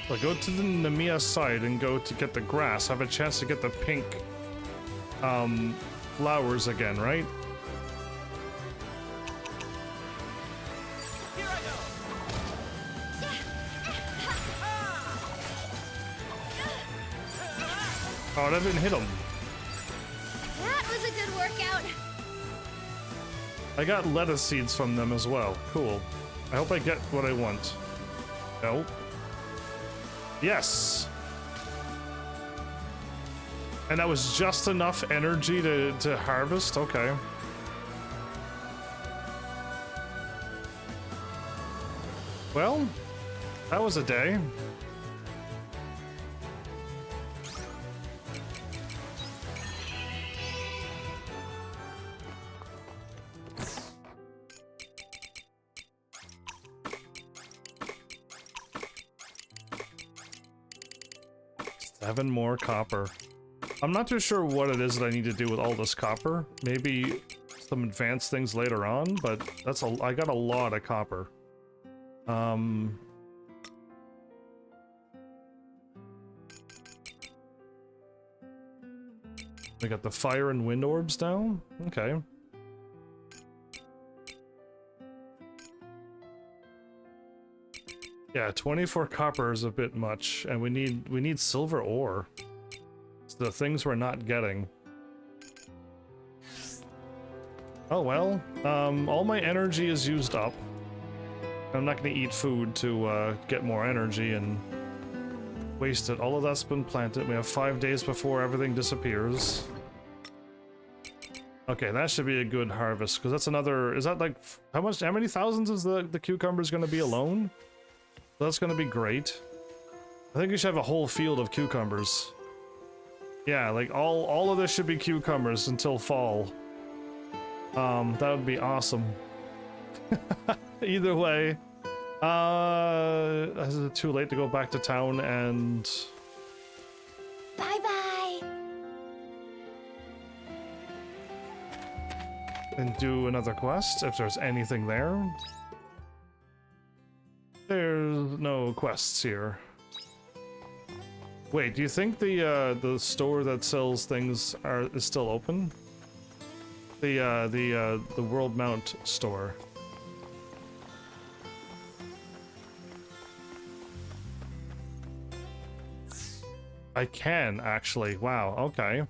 Well, go to the Namiya side and go to get the grass. Have a chance to get the pink flowers again, right? Here I go. Oh, that didn't hit him. That was a good workout. I got lettuce seeds from them as well. Cool. I hope I get what I want. No. Yes. And that was just enough energy to harvest? Okay. Well, that was a day. Seven more copper. I'm not too sure what it is that I need to do with all this copper. Maybe some advanced things later on, but that's I got a lot of copper. We got the fire and wind orbs now. Okay. Yeah, 24 copper is a bit much, and we need silver ore. It's the things we're not getting. Oh well, all my energy is used up. I'm not gonna eat food to get more energy and waste it. All of that's been planted. We have 5 days before everything disappears. Okay, that should be a good harvest, because that's another... Is that like... How many thousands is the cucumbers gonna be alone? That's gonna be great. I think we should have a whole field of cucumbers. Yeah, like all of this should be cucumbers until fall. That would be awesome. Either way, is it too late to go back to town and... Bye-bye. and do another quest if there's anything there? There's no quests here. Wait, do you think the store that sells things is still open? The World Mount store. I can actually. Wow. Okay.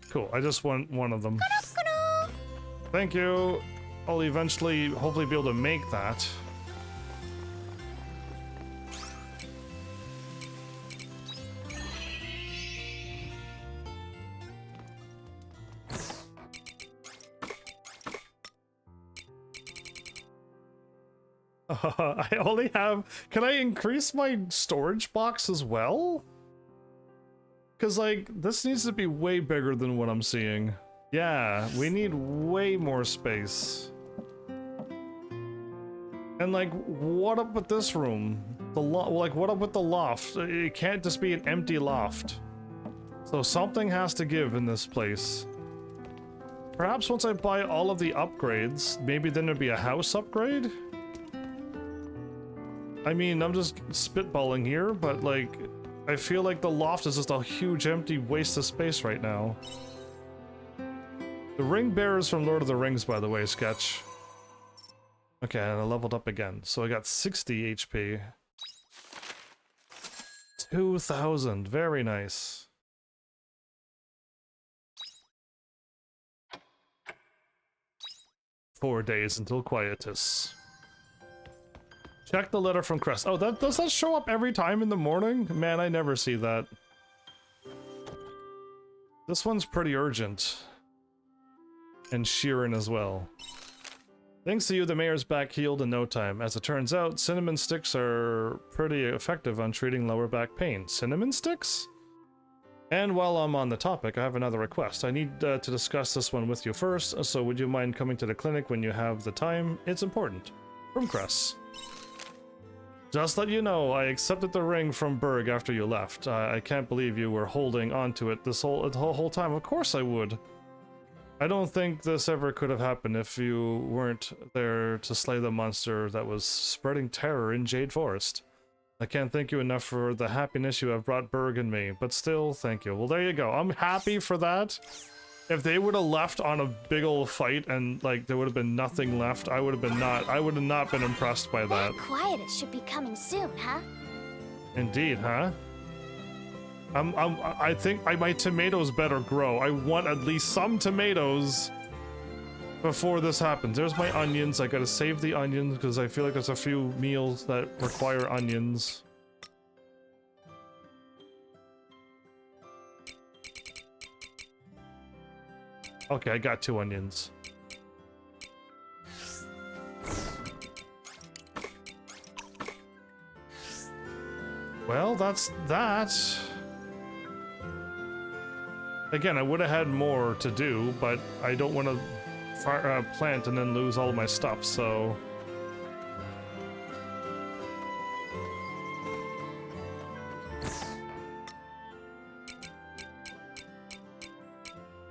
Cool. I just want one of them. Thank you. I'll eventually, hopefully, be able to make that. I only have... Can I increase my storage box as well? Because, like, this needs to be way bigger than what I'm seeing. Yeah, we need way more space. And, like, what up with this room? Like, what up with the loft? It can't just be an empty loft. So something has to give in this place. Perhaps once I buy all of the upgrades, maybe then there'd be a house upgrade? I mean, I'm just spitballing here, but, like, I feel like the loft is just a huge empty waste of space right now. The ring bearers from Lord of the Rings, by the way, Sketch. Okay, and I leveled up again. So I got 60 HP. 2,000. Very nice. "4 days until quietus." Check the letter from Crest. Oh, does that show up every time in the morning? Man, I never see that. This one's pretty urgent. And Sheeran as well. Thanks to you, the mayor's back healed in no time. As it turns out, cinnamon sticks are pretty effective on treating lower back pain. Cinnamon sticks? And while I'm on the topic, I have another request. I need to discuss this one with you first, so would you mind coming to the clinic when you have the time? It's important. From Cress. Just let you know, I accepted the ring from Berg after you left. I can't believe you were holding on to it this whole time. Of course I would. I don't think this ever could have happened if you weren't there to slay the monster that was spreading terror in Jade Forest. I can't thank you enough for the happiness you have brought Berg and me, but still, thank you. Well, there you go. I'm happy for that. If they would have left on a big old fight and, like, there would have been nothing left, I would have not been impressed by that. That quietus should be coming soon, huh? Indeed, huh? I think my tomatoes better grow. I want at least some tomatoes before this happens. There's my onions. I gotta save the onions because I feel like there's a few meals that require onions. Okay, I got 2 onions. Well, that's that. Again, I would have had more to do, but I don't want to plant and then lose all of my stuff, so...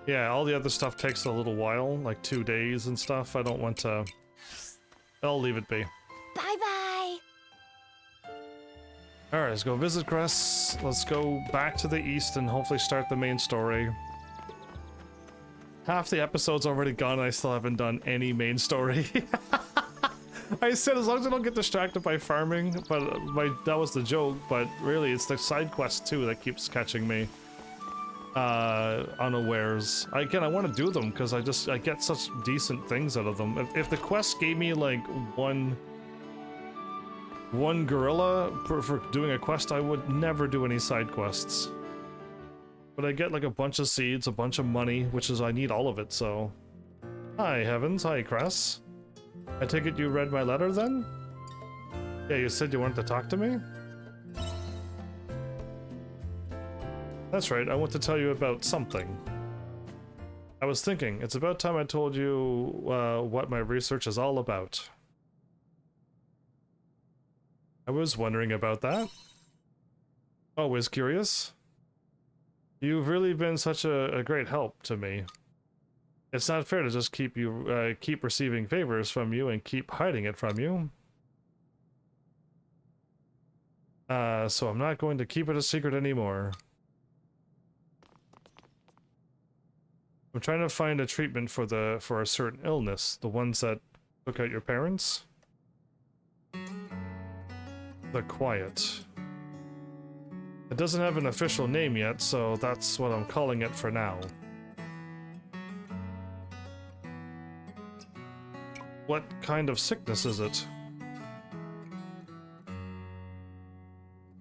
Yeah, all the other stuff takes a little while, like 2 days and stuff. I don't want to... I'll leave it be. Bye-bye! Alright, let's go visit Cress. Let's go back to the east and hopefully start the main story. Half the episode's already gone and I still haven't done any main story. I said as long as I don't get distracted by farming, but that was the joke, but really it's the side quest too that keeps catching me unawares. Again, I want to do them because I get such decent things out of them. If the quest gave me like one gorilla for doing a quest, I would never do any side quests. But I get like a bunch of seeds, a bunch of money, which is I need all of it, so... Hi, Heavens. Hi, Cress. I take it you read my letter then? Yeah, you said you wanted to talk to me? That's right, I want to tell you about something. I was thinking, it's about time I told you what my research is all about. I was wondering about that. Always curious. You've really been such a great help to me. It's not fair to just keep receiving favors from you and keep hiding it from you. So I'm not going to keep it a secret anymore. I'm trying to find a treatment for a certain illness, the ones that took out your parents. The Quiet. It doesn't have an official name yet, so that's what I'm calling it for now. What kind of sickness is it?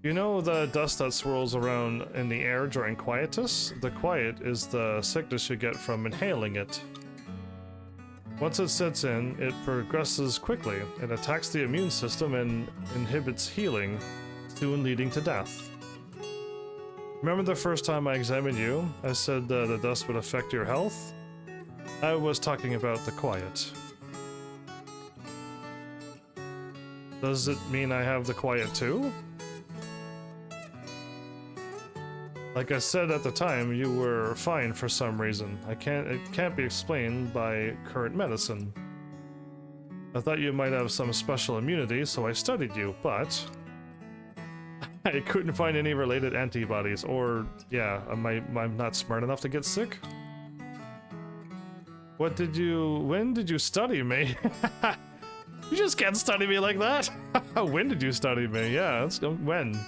You know the dust that swirls around in the air during quietus? The quiet is the sickness you get from inhaling it. Once it sets in, it progresses quickly. It attacks the immune system and inhibits healing, soon leading to death. Remember the first time I examined you? I said the dust would affect your health? I was talking about the quiet. Does it mean I have the quiet too? Like I said at the time, you were fine for some reason. It can't be explained by current medicine. I thought you might have some special immunity, so I studied you, but I couldn't find any related antibodies, or yeah, I'm not smart enough to get sick. When did you study me? You just can't study me like that. When did you study me? Yeah, when?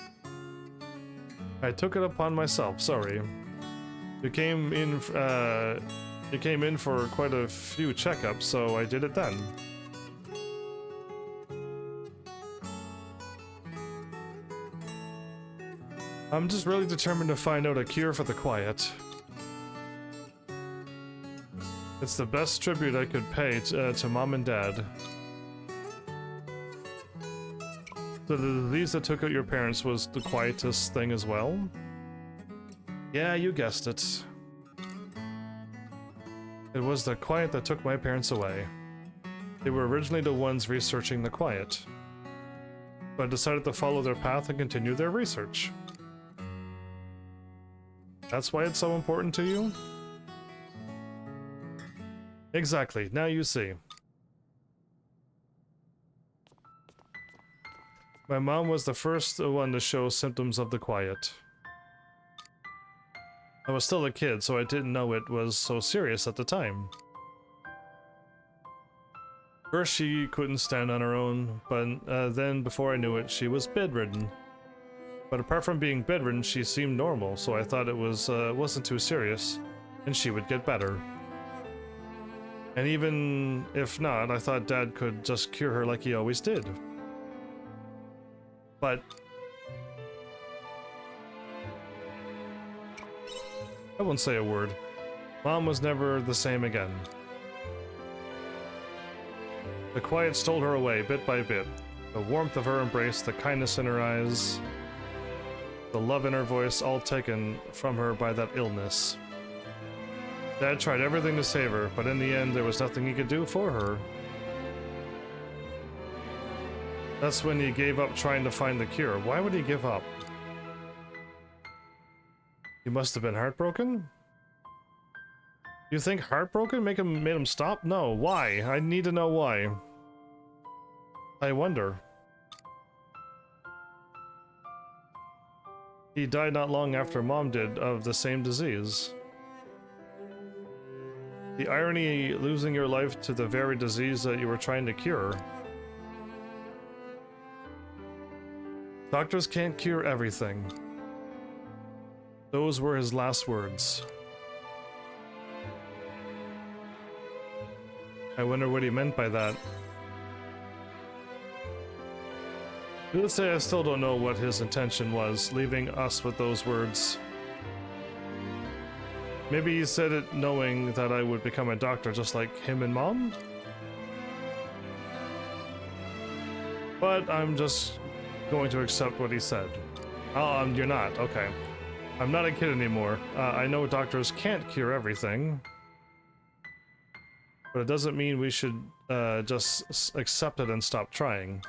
I took it upon myself, sorry. You came in for quite a few checkups, so I did it then. I'm just really determined to find out a cure for the quiet. It's the best tribute I could pay to Mom and Dad. So the disease that took out your parents was the quietest thing as well? Yeah, you guessed it. It was the quiet that took my parents away. They were originally the ones researching the quiet, but decided to follow their path and continue their research. That's why it's so important to you? Exactly. Now you see. My mom was the first one to show symptoms of the quiet. I was still a kid, so I didn't know it was so serious at the time. First, she couldn't stand on her own, but then, before I knew it, she was bedridden. But apart from being bedridden, she seemed normal, so I thought it wasn't too serious, and she would get better. And even if not, I thought Dad could just cure her like he always did. But I won't say a word. Mom was never the same again. The quiet stole her away bit by bit. The warmth of her embrace, the kindness in her eyes, the love in her voice, all taken from her by that illness. Dad tried everything to save her, but in the end there was nothing he could do for her. That's when he gave up trying to find the cure. Why would he give up? He must have been heartbroken? You think heartbroken made him stop? No. Why? I need to know why. I wonder. He died not long after Mom did of the same disease. The irony, losing your life to the very disease that you were trying to cure. Doctors can't cure everything. Those were his last words. I wonder what he meant by that. Let's say I still don't know what his intention was, leaving us with those words. Maybe he said it knowing that I would become a doctor just like him and Mom? But I'm just going to accept what he said. Oh, you're not. Okay. I'm not a kid anymore. I know doctors can't cure everything. But it doesn't mean we should just accept it and stop trying.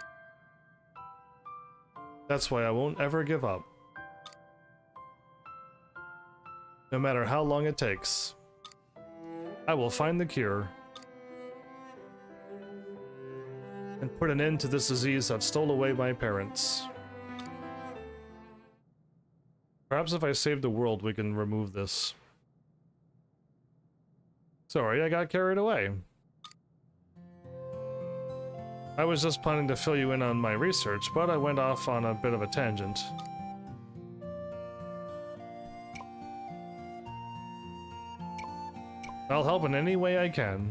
That's why I won't ever give up. No matter how long it takes. I will find the cure. And put an end to this disease that stole away my parents. Perhaps if I save the world, we can remove this. Sorry, I got carried away. I was just planning to fill you in on my research, but I went off on a bit of a tangent. I'll help in any way I can.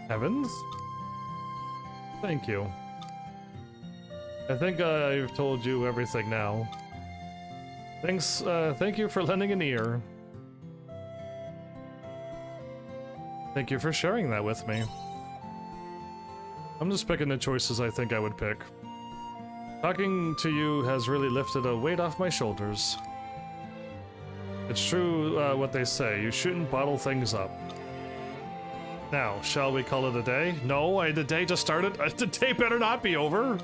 Heavens? Thank you. I think I've told you everything now. Thank you for lending an ear. Thank you for sharing that with me. I'm just picking the choices I think I would pick. Talking to you has really lifted a weight off my shoulders. It's true what they say, you shouldn't bottle things up. Now, shall we call it a day? No, the day just started. The day better not be over.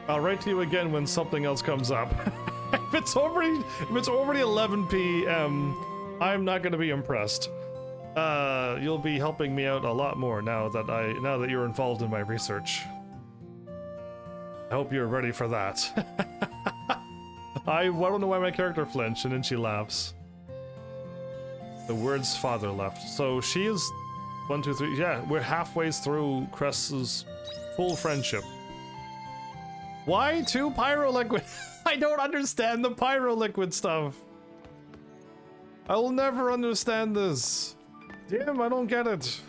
I'll write to you again when something else comes up. If it's already 11 p.m., I'm not going to be impressed. You'll be helping me out a lot more now that you're involved in my research. I hope you're ready for that. I don't know why my character flinched, and then she laughs. The words father left. So she is 1, 2, 3. Yeah, we're halfway through Cress's full friendship. Why 2 pyro-liquid? I don't understand the pyro-liquid stuff. I will never understand this. Damn, I don't get it.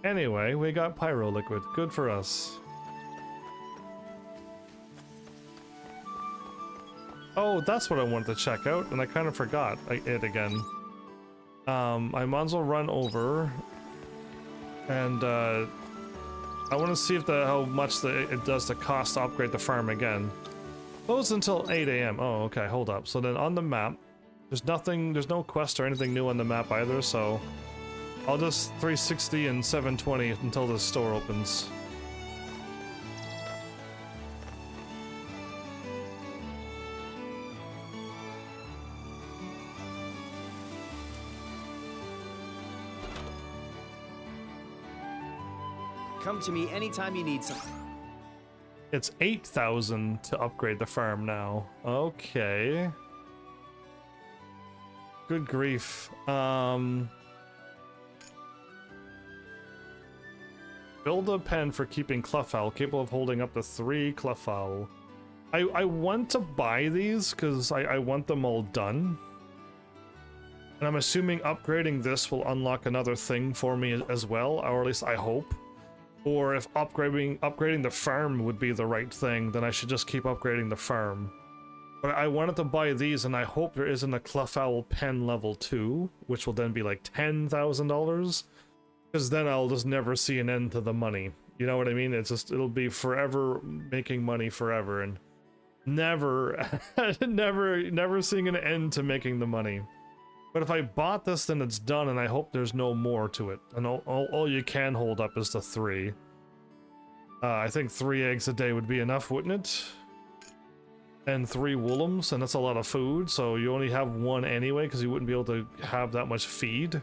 Anyway, we got pyro-liquid. Good for us. Oh, that's what I wanted to check out, and I kind of forgot it again. I might as well run over, and I want to see if how much it does to cost to upgrade the farm again. Closed until 8 a.m. Oh, okay, hold up. So then on the map, there's no quest or anything new on the map either, so I'll just 360 and 720 until the store opens. Come to me anytime you need some. It's 8,000 to upgrade the farm now. Okay. Good grief. Build a pen for keeping Cluffowl, capable of holding up to 3 Cluffowl. I want to buy these because I want them all done. And I'm assuming upgrading this will unlock another thing for me as well, or at least I hope. Or if upgrading the farm would be the right thing, then I should just keep upgrading the farm. But I wanted to buy these, and I hope there isn't a Cluffowl pen level 2, which will then be like $10,000. Because then I'll just never see an end to the money. You know what I mean? It's just, it'll be forever making money forever, and never, never seeing an end to making the money. But if I bought this, then it's done, and I hope there's no more to it. And all you can hold up is the 3. I think 3 eggs a day would be enough, wouldn't it? And 3 woolums, and that's a lot of food, so you only have 1 anyway, because you wouldn't be able to have that much feed.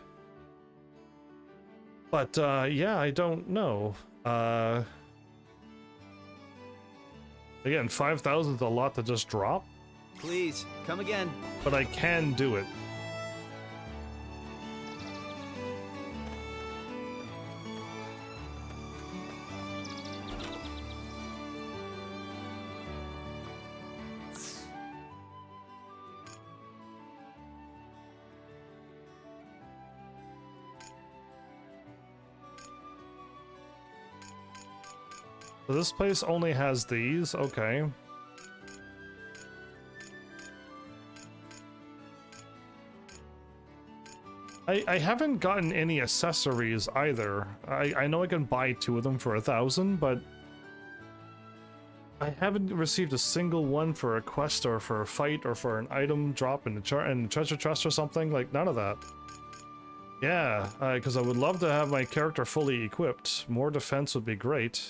But, yeah, I don't know. Again, 5,000 is a lot to just drop. Please, come again. But I can do it. So this place only has these, okay. I haven't gotten any accessories either. I know I can buy 2 of them for 1,000, but I haven't received a single one for a quest or for a fight or for an item drop in the treasure chest or something, like none of that. Yeah, because I would love to have my character fully equipped. More defense would be great.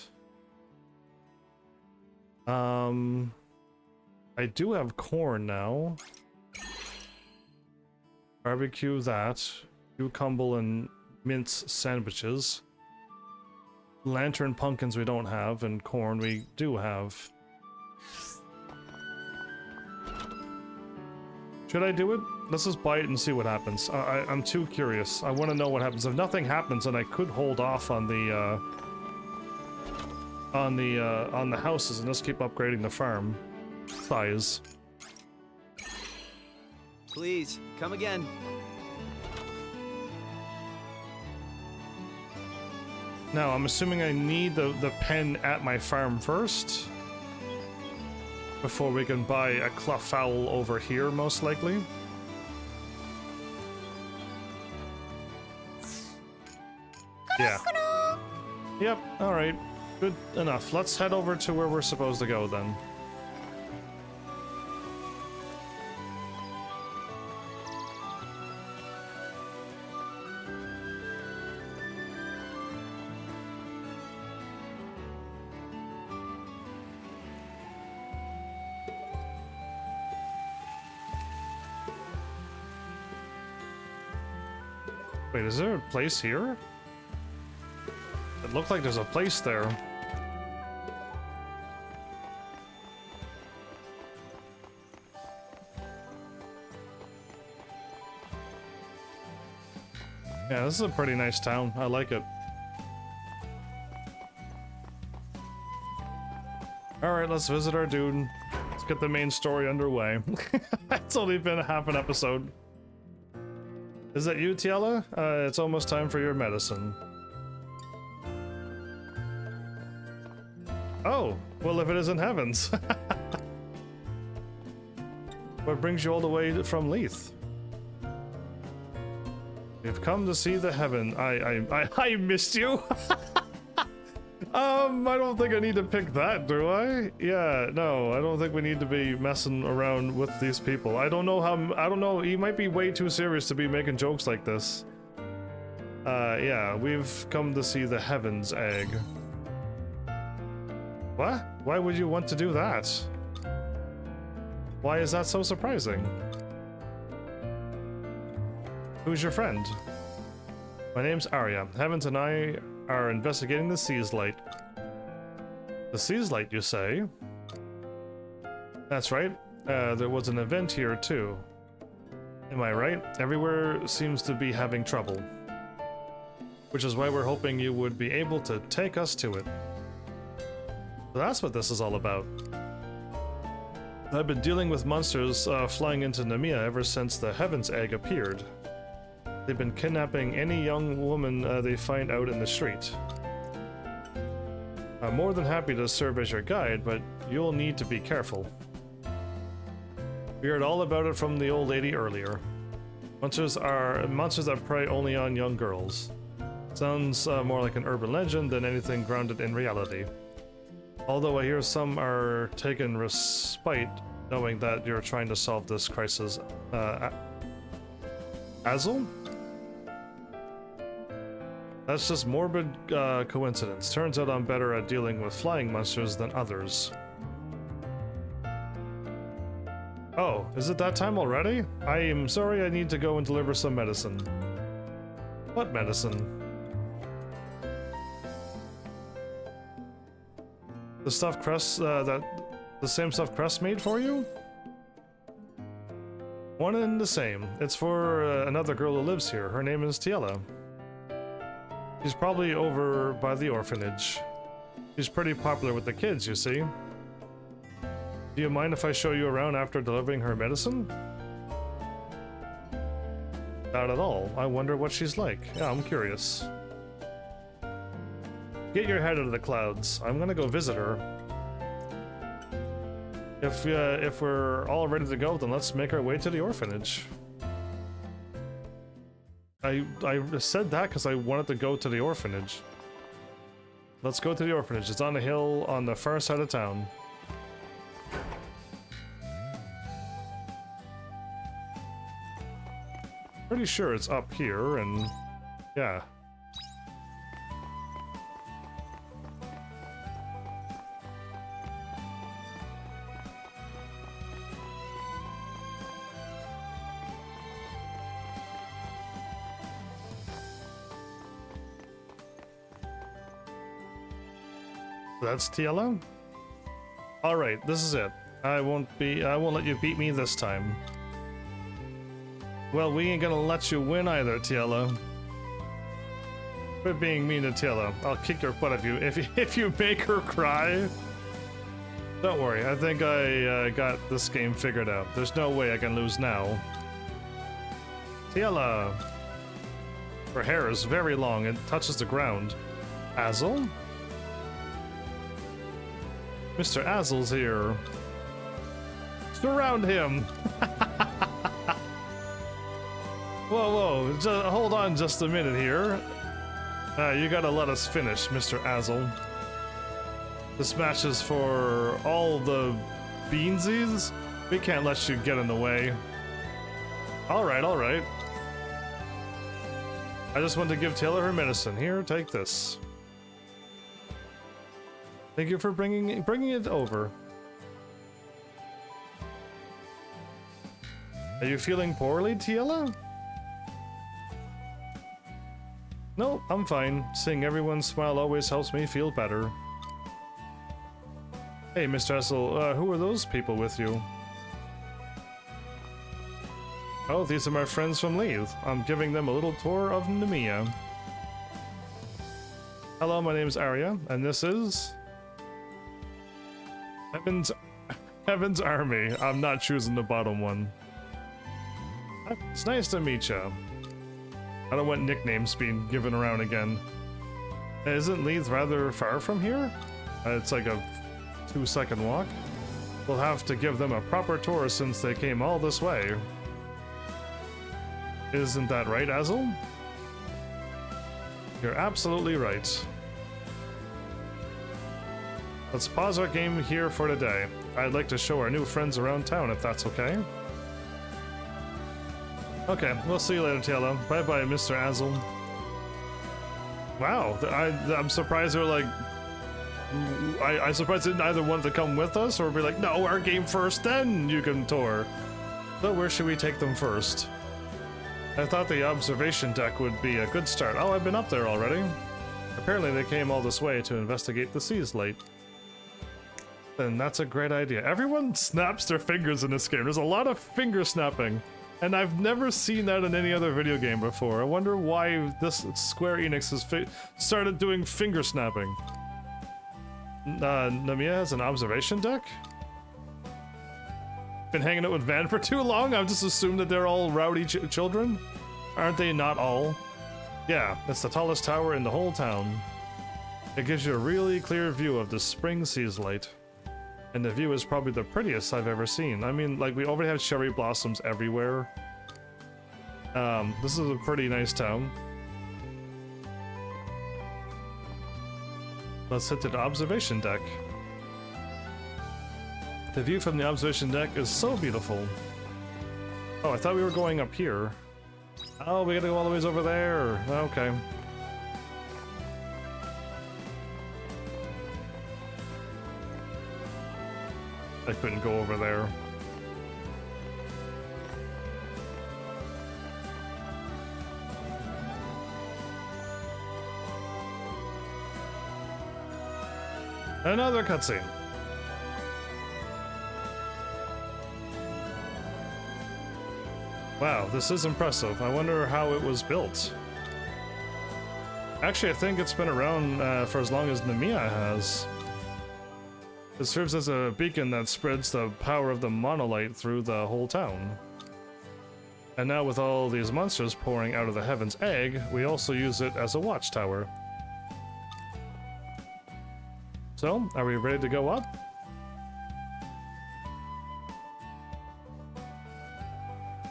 I do have corn now. Barbecue that. Cucumber and mince sandwiches. Lantern pumpkins we don't have, and corn we do have. Should I do it? Let's just buy it and see what happens. I'm too curious. I want to know what happens. If nothing happens, then I could hold off on the houses and just keep upgrading the farm size. Please, come again. Now, I'm assuming I need the pen at my farm first before we can buy a Cluffowl over here, most likely. Yeah. Yep, alright. Good enough. Let's head over to where we're supposed to go then. Wait, is there a place here? It looked like there's a place there. Yeah, this is a pretty nice town. I like it. Alright, let's visit our dude. Let's get the main story underway. It's only been half an episode. Is that you, Tiela? It's almost time for your medicine. Oh, well, if it isn't Heavens. What brings you all the way from Leith? We've come to see the heaven. I missed you. I don't think I need to pick that, do I? Yeah, no, I don't think we need to be messing around with these people. I don't know, he might be way too serious to be making jokes like this. Yeah, we've come to see the Heaven's Egg. What? Why would you want to do that? Why is that so surprising? Who's your friend? My name's Arya. Heavens and I are investigating the Seas Light. The Seas Light, you say? That's right. There was an event here, too. Am I right? Everywhere seems to be having trouble. Which is why we're hoping you would be able to take us to it. So that's what this is all about. I've been dealing with monsters flying into Nemea ever since the Heaven's Egg appeared. They've been kidnapping any young woman they find out in the street. I'm more than happy to serve as your guide, but you'll need to be careful. We heard all about it from the old lady earlier. Monsters that prey only on young girls. Sounds more like an urban legend than anything grounded in reality. Although I hear some are taking respite knowing that you're trying to solve this crisis. Azel? That's just morbid coincidence. Turns out I'm better at dealing with flying monsters than others. Oh, is it that time already? I am sorry, I need to go and deliver some medicine. What medicine? The stuff Cress, the same stuff Cress made for you? One and the same. It's for another girl who lives here. Her name is Tiela. She's probably over by the orphanage. She's pretty popular with the kids, you see. Do you mind if I show you around after delivering her medicine? Not at all. I wonder what she's like. Yeah, I'm curious. Get your head out of the clouds. I'm gonna go visit her. If we're all ready to go, then let's make our way to the orphanage. I said that because I wanted to go to the orphanage. Let's go to the orphanage. It's on a hill on the far side of town. Pretty sure it's up here, and yeah. That's Tiela? Alright, this is it. I won't let you beat me this time. Well, we ain't gonna let you win either, Tiela. Quit being mean to Tiela. I'll kick your butt if you make her cry. Don't worry, I think I got this game figured out. There's no way I can lose now. Tiela! Her hair is very long and touches the ground. Azel? Mr. Azel's here. Surround him! Whoa, hold on just a minute here. You gotta let us finish, Mr. Azel. This match is for all the beansies? We can't let you get in the way. Alright. I just want to give Taylor her medicine. Here, take this. Thank you for bringing it over. Are you feeling poorly, Tiela? No, I'm fine. Seeing everyone smile always helps me feel better. Hey, Mr. Essel, who are those people with you? Oh, these are my friends from Leith. I'm giving them a little tour of Nemea. Hello, my name is Arya, and this is... Heaven's Army. I'm not choosing the bottom one. It's nice to meet you. I don't want nicknames being given around again. Isn't Leith rather far from here? It's like a 2-second walk. We'll have to give them a proper tour since they came all this way. Isn't that right, Azel? You're absolutely right. Let's pause our game here for today. I'd like to show our new friends around town if that's okay. Okay, we'll see you later, Taylor. Bye-bye, Mr. Azel. Wow, I'm surprised they're like... I'm surprised they didn't either want to come with us or be like, no, our game first, then you can tour. So where should we take them first? I thought the observation deck would be a good start. Oh, I've been up there already. Apparently they came all this way to investigate the sea's light. Then that's a great idea. Everyone snaps their fingers in this game. There's a lot of finger snapping. And I've never seen that in any other video game before. I wonder why this Square Enix has started doing finger snapping. Namiya has an observation deck? Been hanging out with Van for too long? I've just assumed that they're all rowdy children? Aren't they not all? Yeah, it's the tallest tower in the whole town. It gives you a really clear view of the spring sea's light. And the view is probably the prettiest I've ever seen. I mean, like, we already have cherry blossoms everywhere. This is a pretty nice town. Let's hit the observation deck. The view from the observation deck is so beautiful. Oh, I thought we were going up here. Oh, we gotta go all the ways over there. Okay. I couldn't go over there. Another cutscene. Wow, this is impressive. I wonder how it was built. Actually, I think it's been around for as long as Namiya has. It serves as a beacon that spreads the power of the monolight through the whole town. And now with all these monsters pouring out of the Heaven's Egg, we also use it as a watchtower. So, are we ready to go up?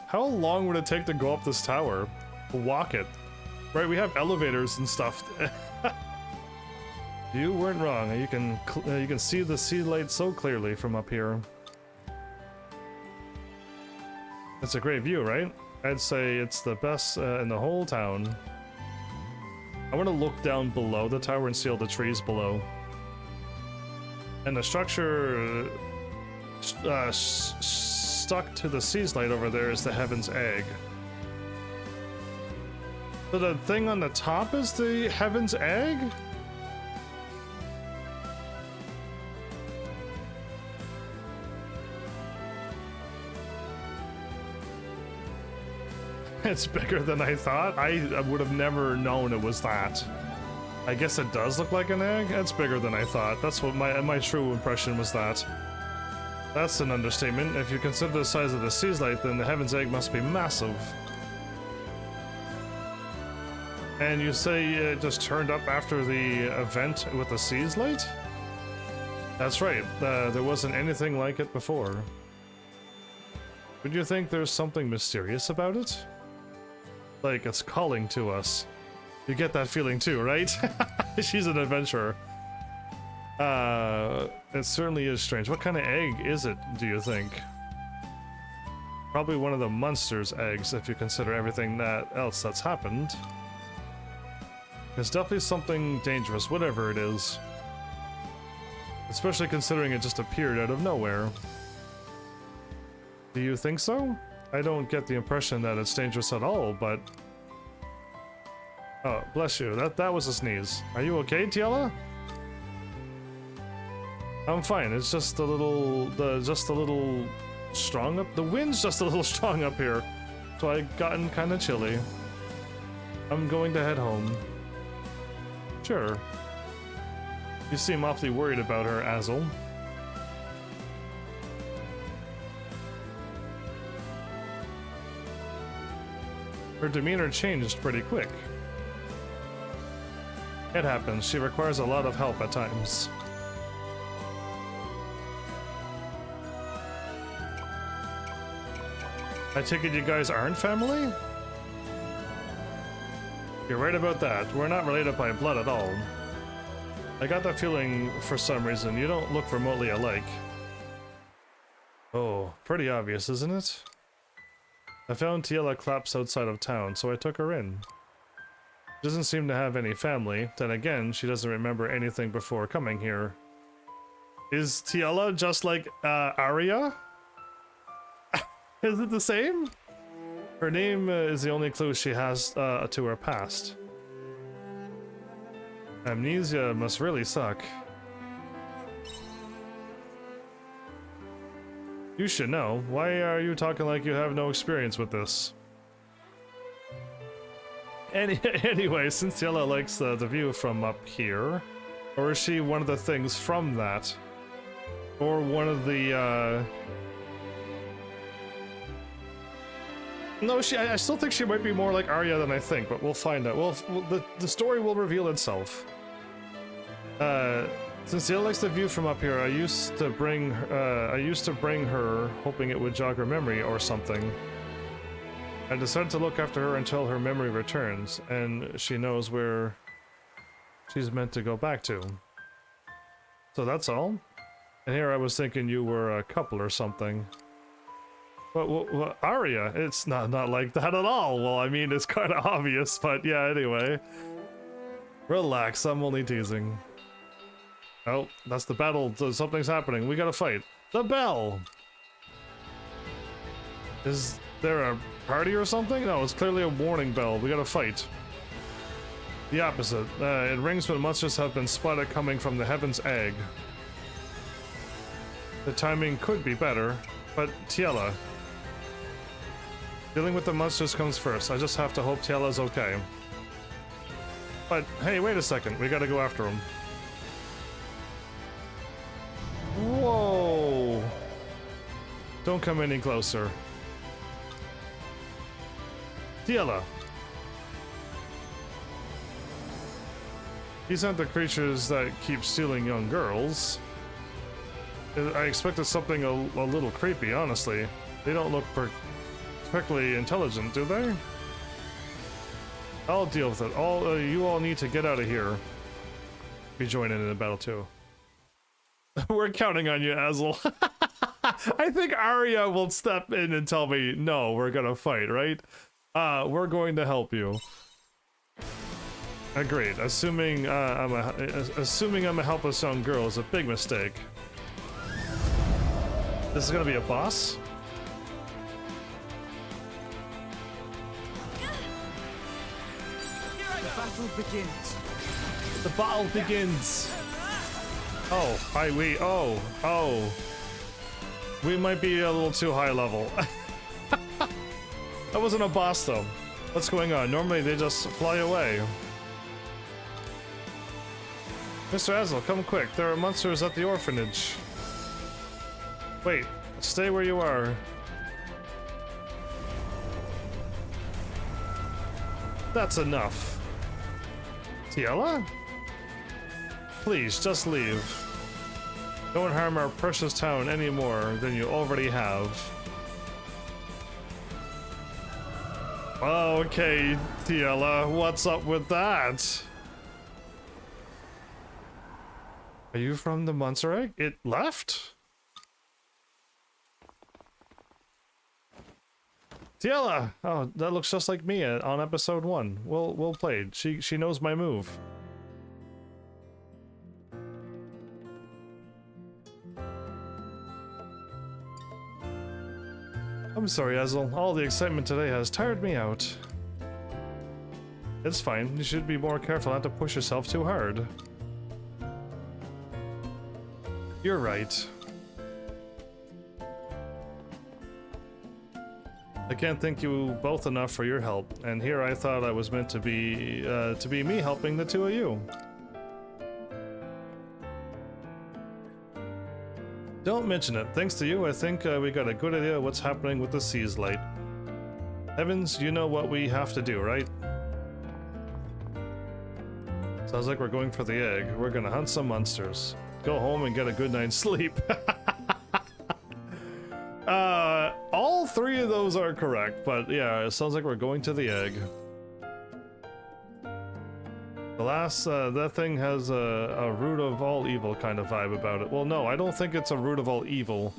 How long would it take to go up this tower? Walk it. Right, we have elevators and stuff. You weren't wrong. You can see the sea light so clearly from up here. It's a great view, right? I'd say it's the best in the whole town. I want to look down below the tower and see all the trees below. And the structure stuck to the sea's light over there is the Heaven's Egg. So the thing on the top is the Heaven's Egg? It's bigger than I thought. I would have never known it was that. I guess it does look like an egg. It's bigger than I thought. That's what my true impression was that. That's an understatement. If you consider the size of the sea's light, then the Heaven's Egg must be massive. And you say it just turned up after the event with the sea's light? That's right. There wasn't anything like it before. Would you think there's something mysterious about it? Like it's calling to us. You get that feeling too, right? She's an adventurer. It certainly is strange. What kind of egg is it, do you think? Probably one of the monster's eggs, if you consider everything else that's happened. It's definitely something dangerous, whatever it is. Especially considering it just appeared out of nowhere. Do you think so? I don't get the impression that it's dangerous at all, but... Oh, bless you. That was a sneeze. Are you okay, Tiela? I'm fine. It's just a little strong up. The wind's just a little strong up here, so I gotten kind of chilly. I'm going to head home. Sure. You seem awfully worried about her, Azel. Her demeanor changed pretty quick. It happens. She requires a lot of help at times. I take it you guys aren't family? You're right about that. We're not related by blood at all. I got that feeling for some reason. You don't look remotely alike. Oh, pretty obvious, isn't it? I found Tiela collapsed outside of town, so I took her in. She doesn't seem to have any family. Then again, she doesn't remember anything before coming here. Is Tiela just like, Arya? Is it the same? Her name is the only clue she has to her past. Amnesia must really suck. You should know. Why are you talking like you have no experience with this? Anyway, since Yella likes the view from up here, or is she one of the things from that? Or one of the, No, I still think she might be more like Arya than I think, but we'll find out. The story will reveal itself. Since Yella likes the view from up here, I used to bring her, hoping it would jog her memory or something. I decided to look after her until her memory returns, and she knows where she's meant to go back to. So that's all? And here I was thinking you were a couple or something. But Arya, it's not like that at all. Well, I mean, it's kind of obvious, but yeah, anyway. Relax, I'm only teasing. Oh, that's the battle. Something's happening. We gotta fight. The bell! Is there a party or something? No, it's clearly a warning bell. We gotta fight. The opposite. It rings when monsters have been spotted coming from the Heaven's Egg. The timing could be better, but Tiela. Dealing with the monsters comes first. I just have to hope Tiela's okay. But, hey, wait a second. We gotta go after him. Whoa! Don't come any closer. Tiela! These aren't the creatures that keep stealing young girls. I expected something a little creepy, honestly. They don't look particularly intelligent, do they? I'll deal with it. You all need to get out of here. Be joining in the battle too. We're counting on you, Azel. I think Arya will step in and tell me, no, we're gonna fight, right? We're going to help you. Agreed. Assuming I'm a helpless young girl is a big mistake. This is gonna be a boss? The battle begins. The battle begins. Oh, oh. We might be a little too high level. That wasn't a boss though. What's going on? Normally they just fly away. Mr. Azel, come quick. There are monsters at the orphanage. Wait, stay where you are. That's enough. Tiela? Please, just leave. Don't harm our precious town any more than you already have. Okay, Tiela, what's up with that? Are you from the monster egg? It left? Tiela! Oh, that looks just like me on episode 1. Well played. She knows my move. I'm sorry, Azel. All the excitement today has tired me out. It's fine. You should be more careful not to push yourself too hard. You're right. I can't thank you both enough for your help, and here I thought I was meant to be me helping the two of you. Don't mention it. Thanks to you, I think we got a good idea of what's happening with the Sea's Light. Heavens, you know what we have to do, right? Sounds like we're going for the egg. We're gonna hunt some monsters. Go home and get a good night's sleep. All 3 of those are correct, but yeah, it sounds like we're going to the egg. The last, that thing has a root of all evil kind of vibe about it. Well, no, I don't think it's a root of all evil.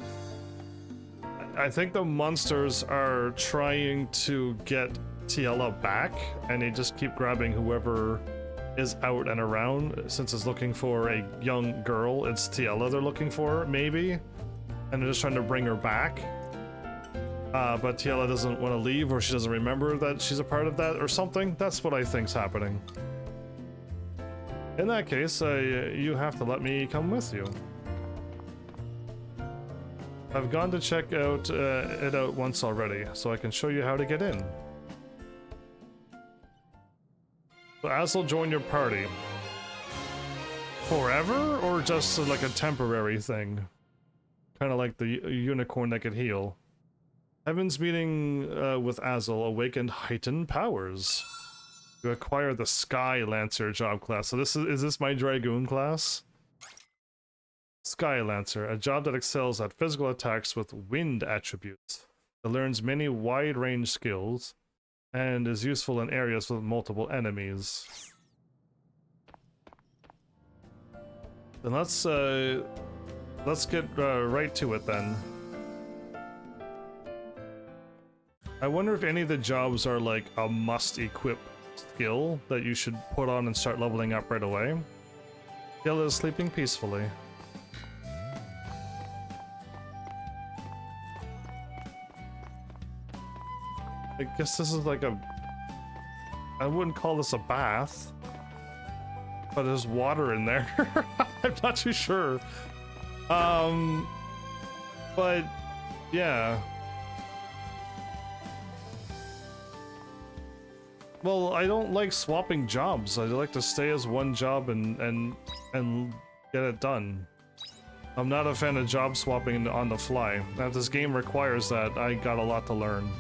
I think the monsters are trying to get Tiela back, and they just keep grabbing whoever is out and around. Since it's looking for a young girl, it's Tiela they're looking for, maybe? And they're just trying to bring her back. But Tiela doesn't want to leave, or she doesn't remember that she's a part of that, or something. That's what I think's happening. In that case, you have to let me come with you. I've gone to check out it out once already, so I can show you how to get in. So Az will join your party. Forever, or just like a temporary thing? Kind of like the unicorn that could heal. Heaven's meeting with Azel awakened heightened powers. You acquire the Sky Lancer job class. So this is this my Dragoon class? Sky Lancer, a job that excels at physical attacks with wind attributes. It learns many wide-range skills and is useful in areas with multiple enemies. Then let's get right to it then. I wonder if any of the jobs are like a must-equip skill that you should put on and start leveling up right away. Gil is sleeping peacefully. I guess this is like a... I wouldn't call this a bath. But there's water in there. I'm not too sure. But... yeah. Well, I don't like swapping jobs. I like to stay as one job and get it done. I'm not a fan of job swapping on the fly. Now, if this game requires that, I got a lot to learn.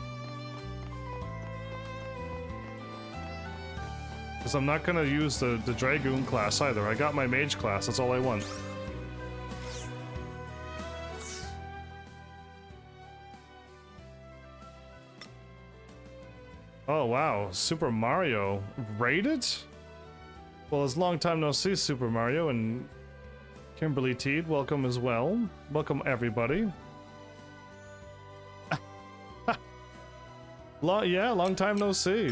Because I'm not gonna use the Dragoon class either. I got my Mage class, that's all I want. Oh wow, Super Mario rated? Well, it's long time no see, Super Mario, and Kimberly Teed, welcome as well. Welcome everybody. Long time no see.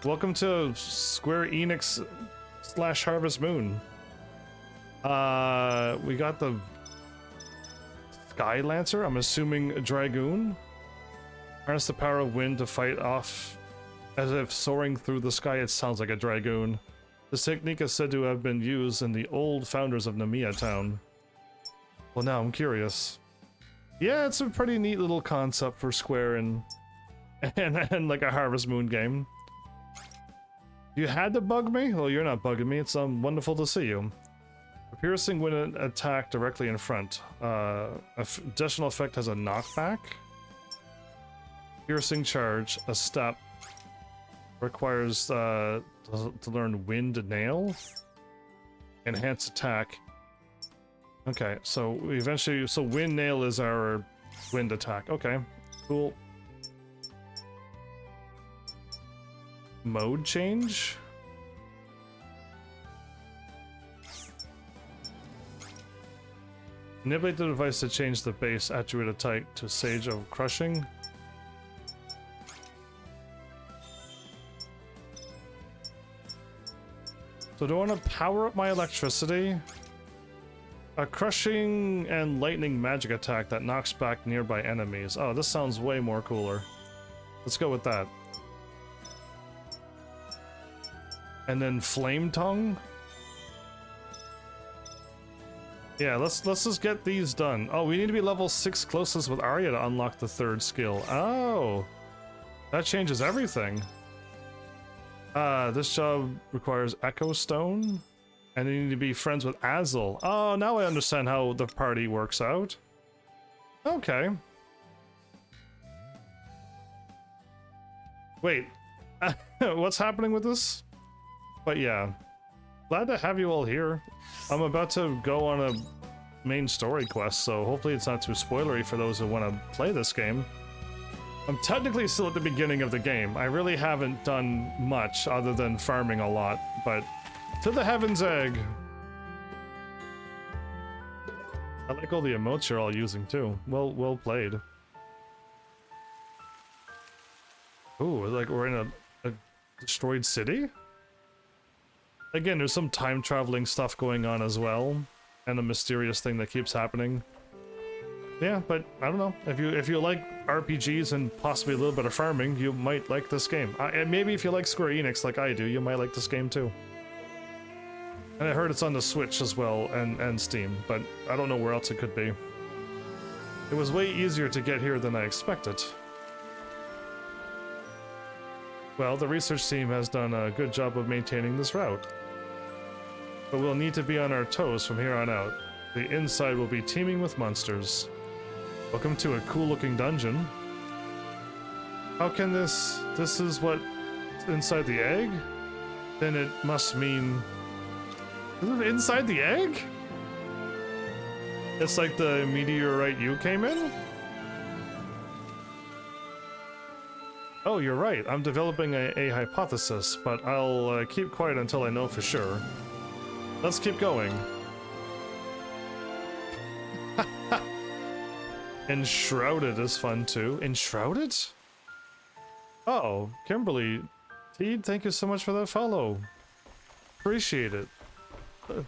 Welcome to Square Enix / Harvest Moon. We got the Sky Lancer, I'm assuming a Dragoon. Harness the power of wind to fight off as if soaring through the sky. It sounds like a Dragoon. This technique is said to have been used in the old founders of Namiya Town. Well, now I'm curious. Yeah, it's a pretty neat little concept for Square and like a Harvest Moon game. You had to bug me? Well, you're not bugging me. It's wonderful to see you. A piercing when an attack directly in front. Additional effect has a knockback. Piercing charge, a step. Requires to learn Wind Nail. Enhanced attack. Okay, so eventually, so Wind Nail is our wind attack. Okay, cool. Mode change? Manipulate the device to change the base attribute type to Sage of Crushing. So do I want to power up my electricity? A crushing and lightning magic attack that knocks back nearby enemies. Oh, this sounds way more cooler. Let's go with that. And then Flame Tongue? Yeah, let's just get these done. Oh, we need to be level 6 closest with Arya to unlock the 3rd skill. Oh! That changes everything. This job requires Echo Stone. And you need to be friends with Azel. Oh, now I understand how the party works out. Okay. Wait. What's happening with this? But yeah. Glad to have you all here. I'm about to go on a main story quest, so hopefully it's not too spoilery for those who want to play this game. I'm technically still at the beginning of the game. I really haven't done much other than farming a lot, but to the Heaven's Egg! I like all the emotes you're all using too. Well played. Ooh, like we're in a destroyed city? Again, there's some time traveling stuff going on as well, and a mysterious thing that keeps happening. Yeah, but I don't know. If you like RPGs and possibly a little bit of farming, you might like this game. And maybe if you like Square Enix like I do, you might like this game too. And I heard it's on the Switch as well, and Steam, but I don't know where else it could be. It was way easier to get here than I expected. Well, the research team has done a good job of maintaining this route. But we'll need to be on our toes from here on out. The inside will be teeming with monsters. Welcome to a cool-looking dungeon. How can this is what inside the egg? Then it must mean... Is it inside the egg? It's like the meteorite you came in? Oh, you're right. I'm developing a hypothesis, but I'll keep quiet until I know for sure. Let's keep going. Enshrouded is fun too. Enshrouded? Uh-oh. Kimberly. Teed, thank you so much for that follow. Appreciate it.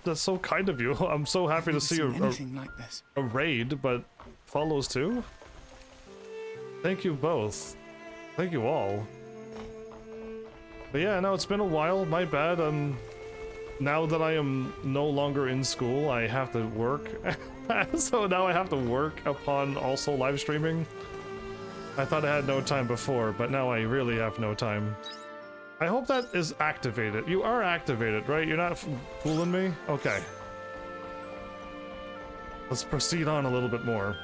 That's so kind of you. I'm so happy to see a raid, but follows too? Thank you both. Thank you all. But yeah, no, it's been a while. My bad. Now that I am no longer in school, I have to work. So now I have to work upon also live streaming. I thought I had no time before, but now I really have no time. I hope that is activated. You are activated, right? You're not fooling me? Okay. Let's proceed on a little bit more.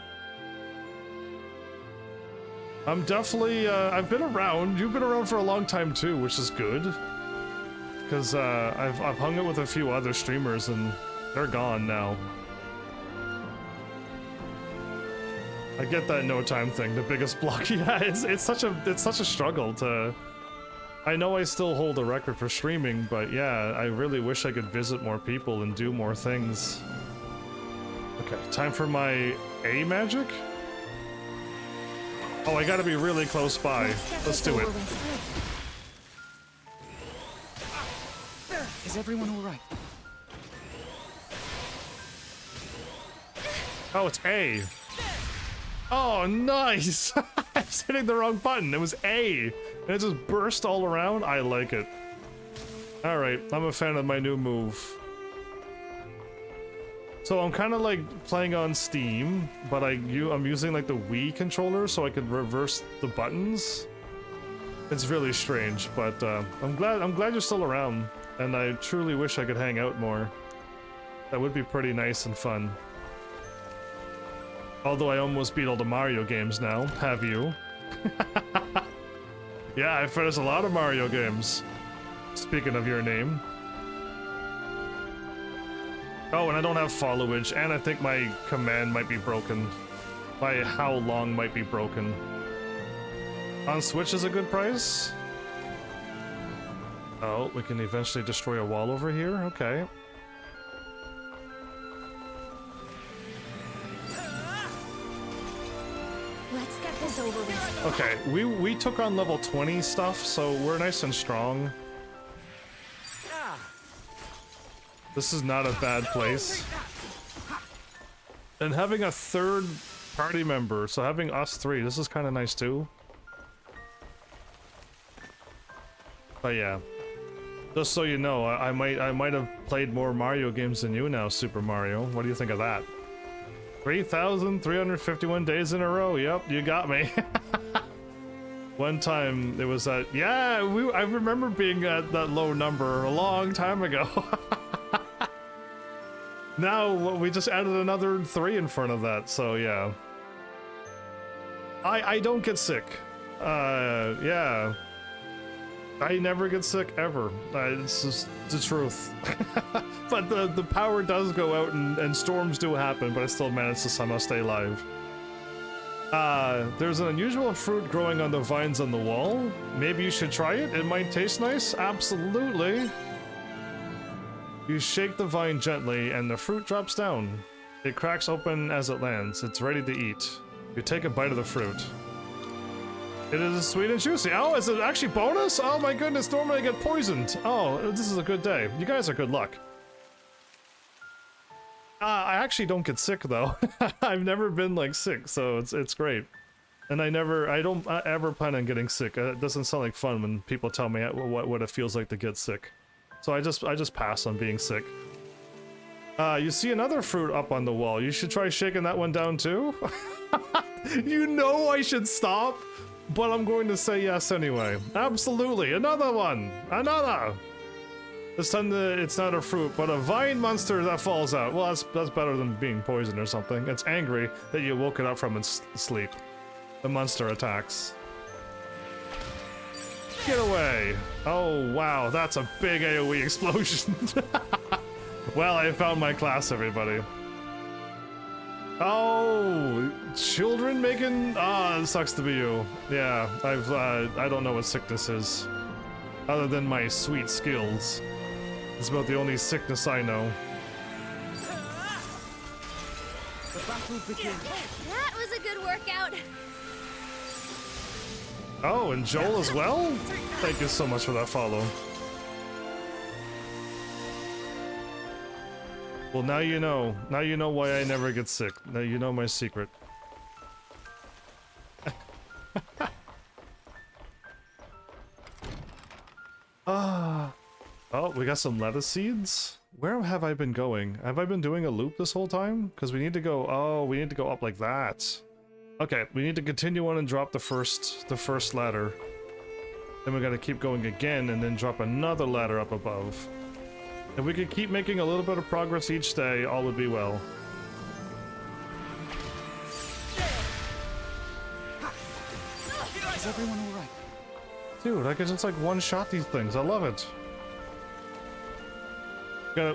I'm definitely, I've been around. You've been around for a long time too, which is good. Because I've hung out with a few other streamers and they're gone now. I get that no time thing, the biggest block. Yeah, it's such a struggle to... I know I still hold a record for streaming, but yeah, I really wish I could visit more people and do more things. Okay, time for my A magic? Oh, I gotta be really close by. Let's do it. Is everyone all right? Oh, it's A. Oh, nice! I was hitting the wrong button. It was A. And it just burst all around. I like it. Alright, I'm a fan of my new move. So I'm kind of like playing on Steam, but I'm using like the Wii controller so I could reverse the buttons. It's really strange, but I'm glad you're still around, and I truly wish I could hang out more. That would be pretty nice and fun. Although I almost beat all the Mario games now. Have you? Yeah, I finished a lot of Mario games. Speaking of your name. Oh, and I don't have followage, and I think my command might be broken. My how long might be broken. On Switch is a good price? Oh, we can eventually destroy a wall over here? Okay. Let's get this over with. Okay, we took on level 20 stuff, so we're nice and strong. This is not a bad place. And having a third party member, so having us three, this is kind of nice too. But yeah, just so you know, I might have played more Mario games than you now, Super Mario. What do you think of that? 3,351 days in a row. Yep, you got me. One time it was at, yeah, I remember being at that low number a long time ago. Now we just added another 3 in front of that, so yeah. I don't get sick. Yeah. I never get sick ever. It's just the truth. But the power does go out and storms do happen, but I still manage to somehow stay alive. There's an unusual fruit growing on the vines on the wall. Maybe you should try it. It might taste nice. Absolutely. You shake the vine gently and the fruit drops down. It cracks open as it lands. It's ready to eat. You take a bite of the fruit. It is sweet and juicy. Oh, is it actually bonus? Oh my goodness, normally I get poisoned. Oh, this is a good day. You guys are good luck. I actually don't get sick though. I've never been like sick, so it's great. And I don't ever plan on getting sick. It doesn't sound like fun when people tell me what it feels like to get sick. So I just pass on being sick. You see another fruit up on the wall. You should try shaking that one down too. You know I should stop, but I'm going to say yes anyway. Absolutely, another one, another. This time it's not a fruit, but a vine monster that falls out. Well, that's better than being poisoned or something. It's angry that you woke it up from its sleep. The monster attacks. Get away! Oh wow, that's a big AoE explosion. Well, I found my class, everybody. Oh, children making... Ah, it sucks to be you. Yeah, I don't know what sickness is. Other than my sweet skills. It's about the only sickness I know. The battle begins. That was a good workout. Oh, and Joel as well? Thank you so much for that follow. Well, now you know. Now you know why I never get sick. Now you know my secret. Ah. Oh, we got some lettuce seeds? Where have I been going? Have I been doing a loop this whole time? Because we need to go... Oh, we need to go up like that. Okay, we need to continue on and drop the first ladder. Then we gotta keep going again and then drop another ladder up above. If we could keep making a little bit of progress each day, all would be well. Is everyone alright? Dude, I can just like one-shot these things. I love it.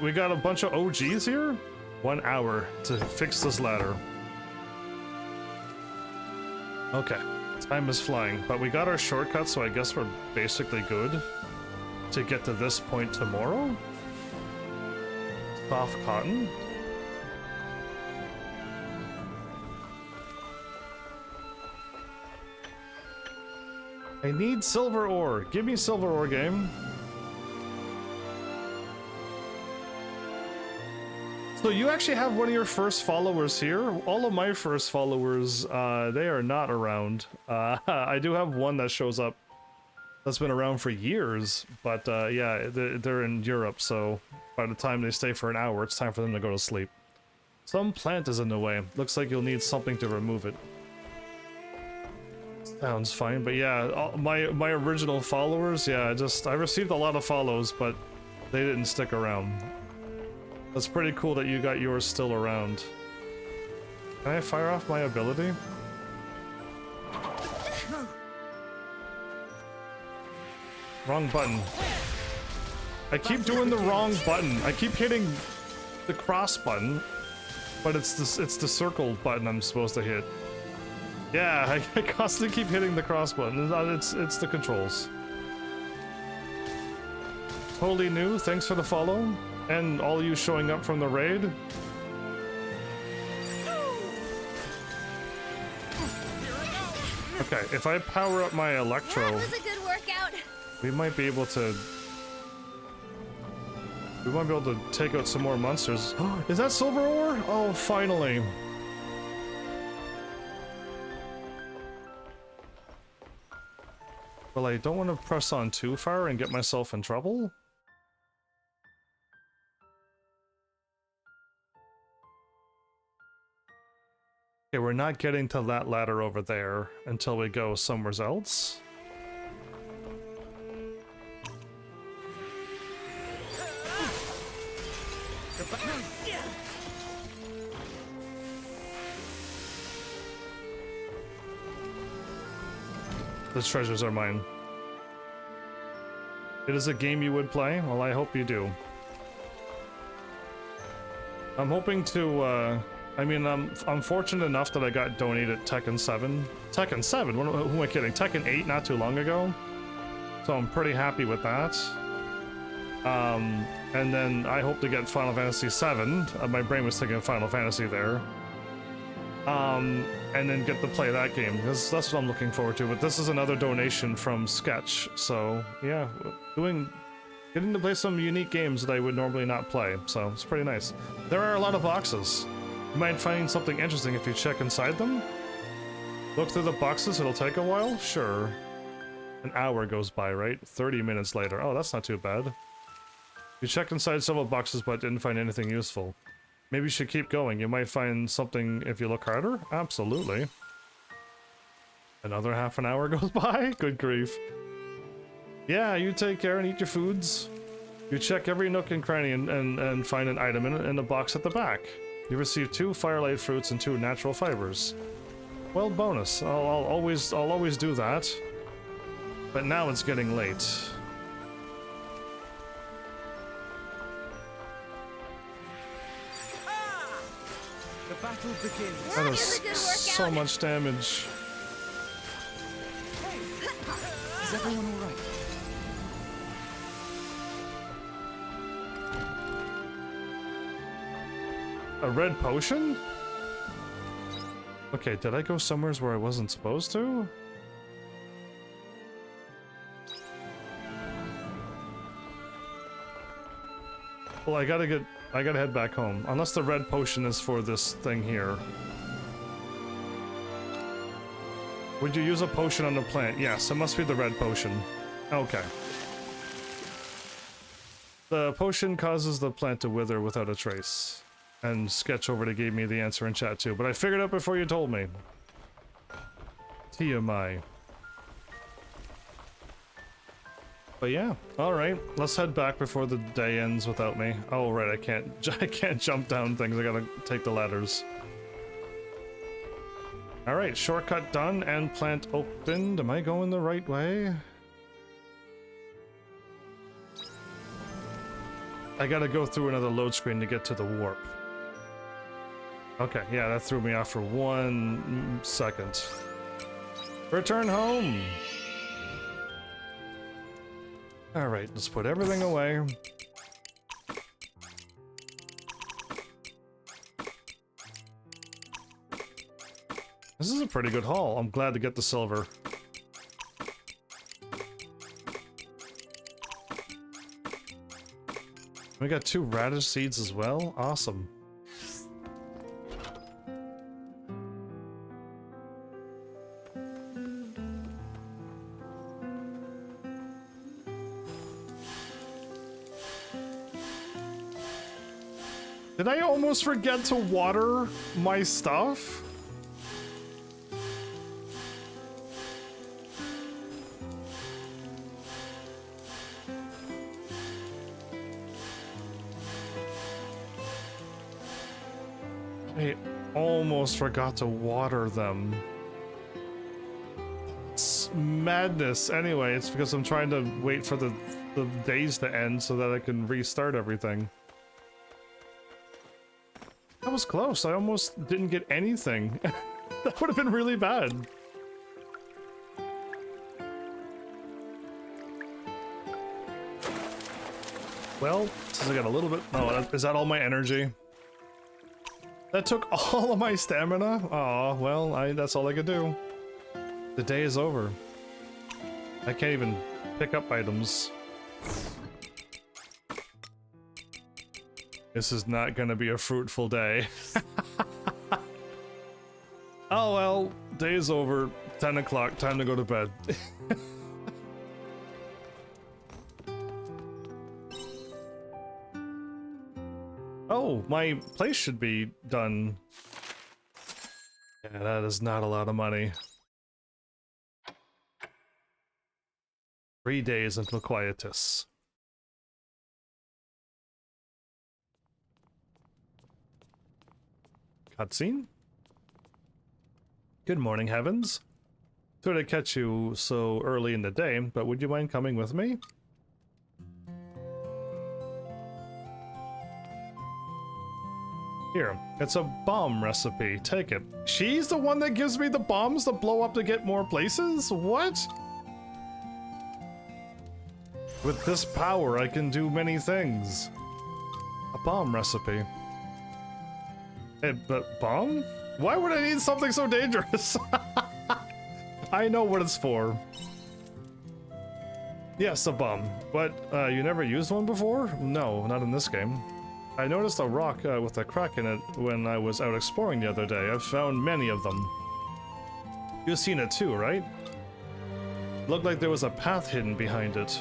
We got a bunch of OGs here? 1 hour to fix this ladder. Okay, time is flying, but we got our shortcut, so I guess we're basically good to get to this point tomorrow. Soft cotton. I need silver ore. Give me silver ore, game. So you actually have one of your first followers here. All of my first followers, they are not around. I do have one that shows up that's been around for years, but yeah, they're in Europe, so by the time they stay for an hour, it's time for them to go to sleep. Some plant is in the way. Looks like you'll need something to remove it. Sounds fine, but yeah, my original followers, yeah, I received a lot of follows, but they didn't stick around. That's pretty cool that you got yours still around. Can I fire off my ability? Wrong button. I keep doing the wrong button. I keep hitting the cross button, but it's the circle button I'm supposed to hit. Yeah, I constantly keep hitting the cross button. It's the controls. Totally new. Thanks for the follow. And all you showing up from the raid. Okay, if I power up my Electro, That was a good workout. we might be able to take out some more monsters. Is that silver ore? Oh, finally. Well, I don't want to press on too far and get myself in trouble. Okay, we're not getting to that ladder over there until we go somewhere else. The treasures are mine. It is a game you would play? Well, I hope you do. I'm hoping to, I mean, I'm fortunate enough that I got donated Tekken 7. Tekken 7? Who am I kidding? Tekken 8 not too long ago. So I'm pretty happy with that. And then I hope to get Final Fantasy 7. My brain was thinking Final Fantasy there. And then get to play that game, because that's what I'm looking forward to. But this is another donation from Sketch, so yeah, getting to play some unique games that I would normally not play, so it's pretty nice. There are a lot of boxes. You might find something interesting if you check inside them. Look through the boxes, it'll take a while? Sure. An hour goes by, right? 30 minutes later. Oh, that's not too bad. You checked inside several boxes but didn't find anything useful. Maybe you should keep going. You might find something if you look harder. Absolutely. Another half an hour goes by? Good grief. Yeah, you take care and eat your foods. You check every nook and cranny and find an item in the box at the back. You receive 2 firelight fruits and 2 natural fibers. Well, bonus. I'll always do that. But now it's getting late. The battle begins. That is is a good so workout. much damage. Is everyone all right? A red potion? Okay, did I go somewhere where I wasn't supposed to? Well, I gotta head back home. Unless the red potion is for this thing here. Would you use a potion on the plant? Yes, it must be the red potion. Okay. The potion causes the plant to wither without a trace. And Sketch over gave me the answer in chat too, but I figured out before you told me. TMI. But yeah, alright, let's head back before the day ends without me. Oh right, I can't jump down things, I gotta take the ladders. Alright, shortcut done and plant opened. Am I going the right way? I gotta go through another load screen to get to the warp. Okay, yeah, that threw me off for 1 second. Return home! Alright, let's put everything away. This is a pretty good haul. I'm glad to get the silver. We got 2 radish seeds as well. Awesome. Did I almost forget to water my stuff? I almost forgot to water them. It's madness. Anyway, it's because I'm trying to wait for the days to end so that I can restart everything. That was close. I almost didn't get anything. That would have been really bad. Well, since I got a little bit... Oh, is that all my energy? That took all of my stamina? Aw, well, that's all I could do. The day is over. I can't even pick up items. This is not gonna be a fruitful day. Oh well, day's over. 10 o'clock, time to go to bed. Oh, my place should be done. Yeah, that is not a lot of money. 3 days until quietus. Cutscene? Good morning, Heavens. Sorry to catch you so early in the day, but would you mind coming with me? Here, it's a bomb recipe. Take it. She's the one that gives me the bombs to blow up to get more places? What? With this power, I can do many things. A bomb recipe. But bomb? Why would I need something so dangerous? I know what it's for. Yes, a bomb. But, you never used one before? No, not in this game. I noticed a rock with a crack in it when I was out exploring the other day. I've found many of them. You've seen it too, right? Looked like there was a path hidden behind it.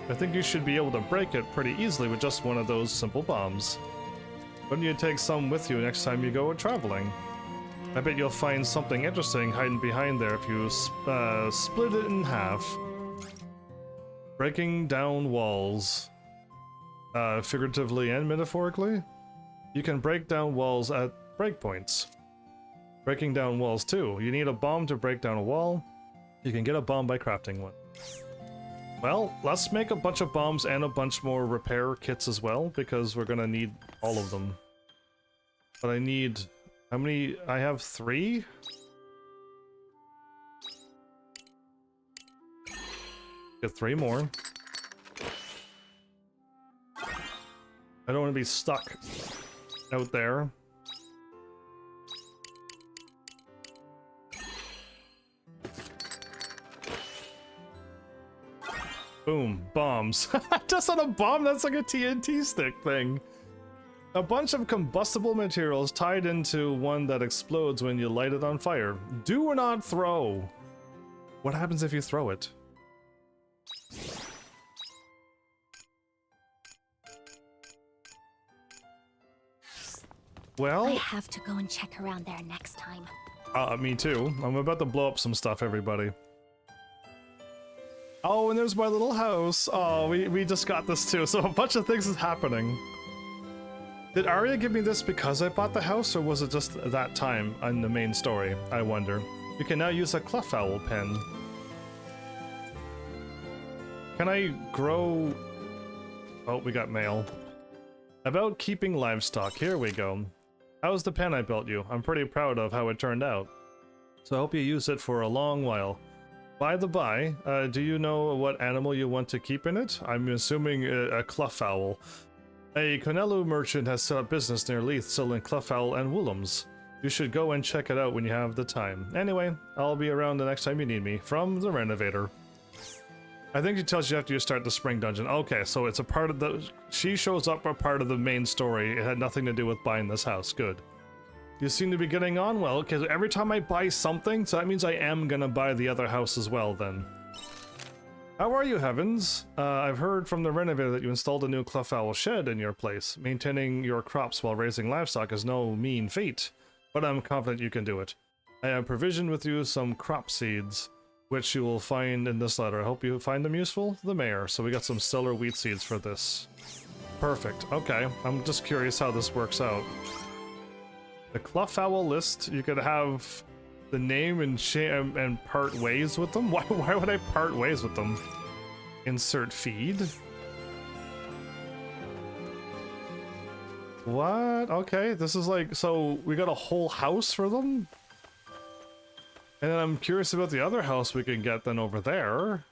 I think you should be able to break it pretty easily with just one of those simple bombs. Why don't you take some with you next time you go traveling? I bet you'll find something interesting hiding behind there if you split it in half. Breaking down walls. Figuratively and metaphorically? You can break down walls at breakpoints. Breaking down walls too. You need a bomb to break down a wall. You can get a bomb by crafting one. Well, let's make a bunch of bombs and a bunch more repair kits as well, because we're gonna need all of them. But I need... how many? I have 3? Get 3 more. I don't want to be stuck out there. Boom, bombs. Just on a bomb, that's like a TNT stick thing. A bunch of combustible materials tied into one that explodes when you light it on fire. Do not throw. What happens if you throw it? Well, I have to go and check around there next time. Me too. I'm about to blow up some stuff, everybody. Oh, and there's my little house. Oh, we just got this too, so a bunch of things is happening. Did Arya give me this because I bought the house, or was it just that time on the main story? I wonder. You can now use a Cleffowl pen. Can I grow... oh, we got mail. About keeping livestock. Here we go. How's the pen I built you? I'm pretty proud of how it turned out. So I hope you use it for a long while. By the by, do you know what animal you want to keep in it? I'm assuming a Cleffowl. A Conelu merchant has set up business near Leith selling Cleffowl and Woolums. You should go and check it out when you have the time. Anyway, I'll be around the next time you need me. From the Renovator. I think she tells you after you start the spring dungeon. Okay, so it's a part of the... she shows up a part of the main story. It had nothing to do with buying this house. Good. You seem to be getting on well, because every time I buy something, so that means I am gonna buy the other house as well, then. How are you, Heavens? I've heard from the Renovator that you installed a new Cleffowl shed in your place. Maintaining your crops while raising livestock is no mean feat, but I'm confident you can do it. I have provisioned with you some crop seeds, which you will find in this letter. I hope you find them useful. The Mayor. So we got some stellar wheat seeds for this. Perfect. Okay. I'm just curious how this works out. The Cleffowl list, you could have the name and part ways with them? Why would I part ways with them? Insert feed? What? Okay, this is like, so we got a whole house for them? And then I'm curious about the other house we can get then over there.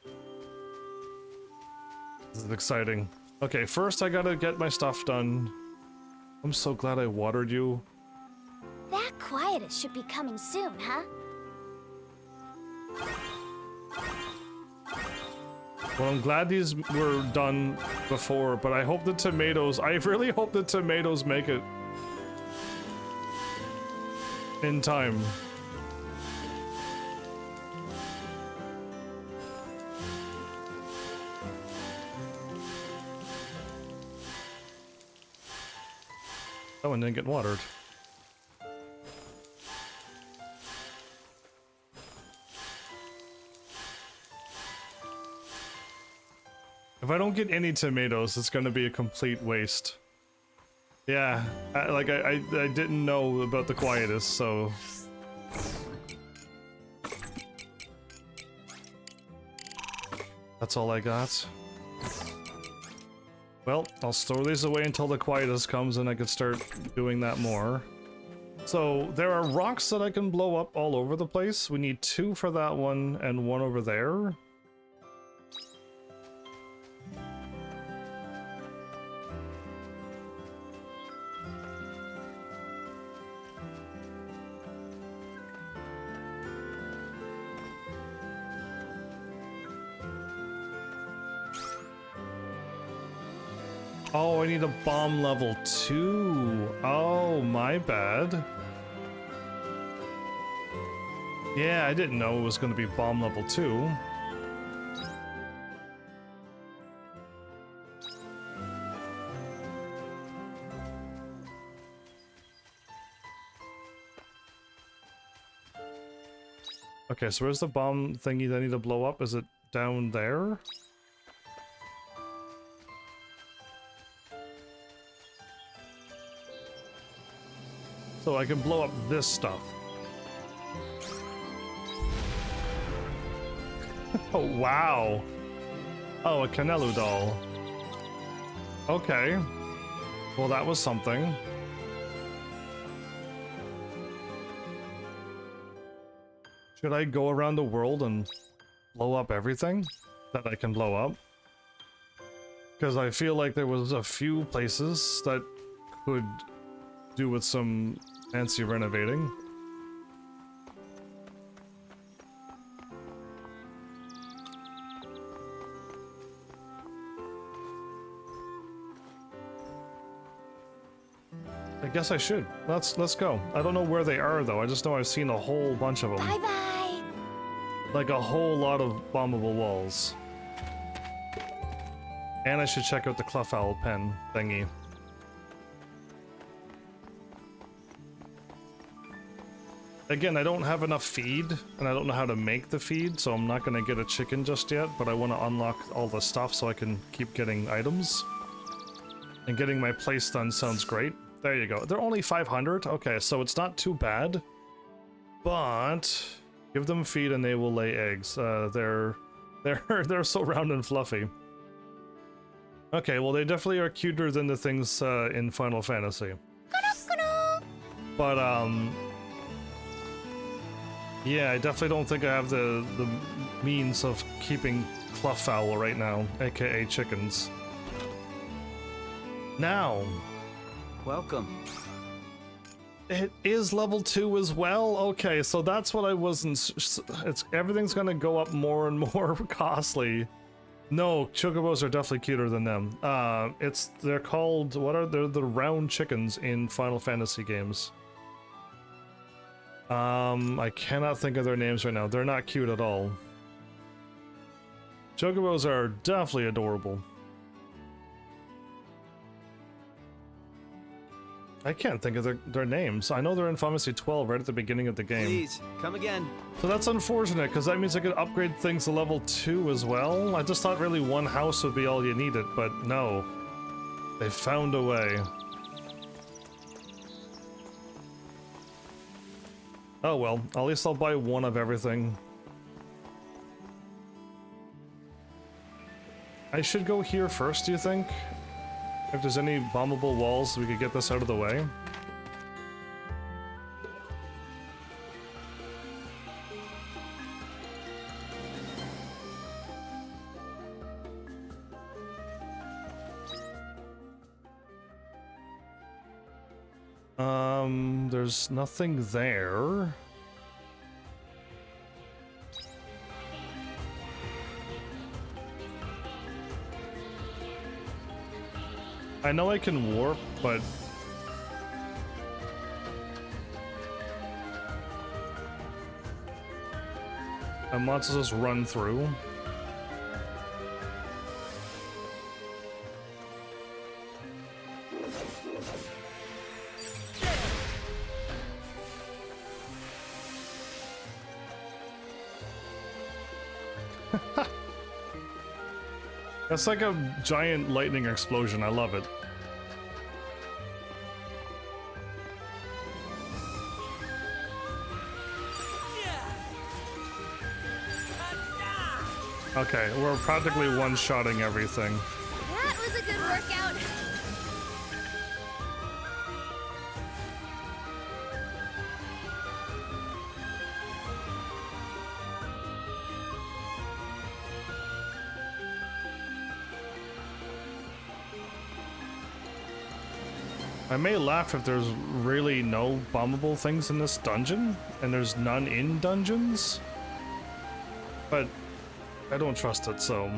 This is exciting. Okay, first I gotta get my stuff done. I'm so glad I watered you. That quietus should be coming soon, huh? Well, I'm glad these were done before, but I hope the tomatoes... I really hope the tomatoes make it in time. That one didn't get watered. If I don't get any tomatoes, it's gonna be a complete waste. Yeah, I didn't know about the quietus, so... That's all I got. Well, I'll store these away until the quietus comes and I can start doing that more. So, there are rocks that I can blow up all over the place. We need 2 for that one and 1 over there. Oh, I need a bomb level 2. Oh, my bad. Yeah, I didn't know it was going to be bomb level 2. Okay, so where's the bomb thingy that I need to blow up? Is it down there? So I can blow up this stuff. Oh, wow. Oh, a Canelu doll. Okay. Well, that was something. Should I go around the world and blow up everything that I can blow up? Because I feel like there was a few places that could do with some fancy renovating. I guess I should. Let's go. I don't know where they are though. I just know I've seen a whole bunch of them. Bye bye. Like a whole lot of bombable walls. And I should check out the Clough Owl pen thingy. Again, I don't have enough feed, and I don't know how to make the feed, so I'm not gonna get a chicken just yet, but I want to unlock all the stuff so I can keep getting items. And getting my place done sounds great. There you go. They're only 500? Okay, so it's not too bad. But give them feed and they will lay eggs. They're so round and fluffy. Okay, well they definitely are cuter than the things in Final Fantasy. But yeah, I definitely don't think I have the means of keeping Clough Owl right now, aka chickens. Now, Welcome. it is level 2 as well. Okay, so that's what I wasn't. Everything's gonna go up more and more costly. No, chocobos are definitely cuter than them. They're called, what are they? The round chickens in Final Fantasy games. I cannot think of their names right now. They're not cute at all. Chocobos are definitely adorable. I can't think of their names. I know they're in Final Fantasy 12 right at the beginning of the game. Please, come again. So that's unfortunate, because that means I could upgrade things to level 2 as well. I just thought really one house would be all you needed, but no. They found a way. Oh well, at least I'll buy one of everything. I should go here first, do you think? If there's any bombable walls, we could get this out of the way. There's nothing there. I know I can warp, but I want to just run through. That's like a giant lightning explosion. I love it. Okay, we're practically one-shotting everything. That was a good workout. I may laugh if there's really no bombable things in this dungeon, and there's none in dungeons, but I don't trust it, so...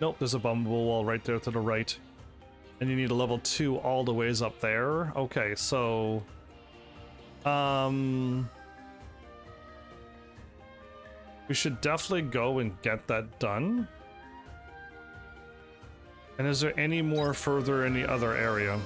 Nope, there's a bombable wall right there to the right. And you need a level 2 all the ways up there. Okay, so... we should definitely go and get that done. And is there any more further in the other area?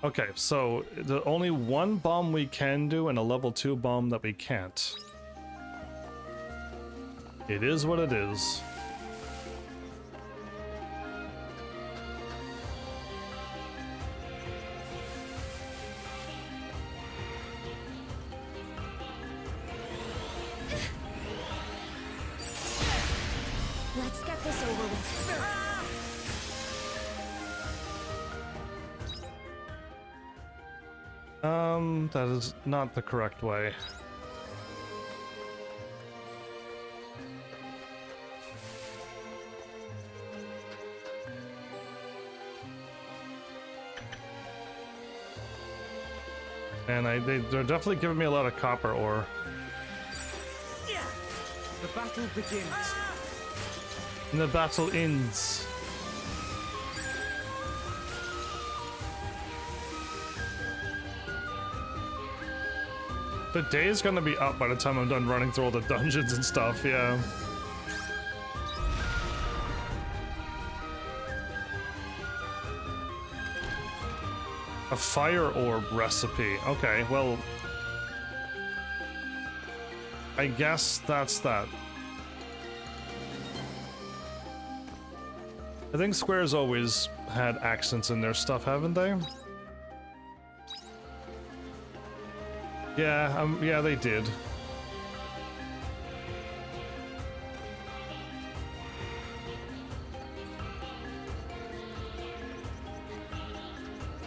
Okay, so the only one bomb we can do and a level 2 bomb that we can't. It is what it is. Let's get this over with. That is not the correct way. And they're definitely giving me a lot of copper ore. The battle begins. And the battle ends. The day is gonna be up by the time I'm done running through all the dungeons and stuff, yeah. A fire orb recipe. Okay, well, I guess that's that. I think Square's always had accents in their stuff, haven't they? Yeah, they did.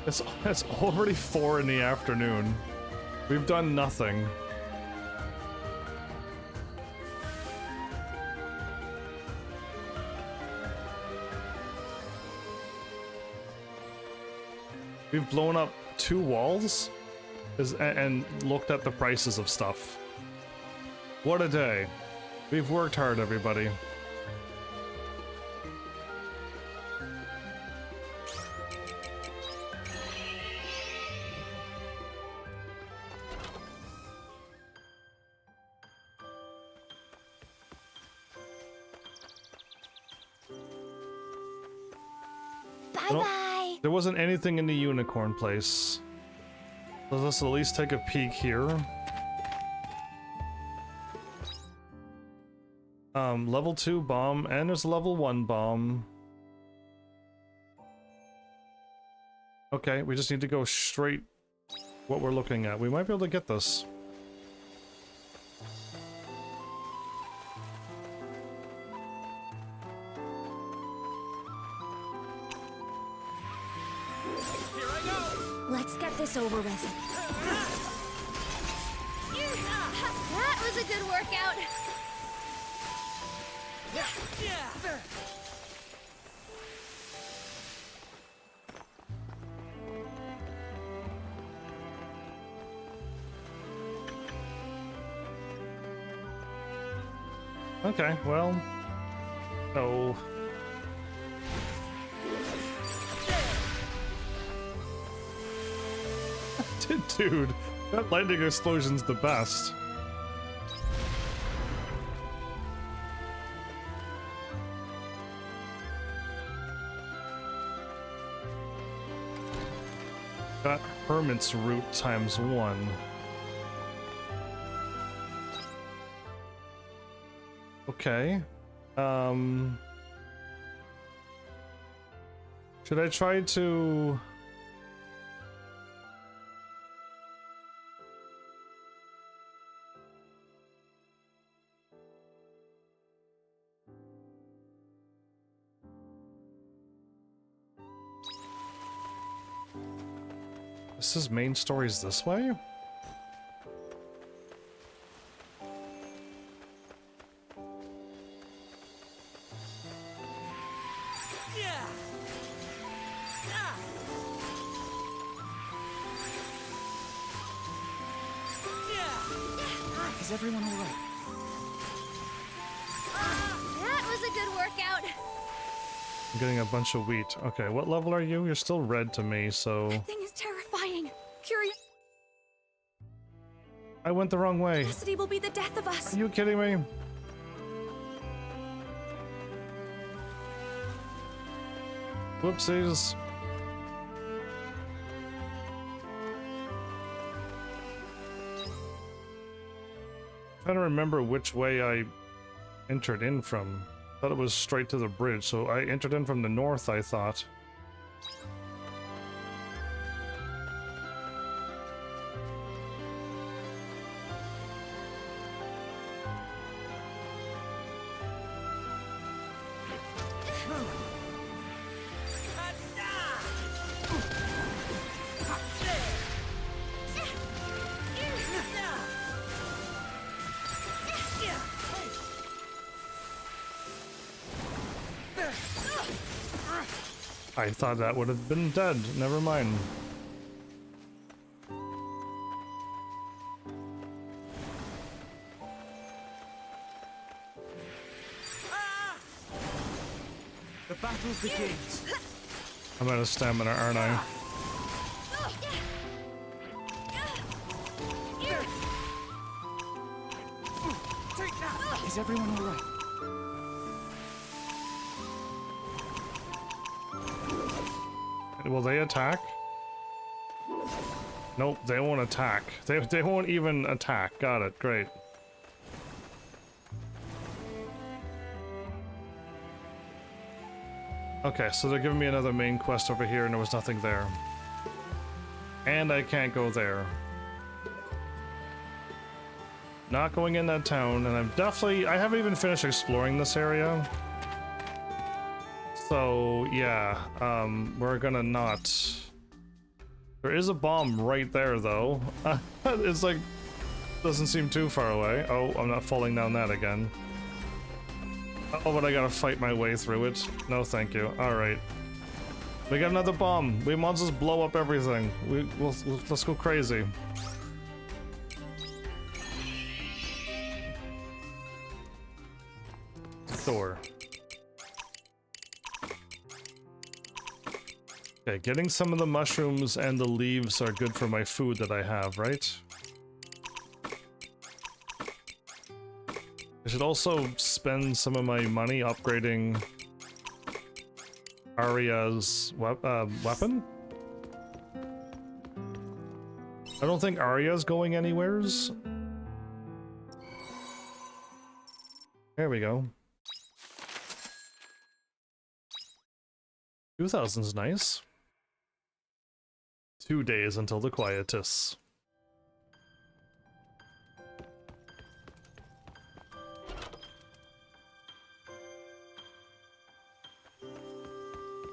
It's already 4 in the afternoon. We've done nothing. We've blown up 2 walls and looked at the prices of stuff. What a day. We've worked hard, everybody. Bye-bye. There wasn't anything in the unicorn place. Let's at least take a peek here. Level 2 bomb, and there's a level 1 bomb. Okay, we just need to go straight what we're looking at. We might be able to get this. Let's get this over with. That was a good workout. Okay, well... Oh... Dude, that lightning explosion's the best. That hermit's root times 1. Okay. Should I try to... This is main stories this way? Is everyone all right? That was a good workout. I'm getting a bunch of wheat. Okay, what level are you? You're still red to me, so... That thing is terrifying. Curiosity I went the wrong way. will be the death of us. Are you kidding me? Whoopsies. trying to remember which way I entered in from. Thought it was straight to the bridge, so I entered in from the north, I thought. I thought that would have been dead. Never mind. The battle begins. I'm out of stamina, aren't I? Take that. Is everyone all right? Will they attack? Nope, they won't attack. They won't even attack. Got it. Great. Okay, so they're giving me another main quest over here and there was nothing there. And I can't go there. Not going in that town, and I haven't even finished exploring this area. So, yeah, we're gonna not... There is a bomb right there, though. It's like, doesn't seem too far away. Oh, I'm not falling down that again. Oh, but I gotta fight my way through it. No, thank you. Alright. We got another bomb. We might just blow up everything. Let's go crazy. Door. Okay, getting some of the mushrooms and the leaves are good for my food that I have, right? I should also spend some of my money upgrading Arya's weapon? I don't think Arya's going anywheres. There we go. 2000's nice. 2 days until the quietus.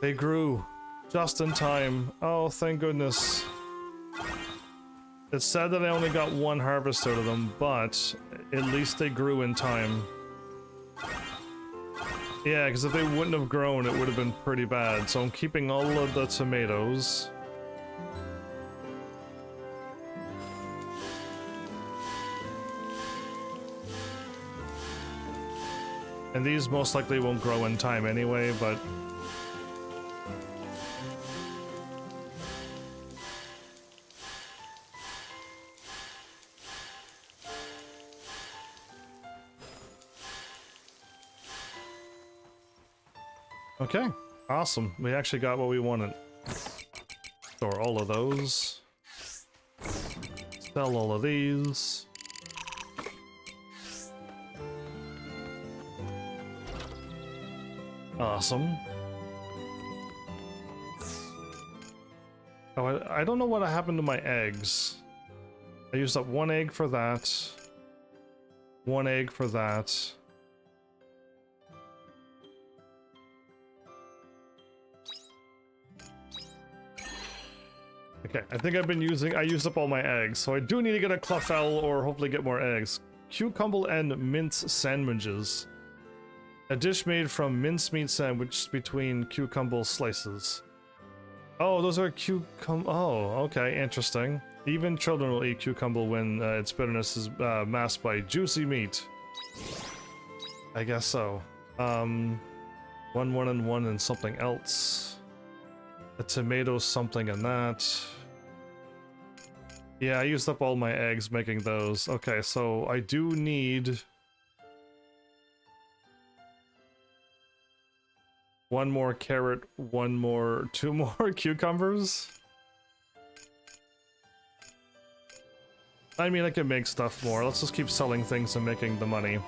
They grew just in time. Oh, thank goodness. It's sad that I only got one harvest out of them, but at least they grew in time. Yeah, because if they wouldn't have grown, it would have been pretty bad. So I'm keeping all of the tomatoes. And these most likely won't grow in time anyway, but... Okay, awesome. We actually got what we wanted. Store all of those. Sell all of these. Awesome. Oh, I don't know what happened to my eggs. I used up 1 egg for that. 1 egg for that. Okay, I think I used up all my eggs, so I do need to get a Clefel or hopefully get more eggs. Cucumber and mince sandwiches. A dish made from mincemeat sandwich between cucumber slices. Oh, those are oh, okay, interesting. Even children will eat cucumber when its bitterness is masked by juicy meat. I guess so. 1, 1, and 1 and something else. A tomato something and that. Yeah, I used up all my eggs making those. Okay, so I do need... 1 more carrot, 2 more cucumbers. I mean, I can make stuff more. Let's just keep selling things and making the money.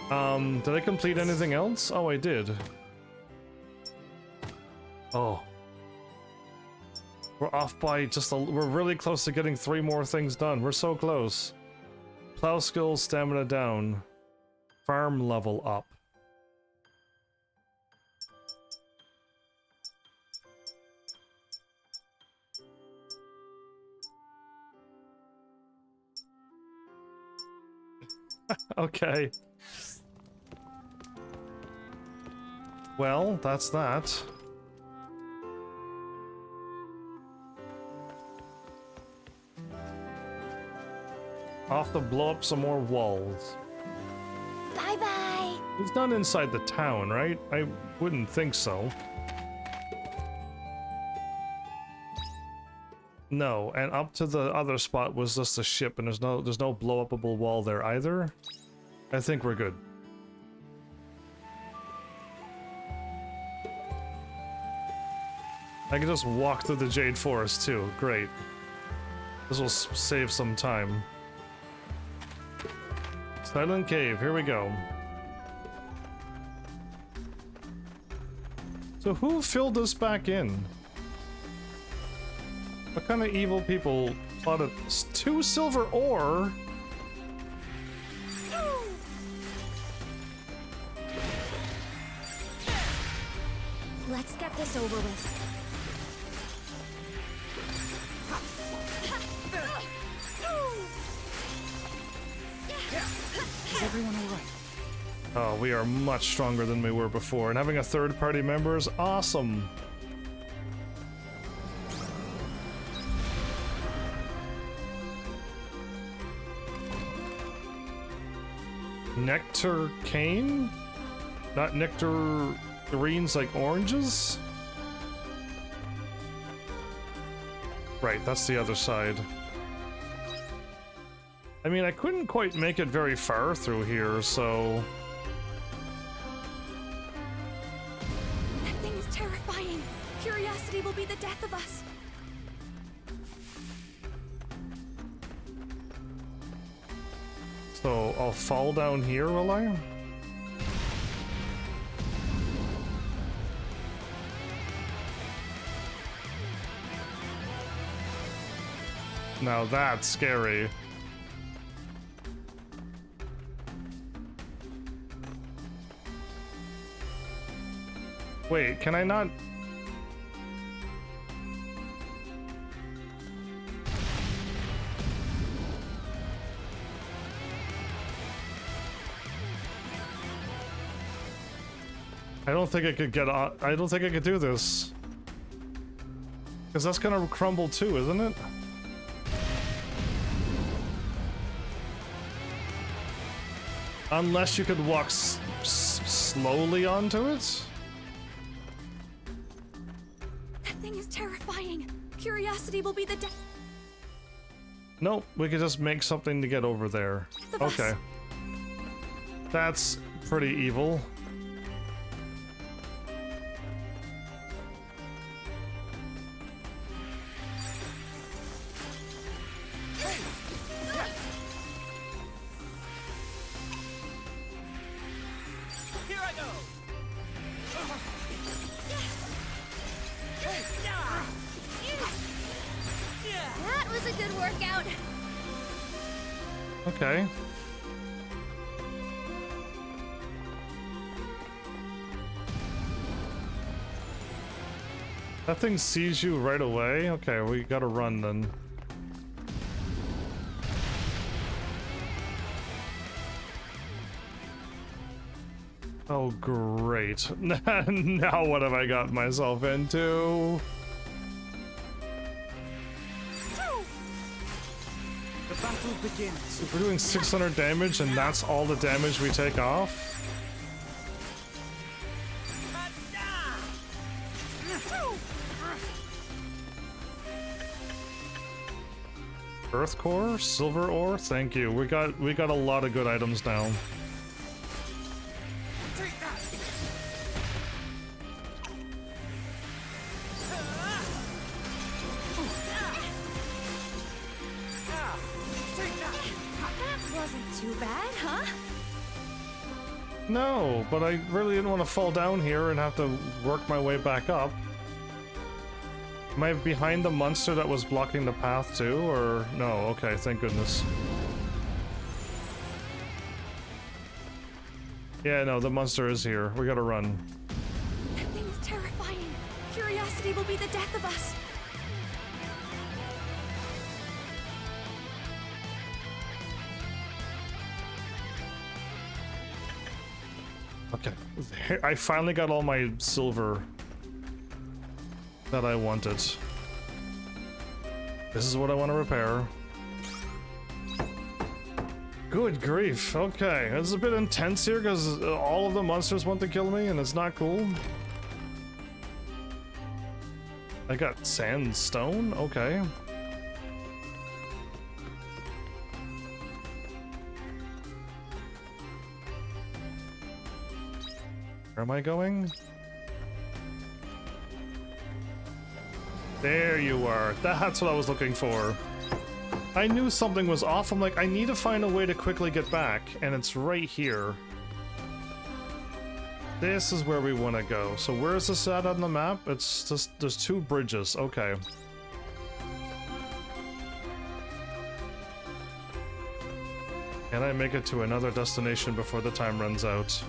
Did I complete anything else? Oh, I did. Oh. We're off by just we're really close to getting 3 more things done. We're so close. Plow skills, stamina down. Farm level up. Okay. Well, that's that. I'll have to blow up some more walls. Bye-bye. It's not inside the town, right? I wouldn't think so. No, and up to the other spot was just a ship, and there's no blow-upable wall there either. I think we're good. I can just walk through the Jade Forest too. Great. This will save some time. Silent Cave, here we go. So who filled this back in? What kind of evil people plotted 2 silver ore? Let's get this over with. Is everyone alright? Oh, we are much stronger than we were before, and having a third party member is awesome. Nectar cane? Not nectarines like oranges? Right, that's the other side. I mean, I couldn't quite make it very far through here, so... That thing is terrifying. Curiosity will be the death of us. So, I'll fall down here, will I? Now that's scary. Wait, can I not? I don't think I could get on. I don't think I could do this. Because that's gonna crumble too, isn't it? Unless you could walk slowly onto it? That thing is terrifying. Curiosity will be the death. Nope, we could just make something to get over there. Okay. That's pretty evil. Here I go! That was a good workout. Okay. That thing sees you right away? Okay, we gotta run then. Oh, great. Now what have I got myself into? The battle begins. We're doing 600 damage and that's all the damage we take off? Earth core, silver ore, thank you. We got a lot of good items now. Take that! wasn't too bad, huh? No, but I really didn't want to fall down here and have to work my way back up. Am I behind the monster that was blocking the path too, or no? Okay, thank goodness. Yeah, no, the monster is here. We gotta run. That thing is terrifying. Curiosity will be the death of us. Okay, I finally got all my silver that I wanted. This is what I want to repair. Good grief. Okay, it's a bit intense here because all of the monsters want to kill me and it's not cool. I got sandstone? Okay. Where am I going? There you are. That's what I was looking for. I knew something was off. I'm like, I need to find a way to quickly get back, and it's right here. This is where we want to go. So where is this at on the map? It's just, there's two bridges. Okay. Can I make it to another destination before the time runs out?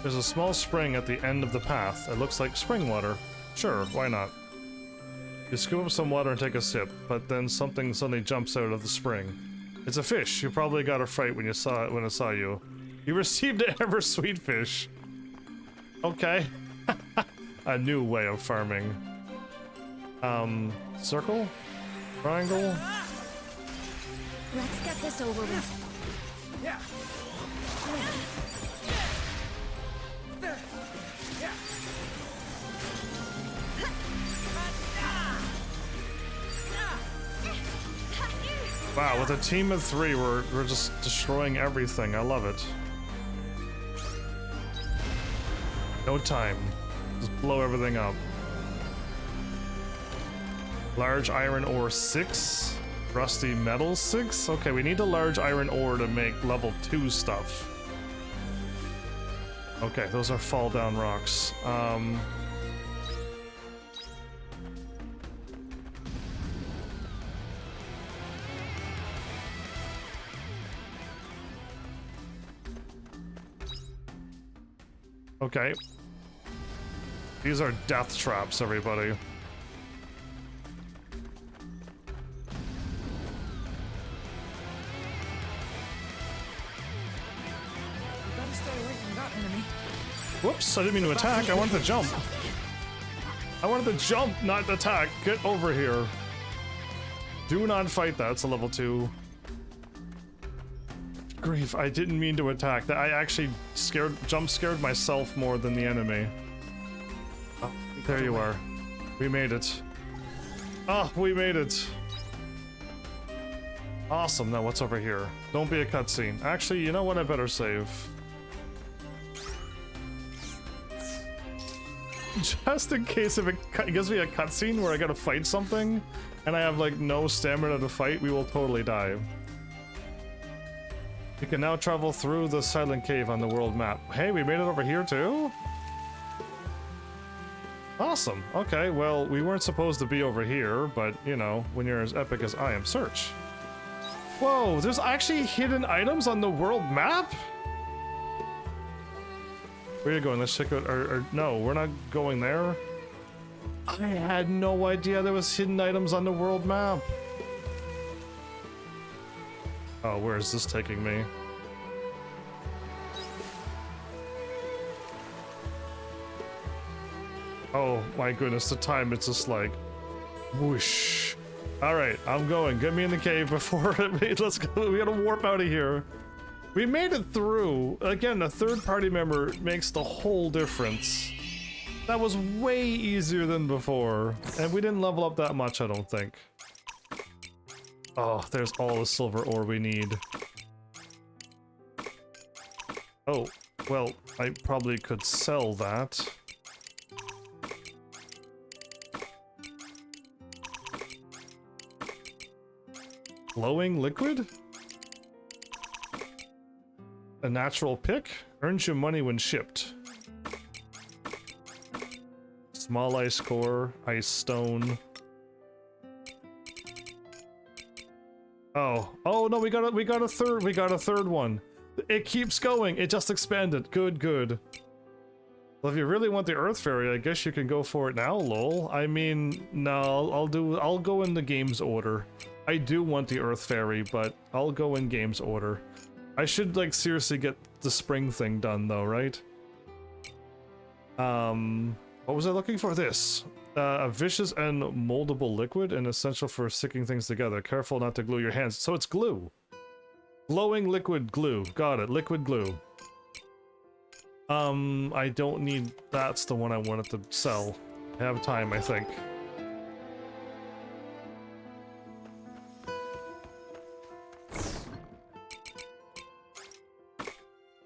There's a small spring at the end of the path. It looks like spring water. Sure, why not? You scoop up some water and take a sip, but then something suddenly jumps out of the spring. It's a fish. You probably got a fright when you saw it when it saw you. You received an ever sweet fish. Okay. A new way of farming. Circle? Triangle? Let's get this over with. Yeah. Wow, with a team of 3, we're just destroying everything. I love it. No time. Just blow everything up. Large iron ore 6. Rusty metal 6. Okay, we need a large iron ore to make level 2 stuff. Okay, those are fall down rocks. Okay. These are death traps, everybody. You gotta stay away from that enemy. Whoops, I didn't mean to attack. I wanted to jump. I wanted to jump, not attack. Get over here. Do not fight that. It's a level 2. Grief, I didn't mean to attack. That I actually jump scared myself more than the enemy. Oh, there you are. We made it. Oh, we made it. Awesome. Now what's over here? Don't be a cutscene. Actually, you know what? I better save. Just in case if it gives me a cutscene where I gotta fight something and I have like no stamina to fight, we will totally die. We can now travel through the silent cave on the world map. Hey, we made it over here too? Awesome. Okay, well, we weren't supposed to be over here, but, you know, when you're as epic as I am, search. Whoa, there's actually hidden items on the world map? Where are you going? Let's check out, or no, we're not going there. I had no idea there was hidden items on the world map. Oh, where is this taking me? Oh my goodness, the time, it's just like whoosh. All right, I'm going. Get me in the cave before let's go. We gotta warp out of here. We made it through. Again, a third-party member makes the whole difference. That was way easier than before, and we didn't level up that much, I don't think. Oh, there's all the silver ore we need. Oh, well, I probably could sell that. Glowing liquid? A natural pick? Earns you money when shipped. Small ice core, ice stone. Oh. Oh no, we got a third one. It keeps going. It just expanded. Good, good. Well, if you really want the Earth Fairy, I guess you can go for it now, lol. I mean, no, I'll go in the game's order. I do want the Earth Fairy, but I'll go in game's order. I should, like, seriously get the spring thing done, though, right? What was I looking for? This. A vicious and moldable liquid and essential for sticking things together. Careful not to glue your hands. So it's glue. Glowing liquid glue. Got it. Liquid glue. I don't need... That's the one I wanted to sell. I have time, I think.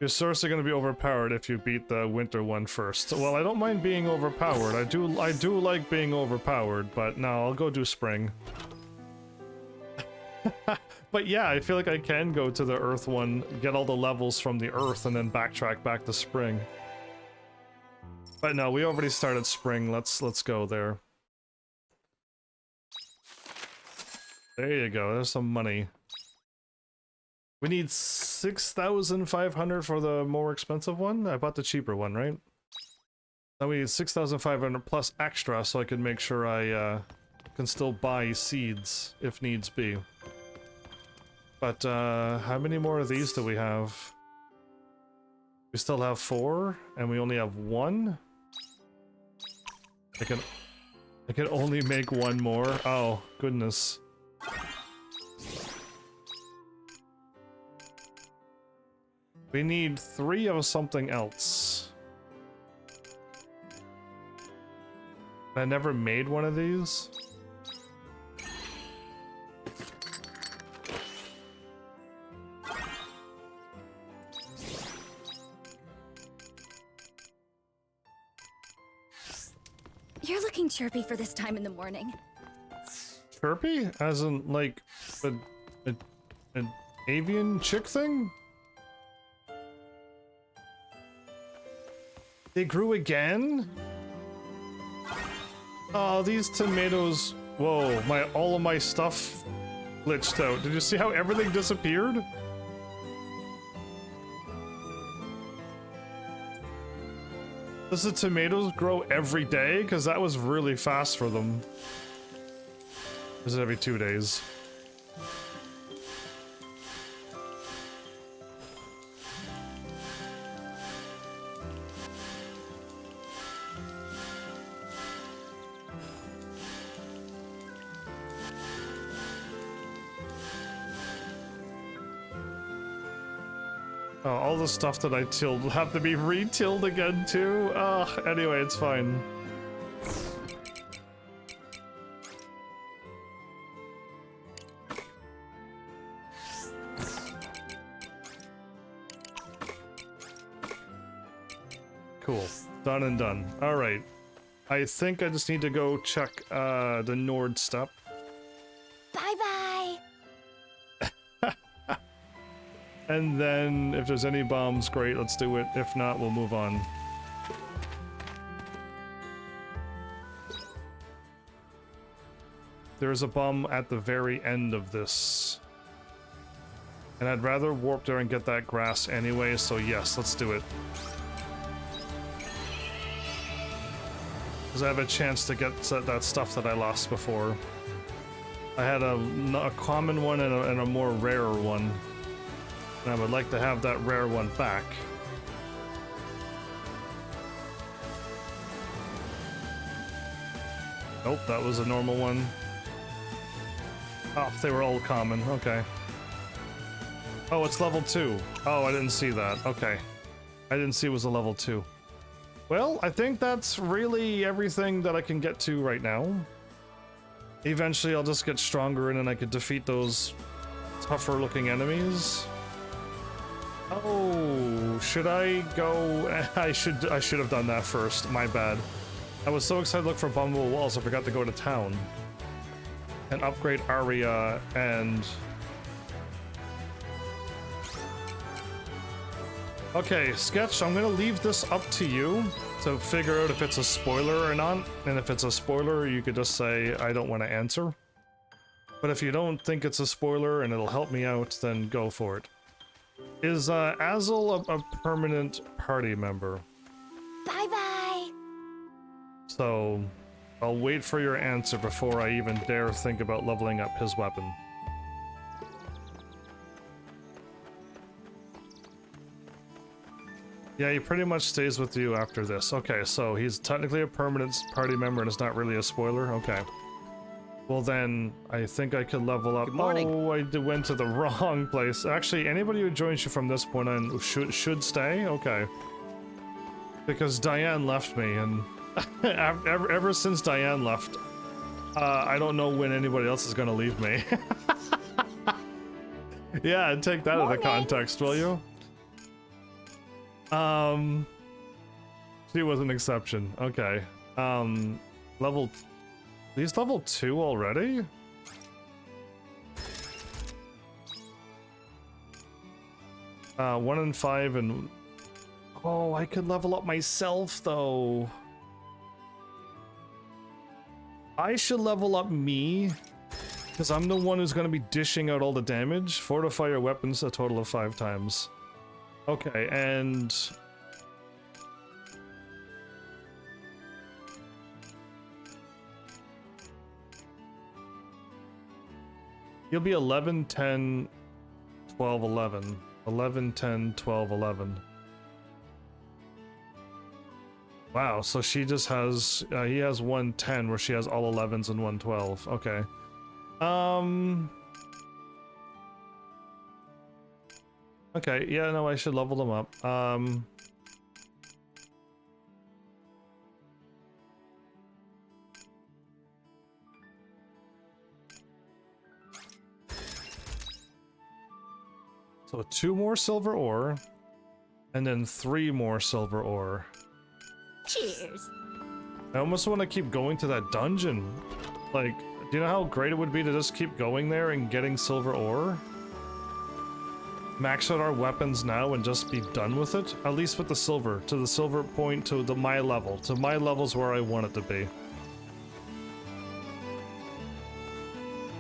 Your swords are going to be overpowered if you beat the winter one first. Well, I don't mind being overpowered. I do like being overpowered, but no, I'll go do spring. But yeah, I feel like I can go to the earth one, get all the levels from the earth, and then backtrack back to spring. But no, we already started spring. Let's go there. There you go. There's some money. We need 6,500 for the more expensive one? I bought the cheaper one, right? Now we need 6,500 plus extra so I can make sure I can still buy seeds if needs be. But how many more of these do we have? We still have 4 and we only have 1? I can only make 1 more? Oh, goodness. We need 3 of something else. I never made one of these. You're looking chirpy for this time in the morning. Chirpy? As in, like, an avian chick thing? They grew again? Oh, these tomatoes... Whoa, all of my stuff glitched out. Did you see how everything disappeared? Does the tomatoes grow every day? Because that was really fast for them. Or is it every 2 days? Oh, all the stuff that I tilled will have to be re-tilled again too? Anyway, it's fine. Cool. Done and done. Alright. I think I just need to go check the Nord step. Bye-bye! And then, if there's any bombs, great, let's do it. If not, we'll move on. There's a bomb at the very end of this. And I'd rather warp there and get that grass anyway, so yes, let's do it. Because I have a chance to get that stuff that I lost before. I had a common one and a more rare one. And I would like to have that rare one back. Nope, that was a normal one. Oh, they were all common, okay. Oh, it's level 2. Oh, I didn't see that, okay. I didn't see it was a level 2. Well, I think that's really everything that I can get to right now. Eventually I'll just get stronger and then I could defeat those tougher looking enemies. Oh, should I go? I should have done that first. My bad. I was so excited to look for bombable walls, I forgot to go to town and upgrade Aria and Okay, Sketch, I'm gonna leave this up to you to figure out if it's a spoiler or not. And if it's a spoiler, you could just say, I don't want to answer. But if you don't think it's a spoiler and it'll help me out, then go for it. Is Azel a permanent party member? Bye-bye. So, I'll wait for your answer before I even dare think about leveling up his weapon. Yeah, he pretty much stays with you after this. Okay, so he's technically a permanent party member and it's not really a spoiler? Okay. Well then, I think I could level up. Good morning. Oh, I went to the wrong place. Actually, anybody who joins you from this point on should stay? Okay. Because Diane left me, and ever since Diane left, I don't know when anybody else is gonna leave me. Yeah, take that out of context, will you? She was an exception. Okay. He's level 2 already? Uh, 1 and 5 and... Oh, I could level up myself, though. I should level up me, because I'm the one who's going to be dishing out all the damage. Fortify your weapons a total of 5 times. Okay, and... You'll be 11, 10, 12, 11. 11, 10, 12, 11. Wow, so she just has... he has 110 where she has all 11s and 112. Okay. Okay, yeah, no, I should level them up. So 2 more silver ore, and then 3 more silver ore. Cheers. I almost want to keep going to that dungeon. Like, do you know how great it would be to just keep going there and getting silver ore? Max out our weapons now and just be done with it? At least with the silver. To the silver point, to my level. To my level's where I want it to be.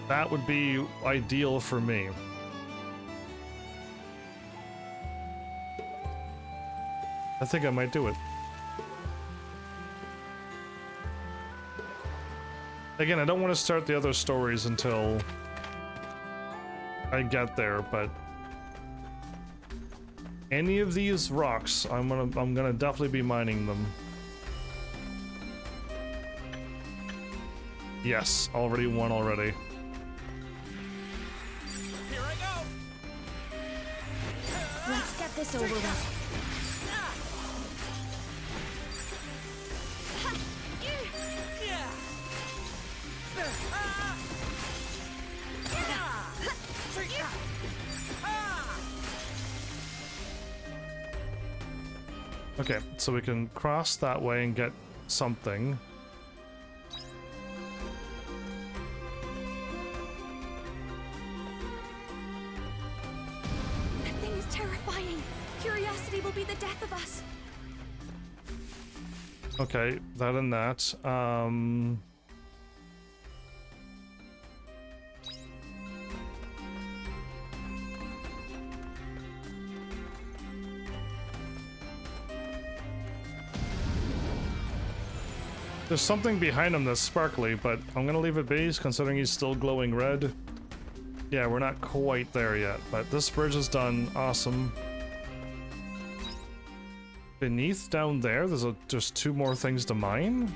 That would be ideal for me. I think I might do it. Again, I don't want to start the other stories until I get there, but any of these rocks, I'm gonna definitely be mining them. Yes, already one already. Here I go. Let's get this over with. Okay, so we can cross that way and get something. That thing is terrifying. Curiosity will be the death of us. Okay, that and that. There's something behind him that's sparkly, but I'm gonna leave it be, considering he's still glowing red. Yeah, we're not quite there yet, but this bridge is done. Awesome. Beneath down there, there's just 2 more things to mine?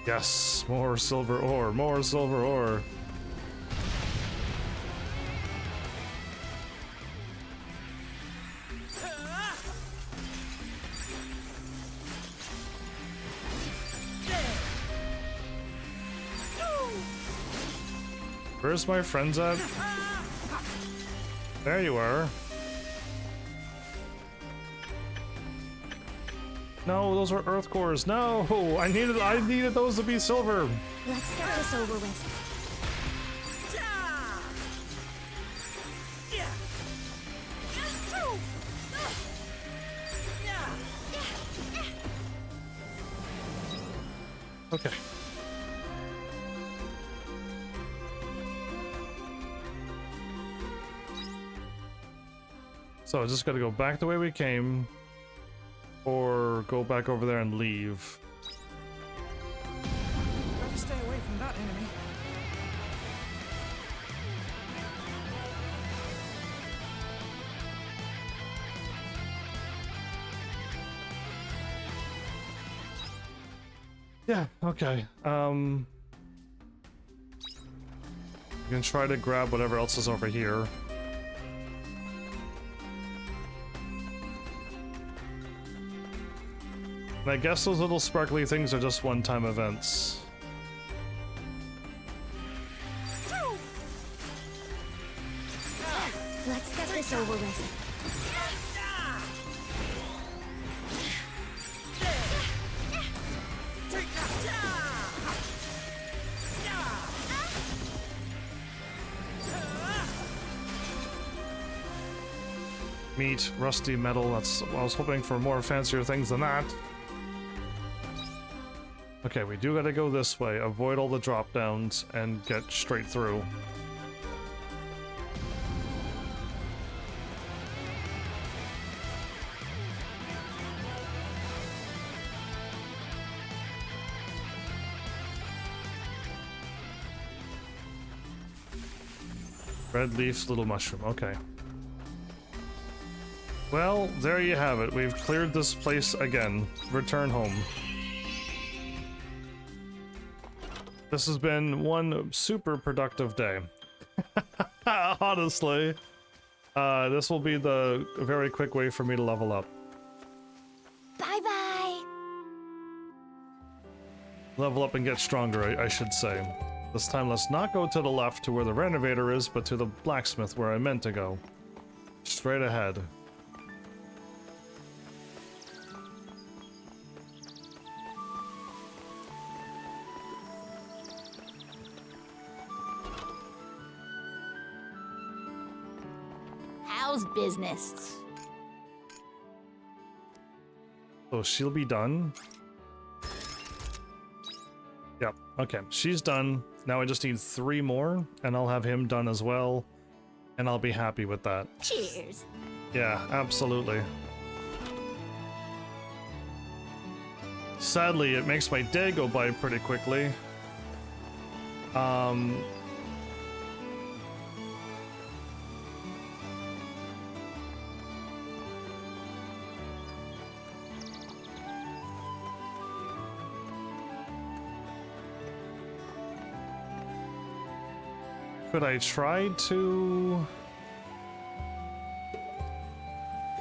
Yes, more silver ore, more silver ore. Where's my friends at? There you are. No, those were earth cores. No, I needed those to be silver. Let's get this over with. Okay. So I just gotta go back the way we came, or go back over there and leave. Better stay away from that enemy. Yeah, okay. We can try to grab whatever else is over here. And I guess those little sparkly things are just one-time events. Let's get this over with. Meat, rusty metal, that's... I was hoping for more fancier things than that. Okay, we do gotta go this way, avoid all the drop downs, and get straight through. Red leaf, little mushroom, okay. Well, there you have it. We've cleared this place again. Return home. This has been one super productive day. Honestly. This will be the very quick way for me to level up. Bye-bye. Level up and get stronger, I should say. This time let's not go to the left to where the renovator is, but to the blacksmith where I meant to go. Straight ahead. How's business? So she'll be done. Yep, okay, she's done. Now I just need 3 more, and I'll have him done as well, and I'll be happy with that. Cheers. Yeah, absolutely. Sadly, it makes my day go by pretty quickly. Could I try to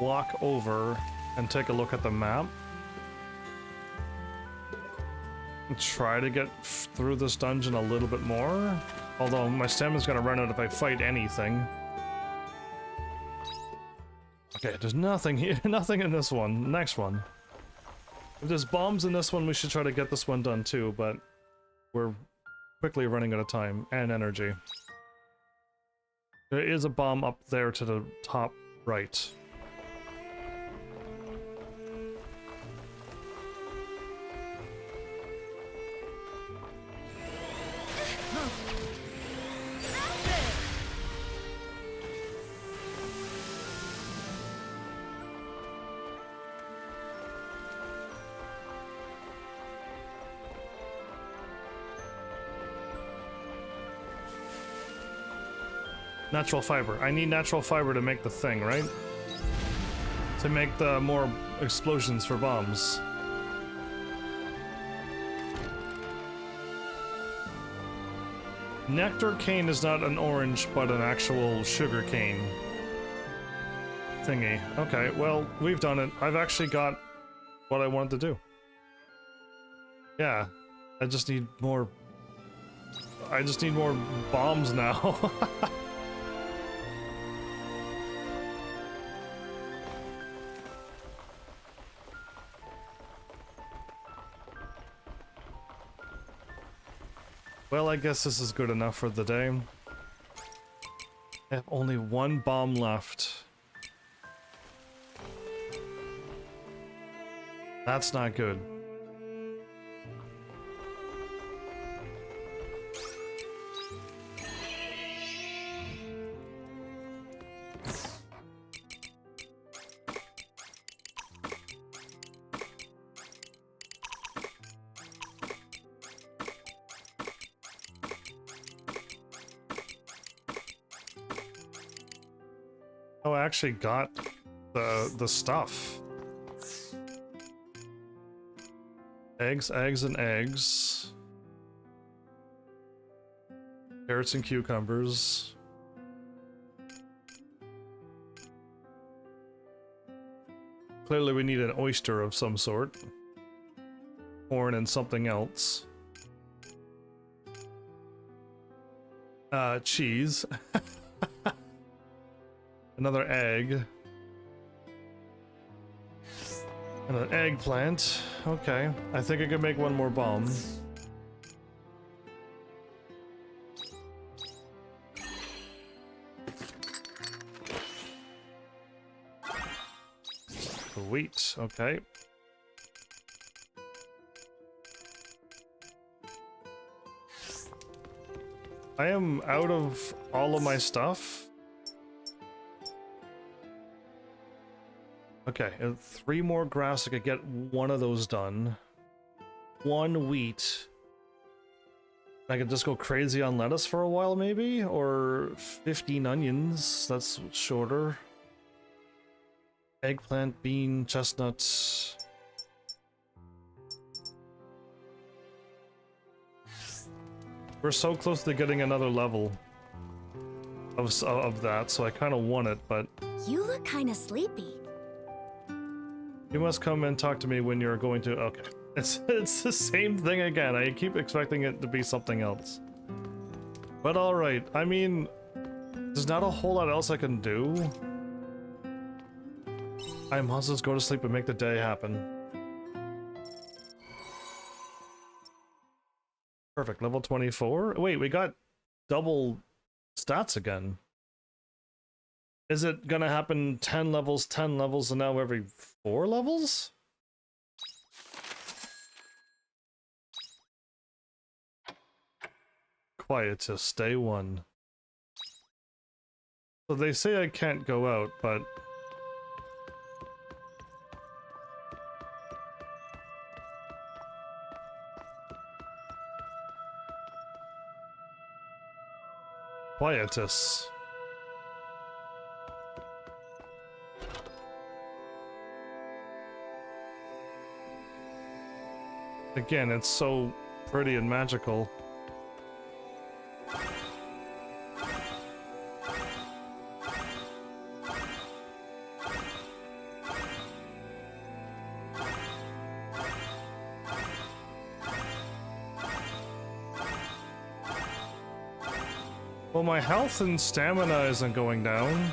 walk over and take a look at the map? And try to get through this dungeon a little bit more? Although my stamina's gonna run out if I fight anything. Okay, there's nothing here, nothing in this one. Next one. If there's bombs in this one, we should try to get this one done too, but we're quickly running out of time and energy. There is a bomb up there to the top right. Natural fiber. I need natural fiber to make the thing, right? To make the more explosions for bombs. Nectar cane is not an orange, but an actual sugar cane thingy. Okay, well, we've done it. I've actually got what I wanted to do. Yeah, I just need more bombs now. Well, I guess this is good enough for the day. I have only one bomb left. That's not good. Oh, I actually got the stuff. Eggs, eggs, and eggs. Carrots and cucumbers. Clearly we need an oyster of some sort. Corn and something else. Cheese. Another egg. And an eggplant. Okay. I think I could make one more bomb. Sweet. Okay. I am out of all of my stuff. Okay, 3 more grass. I could get one of those done. 1 wheat. I could just go crazy on lettuce for a while, maybe? Or 15 onions. That's shorter. Eggplant, bean, chestnuts. We're so close to getting another level of that, so I kind of want it, but... You look kind of sleepy. You must come and talk to me when you're going to... Okay. It's the same thing again. I keep expecting it to be something else. But alright. I mean, there's not a whole lot else I can do. I must just go to sleep and make the day happen. Perfect. Level 24. Wait, we got double stats again. Is it gonna happen 10 levels, and now every 4 levels? Quietus, stay 1. So they say I can't go out, but... Quietus. Again, it's so pretty and magical. Well, my health and stamina isn't going down.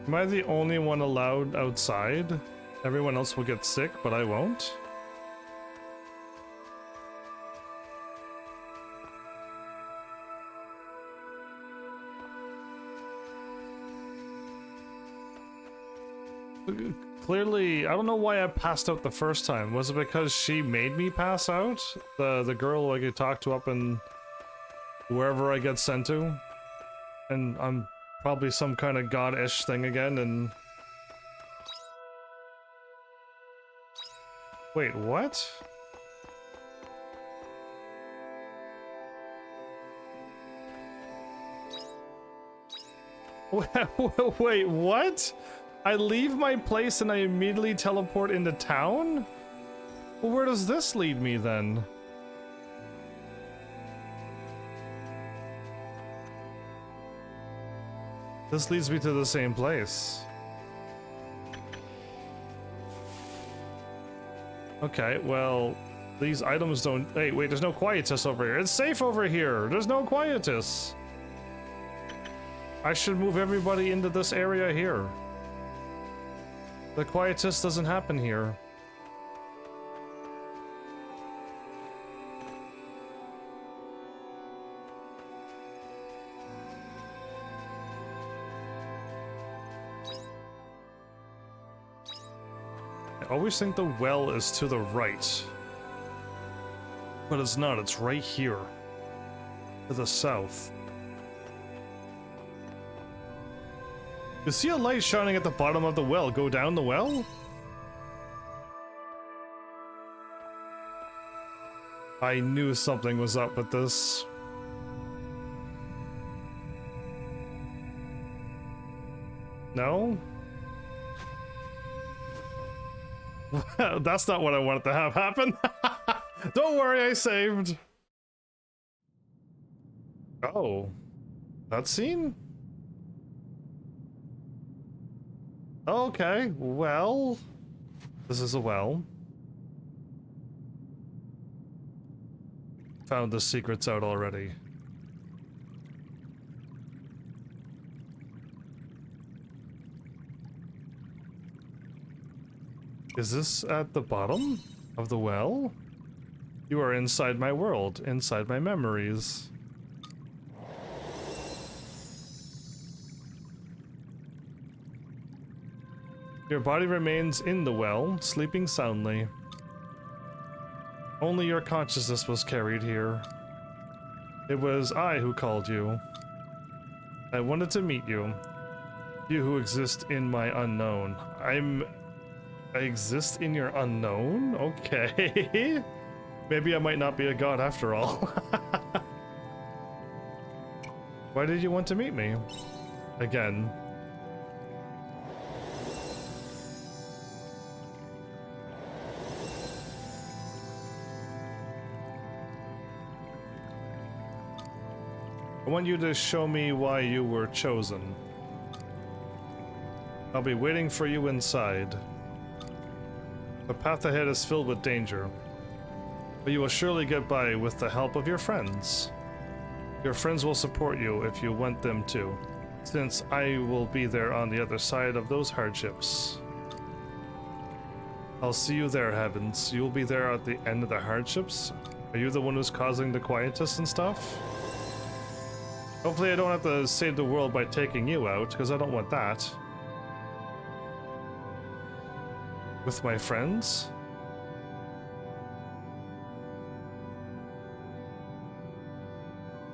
Am I the only one allowed outside? Everyone else will get sick, but I won't? Clearly, I don't know why I passed out the first time. Was it because she made me pass out? The girl I could talk to up in wherever I get sent to? And I'm probably some kind of god-ish thing again, and... Wait, what? Wait, what? I leave my place and I immediately teleport into town? Well, where does this lead me then? This leads me to the same place. Okay, well, these items don't... Hey, wait, there's no quietus over here. It's safe over here. There's no quietus. I should move everybody into this area here. The quietus doesn't happen here. I always think the well is to the right. But it's not, it's right here. To the south. You see a light shining at the bottom of the well. Go down the well? I knew something was up with this. No? That's not what I wanted to have happen. Don't worry, I saved. Oh. That scene? Okay, well. This is a well. Found the secrets out already. Is this at the bottom of the well? You are inside my world, inside my memories. Your body remains in the well, sleeping soundly. Only your consciousness was carried here. It was I who called you. I wanted to meet you. You who exist in my unknown. I exist in your unknown? Okay. Maybe I might not be a god after all. Why did you want to meet me? Again. I want you to show me why you were chosen. I'll be waiting for you inside. The path ahead is filled with danger, but you will surely get by with the help of your friends. Your friends will support you if you want them to, since I will be there on the other side of those hardships. I'll see you there, Heavens. You'll be there at the end of the hardships? Are you the one who's causing the quietus and stuff? Hopefully I don't have to save the world by taking you out, because I don't want that. With my friends?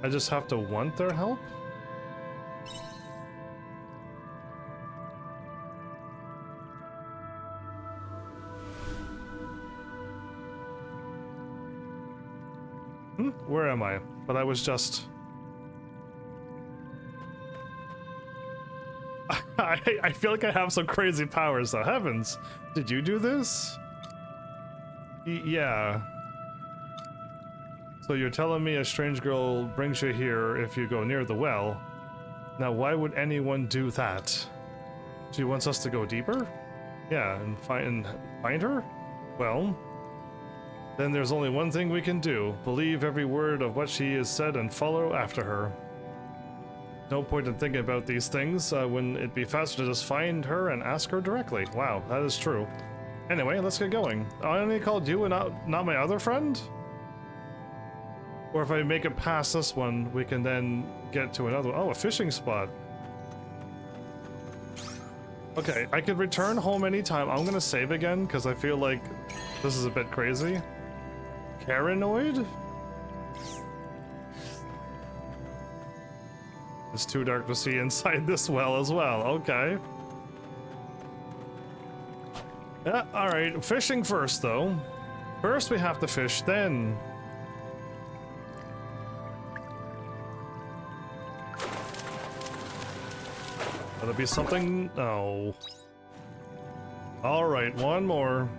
I just have to want their help? Where am I? But I was just... I feel like I have some crazy powers though. Heavens, did you do this? Yeah. So you're telling me a strange girl brings you here if you go near the well. Now why would anyone do that? She wants us to go deeper? Yeah, and find her? Well, then there's only one thing we can do. Believe every word of what she has said and follow after her. No point in thinking about these things. Wouldn't it be faster to just find her and ask her directly? Wow, that is true. Anyway, let's get going. I only called you and not my other friend? Or if I make it past this one, we can then get to another one. Oh, a fishing spot. Okay, I could return home anytime. I'm gonna save again, because I feel like this is a bit crazy. Paranoid? It's too dark to see inside this well as well. Okay. Yeah, alright. Fishing first, though. First we have to fish, then... That'll be something... Oh. All right, one more.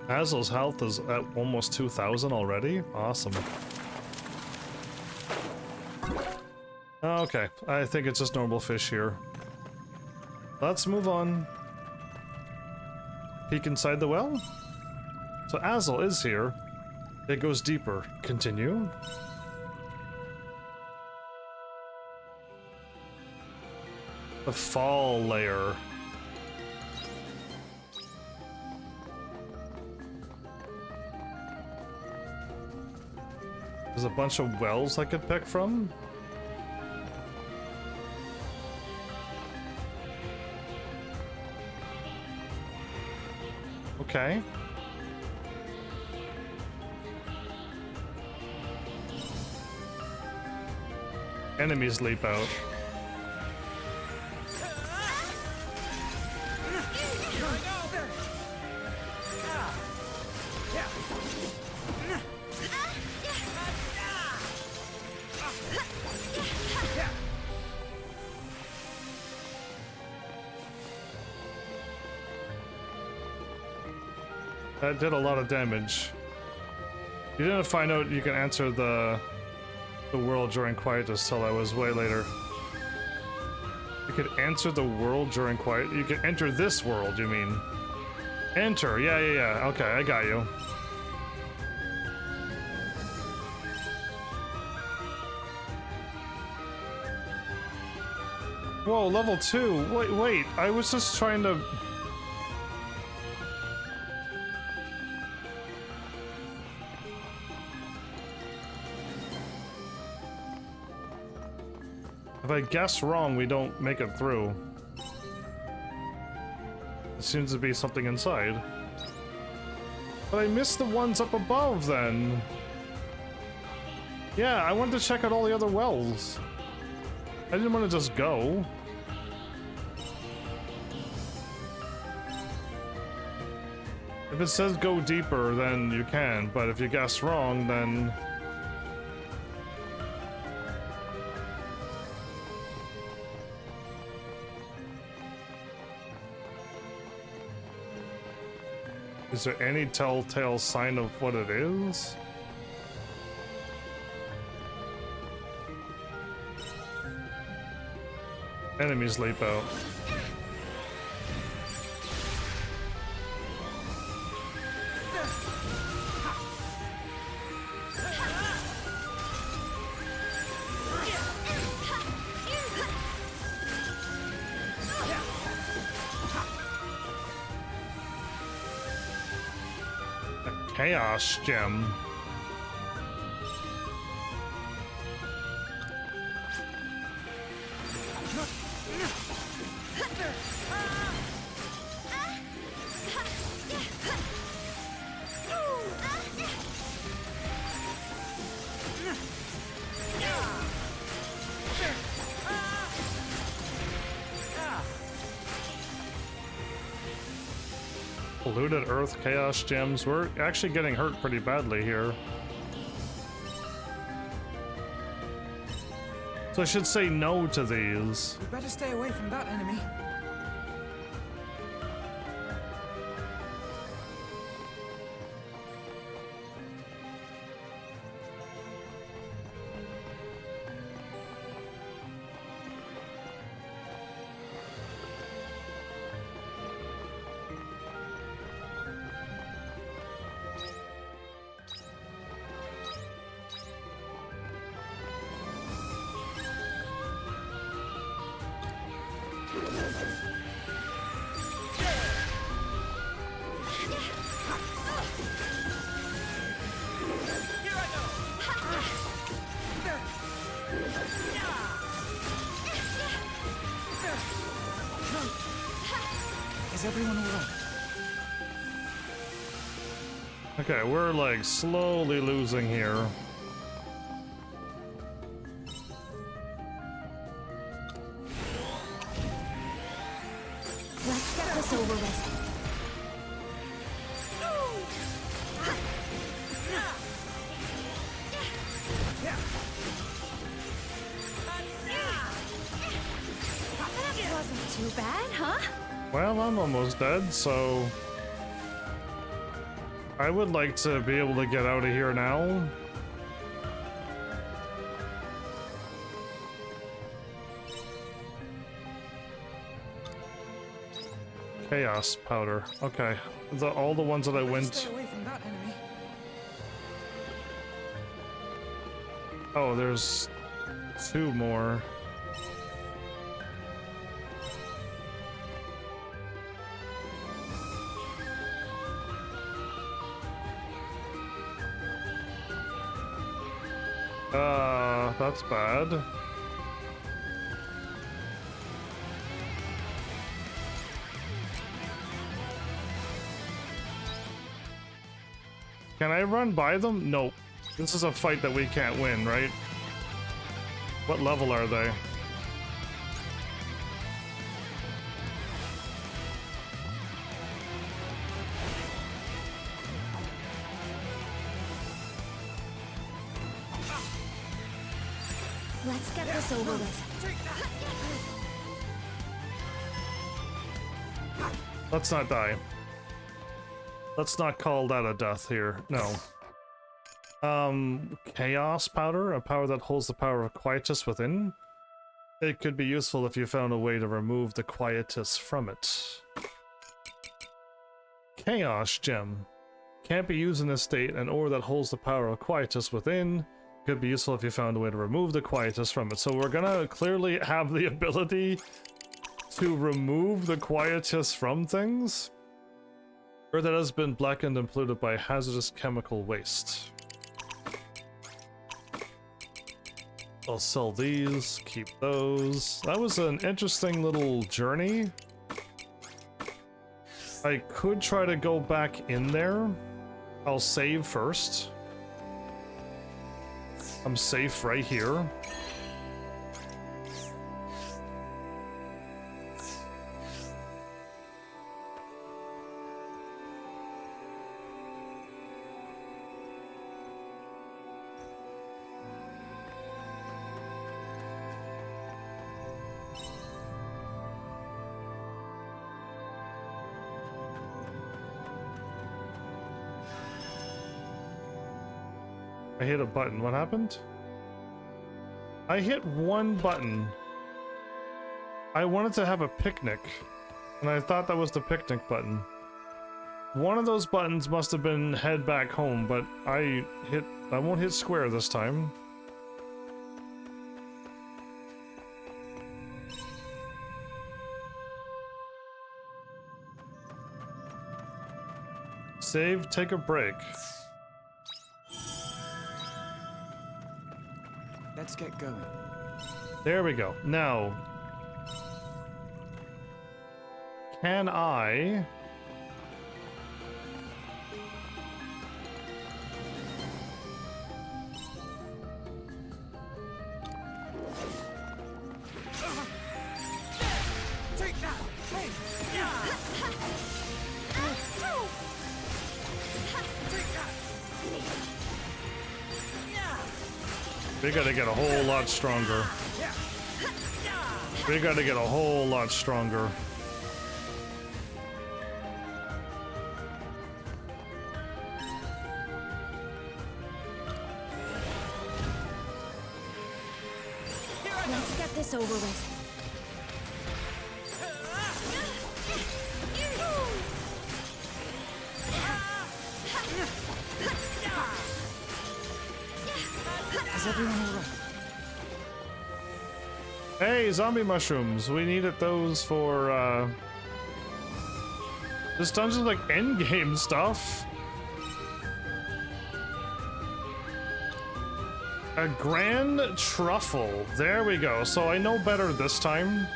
Hazel's health is at almost 2,000 already? Awesome. Okay, I think it's just normal fish here. Let's move on. Peek inside the well? So Azel is here. It goes deeper. Continue. The fall layer. There's a bunch of wells I could pick from. Okay. Enemies leap out. That did a lot of damage. You didn't find out you can answer the world during quietus till I was way later. You could answer the world during quiet. You could enter this world, you mean? Enter, yeah. Okay, I got you. Whoa, level 2. Wait, I was just trying to... If I guess wrong, we don't make it through. There seems to be something inside. But I missed the ones up above, then. Yeah, I wanted to check out all the other wells. I didn't want to just go. If it says go deeper, then you can. But if you guess wrong, then... Is there any telltale sign of what it is? Enemies leap out. Chaos gem. Polluted Earth Chaos Gems. We're actually getting hurt pretty badly here. So I should say no to these. We better stay away from that enemy. Is everyone alright? Okay, we're like slowly losing here. Let's get this over with. Too bad, huh? Well, I'm almost dead, so I would like to be able to get out of here now. Chaos powder. Okay. All the ones that I went. Stay away from that enemy. Oh, there's 2 more. That's bad. Can I run by them? Nope. This is a fight that we can't win, right? What level are they? Let's get this over with. Let's not die. Let's not call that a death here. No. Chaos powder, a power that holds the power of quietus within. It could be useful if you found a way to remove the quietus from it. Chaos gem. Can't be used in this state. An ore that holds the power of quietus within. Could be useful if you found a way to remove the quietus from it. So we're gonna clearly have the ability to remove the quietus from things. Or that has been blackened and polluted by hazardous chemical waste. I'll sell these, keep those. That was an interesting little journey. I could try to go back in there. I'll save first. I'm safe right here. I hit a button. What happened? I hit one button. I wanted to have a picnic, and I thought that was the picnic button. One of those buttons must have been head back home, but I won't hit square this time. Save, take a break. Let's get going. There we go. Now, can I... Take that! Hey! We gotta get a whole lot stronger. We gotta get a whole lot stronger. Let's get this over with. Is everyone alright? Hey, zombie mushrooms. We needed those for, this dungeon's like endgame stuff. A grand truffle. There we go. So I know better this time.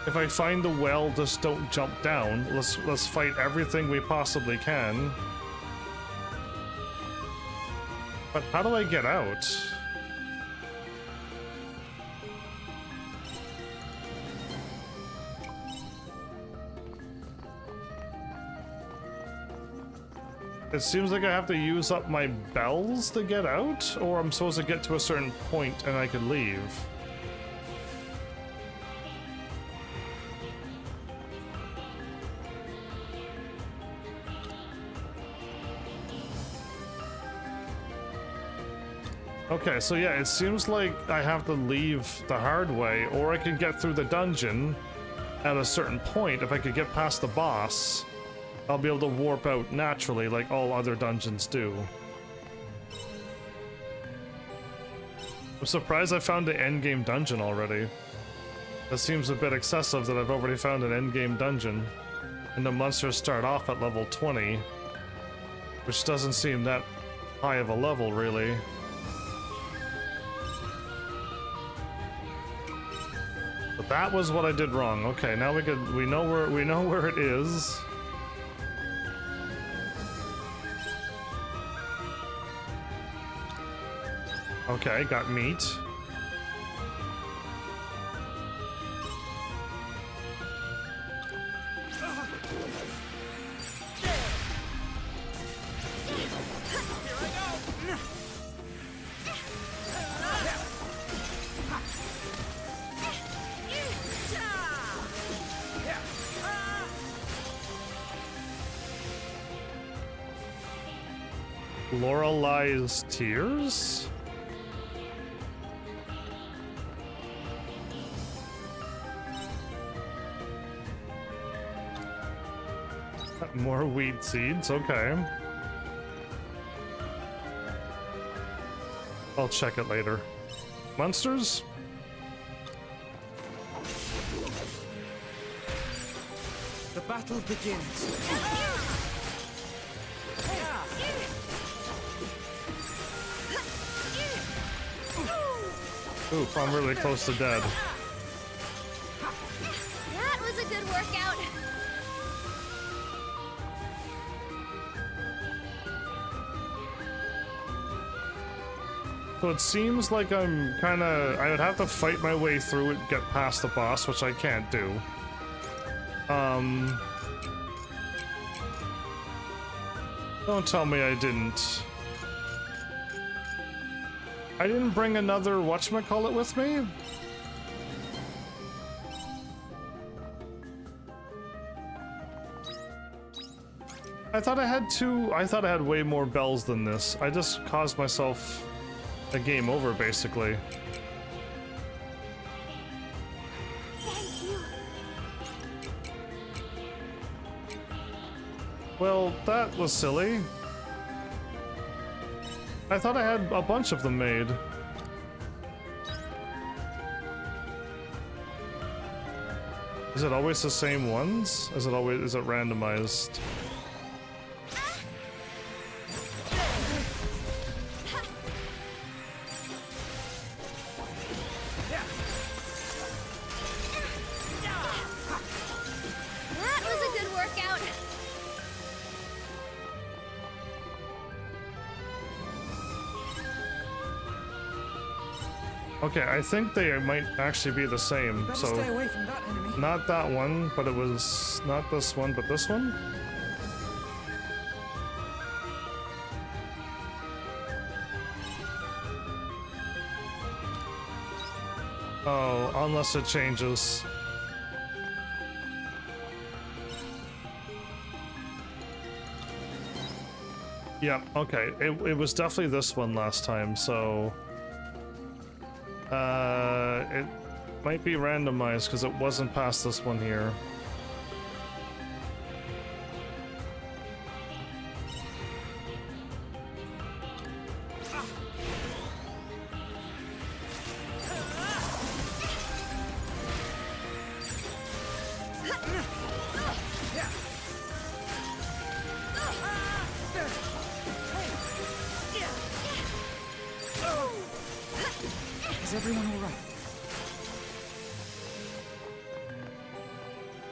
If I find the well, just don't jump down. Let's fight everything we possibly can. But how do I get out? It seems like I have to use up my bells to get out, or I'm supposed to get to a certain point and I could leave. Okay, so yeah, it seems like I have to leave the hard way, or I can get through the dungeon at a certain point. If I could get past the boss, I'll be able to warp out naturally like all other dungeons do. I'm surprised I found the endgame dungeon already. That seems a bit excessive that I've already found an endgame dungeon. And the monsters start off at level 20, which doesn't seem that high of a level, really. But that was what I did wrong. Okay, now we know where it is. Okay, got meat. Lorelei's tears? More wheat seeds, okay. I'll check it later. Monsters? The battle begins. Oof, I'm really close to dead. That was a good workout. So it seems like I'm I would have to fight my way through it, get past the boss, which I can't do. Don't tell me I didn't bring another whatchamacallit with me? I thought I had way more bells than this. I just caused myself a game over, basically. Thank you. Well, that was silly. I thought I had a bunch of them made. Is it always the same ones? Is it randomized? That was a good workout. Okay, I think they might actually be the same. Better So stay away from that enemy. not that one, but it was not this one, but this one? Oh, unless it changes. Yep, okay. It was definitely this one last time, so... it might be randomized because it wasn't past this one here. Is everyone all right?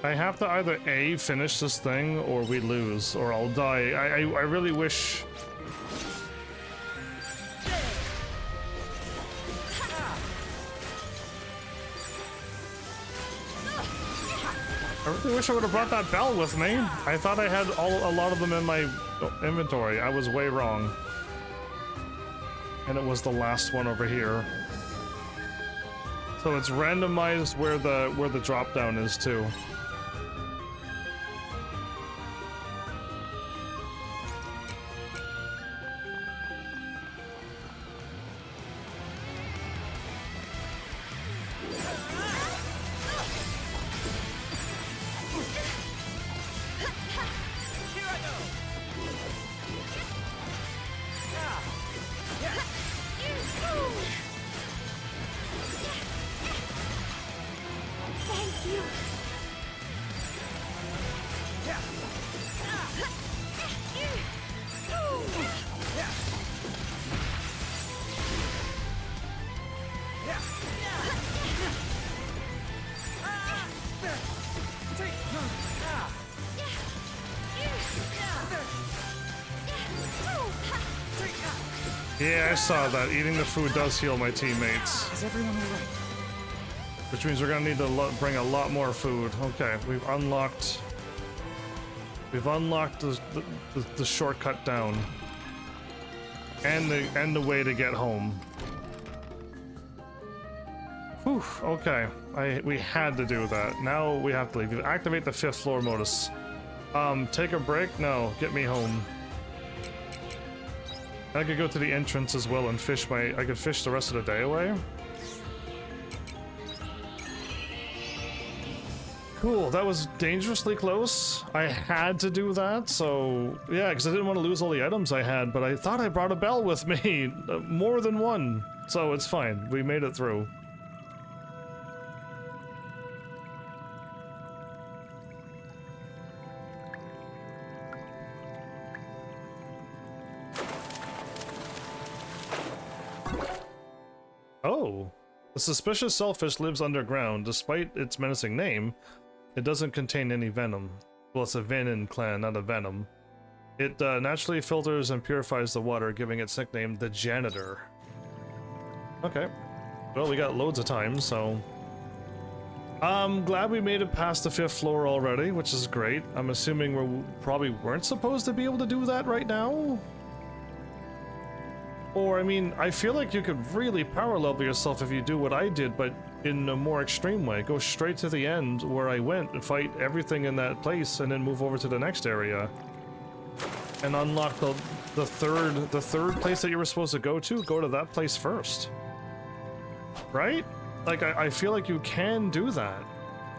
I have to either A, finish this thing, or we lose, or I'll die. I really wish... I really wish I would have brought that bell with me. I thought I had a lot of them in my inventory. I was way wrong. And it was the last one over here. So it's randomized where the drop down is too. Yeah, I saw that. Eating the food does heal my teammates. Is everyone alright? Which means we're gonna need to bring a lot more food. Okay, we've unlocked the shortcut down. And the way to get home. Whew, okay. We had to do that. Now we have to leave. You activate the 5th floor modus. Take a break? No, get me home. I could go to the entrance as well and fish I could fish the rest of the day away. Cool, that was dangerously close. I had to do that, so yeah, because I didn't want to lose all the items I had, but I thought I brought a bell with me. More than one, so it's fine. We made it through. Oh, the suspicious shellfish lives underground. Despite its menacing name, it doesn't contain any venom. Well, it's a venin clan, not a venom. It naturally filters and purifies the water, giving its nickname the Janitor. Okay. Well, we got loads of time, so... I'm glad we made it past the 5th floor already, which is great. I'm assuming we probably weren't supposed to be able to do that right now? Or, I mean, I feel like you could really power level yourself if you do what I did, but in a more extreme way. Go straight to the end where I went and fight everything in that place and then move over to the next area. And unlock the third place that you were supposed to go to that place first. Right? Like, I feel like you can do that.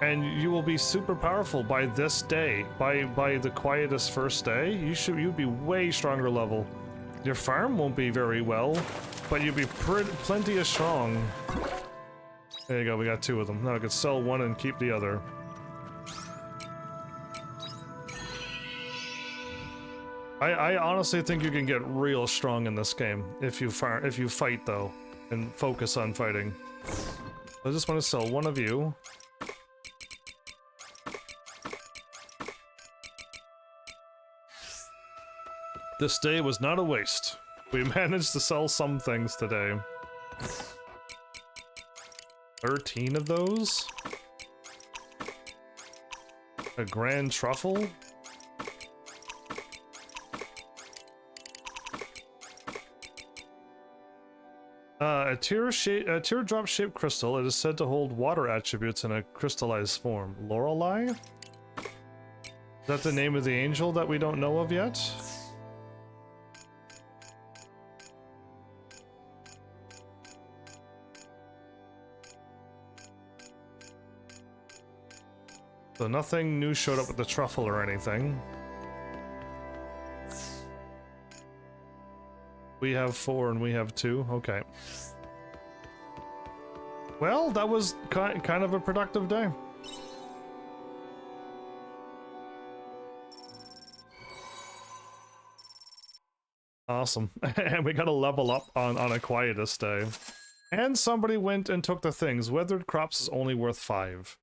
And you will be super powerful by this day. By the quietest first day, you'd be way stronger level. Your farm won't be very well, but you'll be plenty as strong. There you go, we got 2 of them. Now I could sell one and keep the other. I honestly think you can get real strong in this game if you fight though, and focus on fighting. I just want to sell one of you. This day was not a waste. We managed to sell some things today. 13 of those? A grand truffle? A teardrop-shaped crystal. It is said to hold water attributes in a crystallized form. Lorelei? Is that the name of the angel that we don't know of yet? So nothing new showed up with the truffle or anything. We have 4 and we have 2. Okay. Well, that was kind of a productive day. Awesome. And we got a level up on a quietest day. And somebody went and took the things. Weathered crops is only worth 5.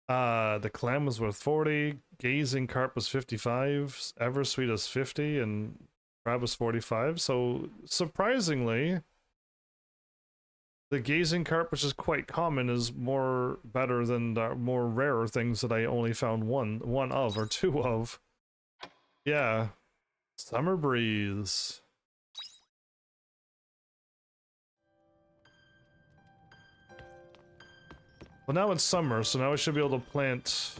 The clam was worth 40, gazing carp was 55, eversweet is 50, and crab was 45. So surprisingly, the gazing carp, which is quite common, is better than the more rarer things that I only found one of or 2 of. Yeah, summer breeze. Well, now it's summer, so now I should be able to plant...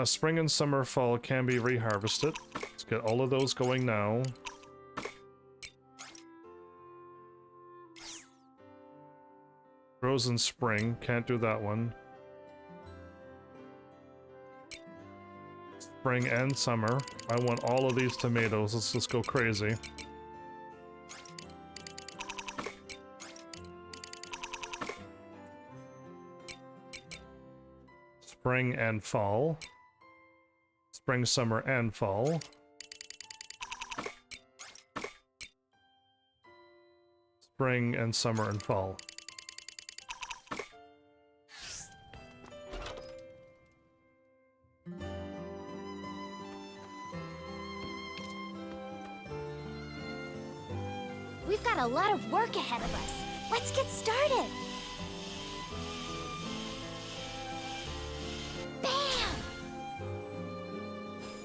spring and summer, fall can be reharvested. Let's get all of those going now. Frozen spring, can't do that one. Spring and summer. I want all of these tomatoes. Let's just go crazy. Spring and fall. Spring, summer, and fall. Spring and summer and fall. We've got a lot of work ahead of us. Let's get started. Bam! Bam! Bam!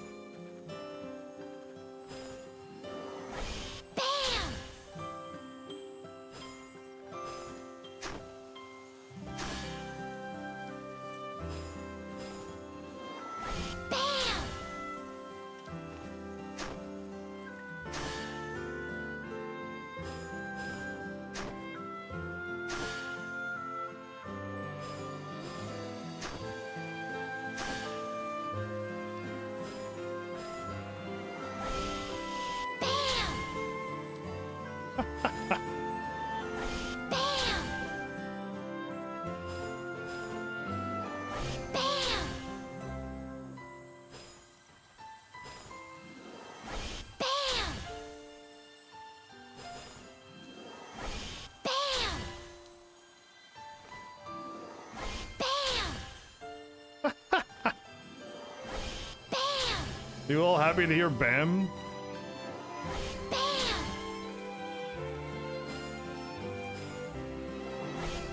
Bam! Bam! Bam! Bam! Bam! Bam! You all happy to hear BAM? Bam!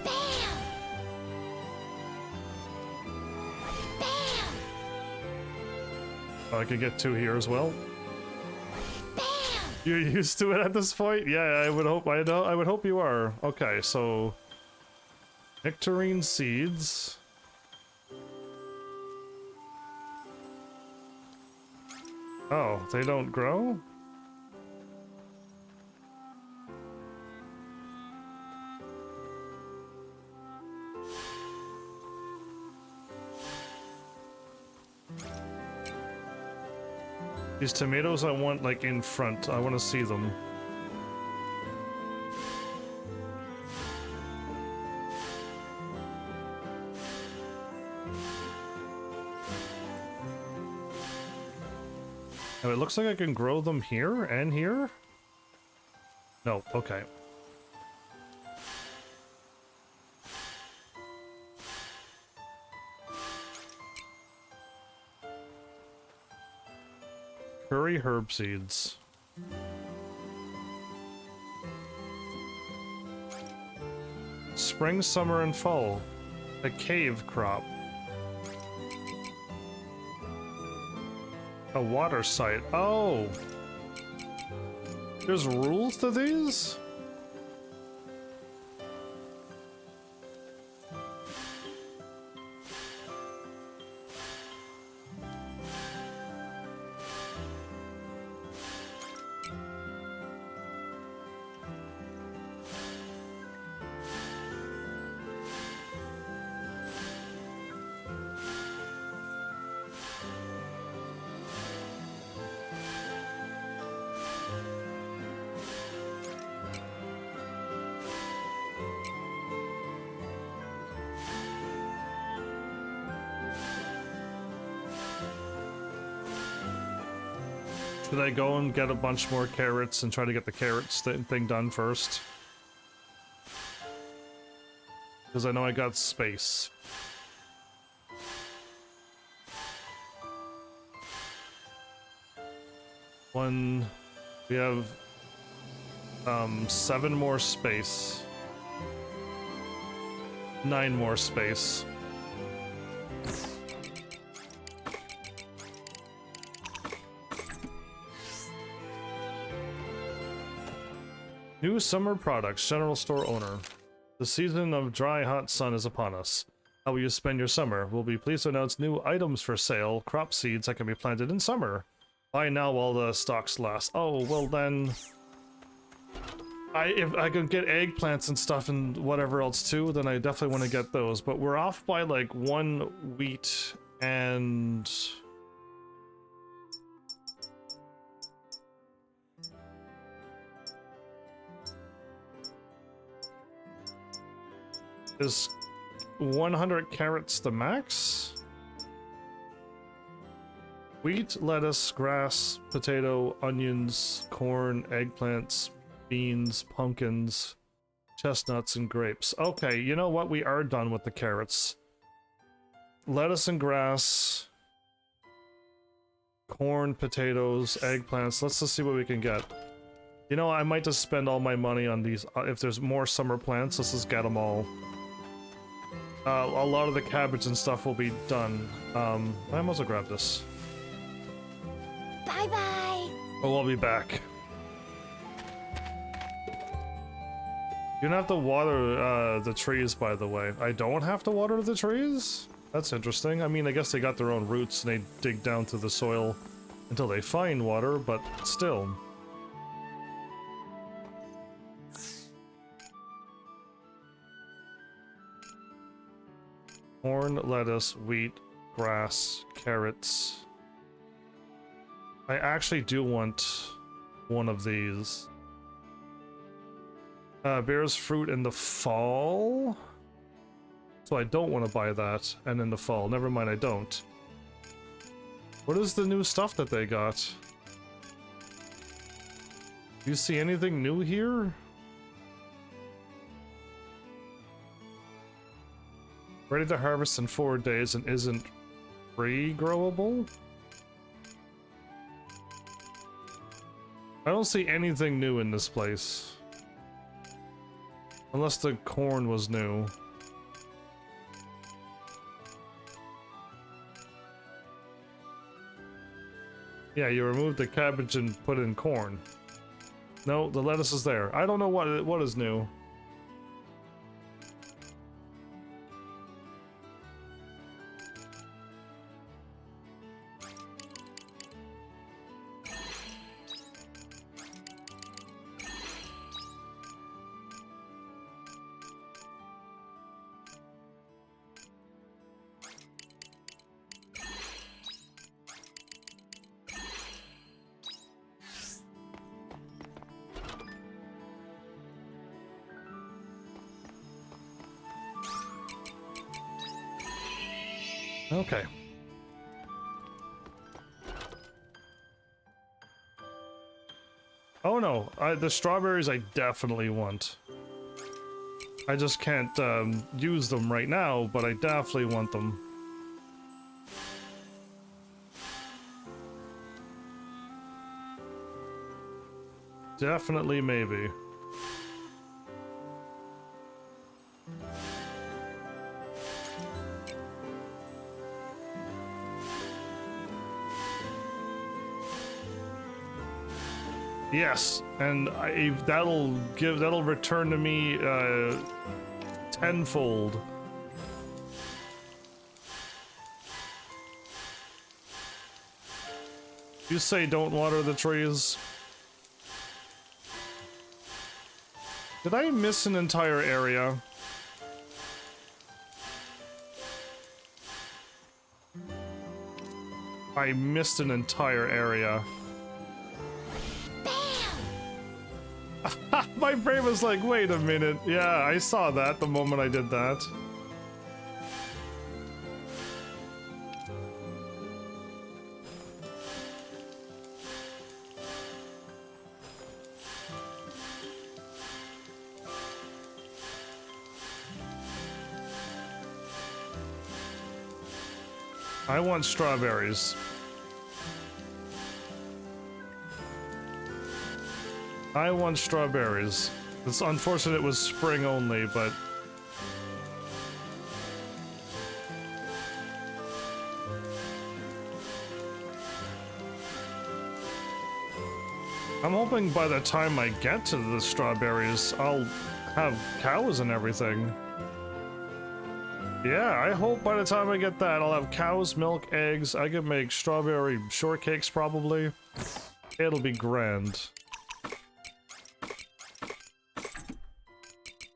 Bam! Bam! I could get 2 here as well. Bam! You're used to it at this point? Yeah, I would hope. I know. I would hope you are. Okay, so nectarine seeds. Oh, they don't grow? These tomatoes I want, like, in front. I want to see them. Oh, it looks like I can grow them here and here? No, okay. Curry herb seeds. Spring, summer, and fall. A cave crop. A water site. Oh! There's rules to these? Should I go and get a bunch more carrots and try to get the carrots thing done first? Because I know I got space. One... We have... 7 more space. 9 more space. New summer products, general store owner. The season of dry, hot sun is upon us. How will you spend your summer? We'll be pleased to announce new items for sale, crop seeds that can be planted in summer. Buy now while the stocks last. Oh, well then... if I could get eggplants and stuff and whatever else too, then I definitely want to get those. But we're off by like 1 wheat and... Is 100 carrots the max? Wheat, lettuce, grass, potato, onions, corn, eggplants, beans, pumpkins, chestnuts, and grapes. Okay, you know what? We are done with the carrots. Lettuce and grass, corn, potatoes, eggplants. Let's just see what we can get. You know, I might just spend all my money on these. If there's more summer plants, let's just get them all. A lot of the cabbage and stuff will be done. I might as well grab this. Bye-bye. Oh, I'll be back. You don't have to water the trees, by the way. I don't have to water the trees? That's interesting. I mean, I guess they got their own roots and they dig down to the soil until they find water, but still. Corn, lettuce, wheat, grass, carrots. I actually do want one of these. Bears fruit in the fall? So I don't want to buy that, and in the fall. Never mind, I don't. What is the new stuff that they got? Do you see anything new here? Ready to harvest in 4 days and isn't re-growable? I don't see anything new in this place. Unless the corn was new. Yeah, you removed the cabbage and put in corn. No, the lettuce is there. I don't know what is new. Okay. Oh no, the strawberries I definitely want. I just can't use them right now, but I definitely want them. Definitely, maybe. Yes, and that'll return to me tenfold. You say don't water the trees. Did I miss an entire area? I missed an entire area. My brain was like, wait a minute. Yeah, I saw that the moment I did that. I want strawberries. I want strawberries. It's unfortunate it was spring only, but... I'm hoping by the time I get to the strawberries, I'll have cows and everything. Yeah, I hope by the time I get that, I'll have cows, milk, eggs. I can make strawberry shortcakes, probably. It'll be grand.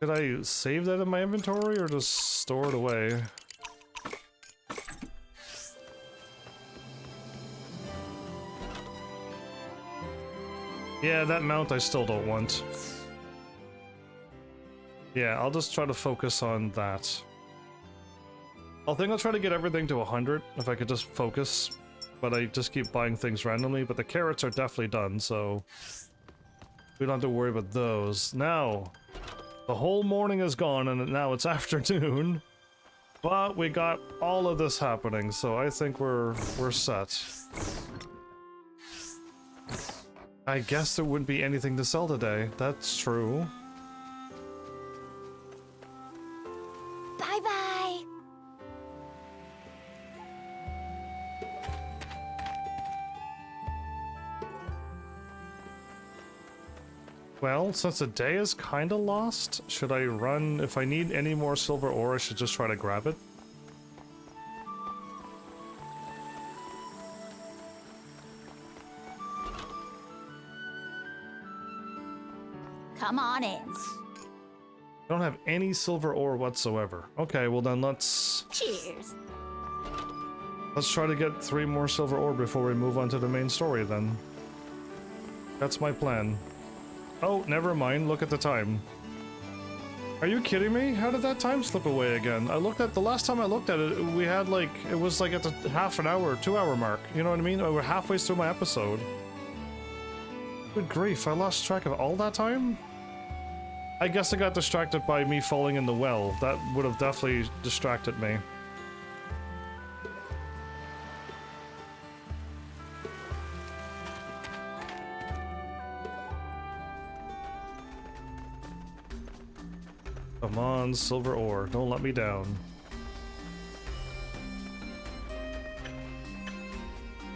Did I save that in my inventory or just store it away? Yeah, that mount I still don't want. Yeah, I'll just try to focus on that. I think I'll try to get everything to 100 if I could just focus. But I just keep buying things randomly, but the carrots are definitely done, so... we don't have to worry about those. Now... the whole morning is gone and now it's afternoon, but we got all of this happening, so I think we're set. I guess there wouldn't be anything to sell today. That's true. Bye-bye. Well, since the day is kinda lost, should I run? If I need any more silver ore, I should just try to grab it. Come on in. I don't have any silver ore whatsoever. Okay, well then let's Cheers. try to get 3 more silver ore before we move on to the main story then. That's my plan. Oh, never mind, look at the time. Are you kidding me? How did that time slip away again? I looked at the last time I looked at it, we had like, it was like at the half an hour, 2 hour mark. You know what I mean? We're halfway through my episode. Good grief, I lost track of all that time? I guess I got distracted by me falling in the well. That would have definitely distracted me. Come on, silver ore. Don't let me down.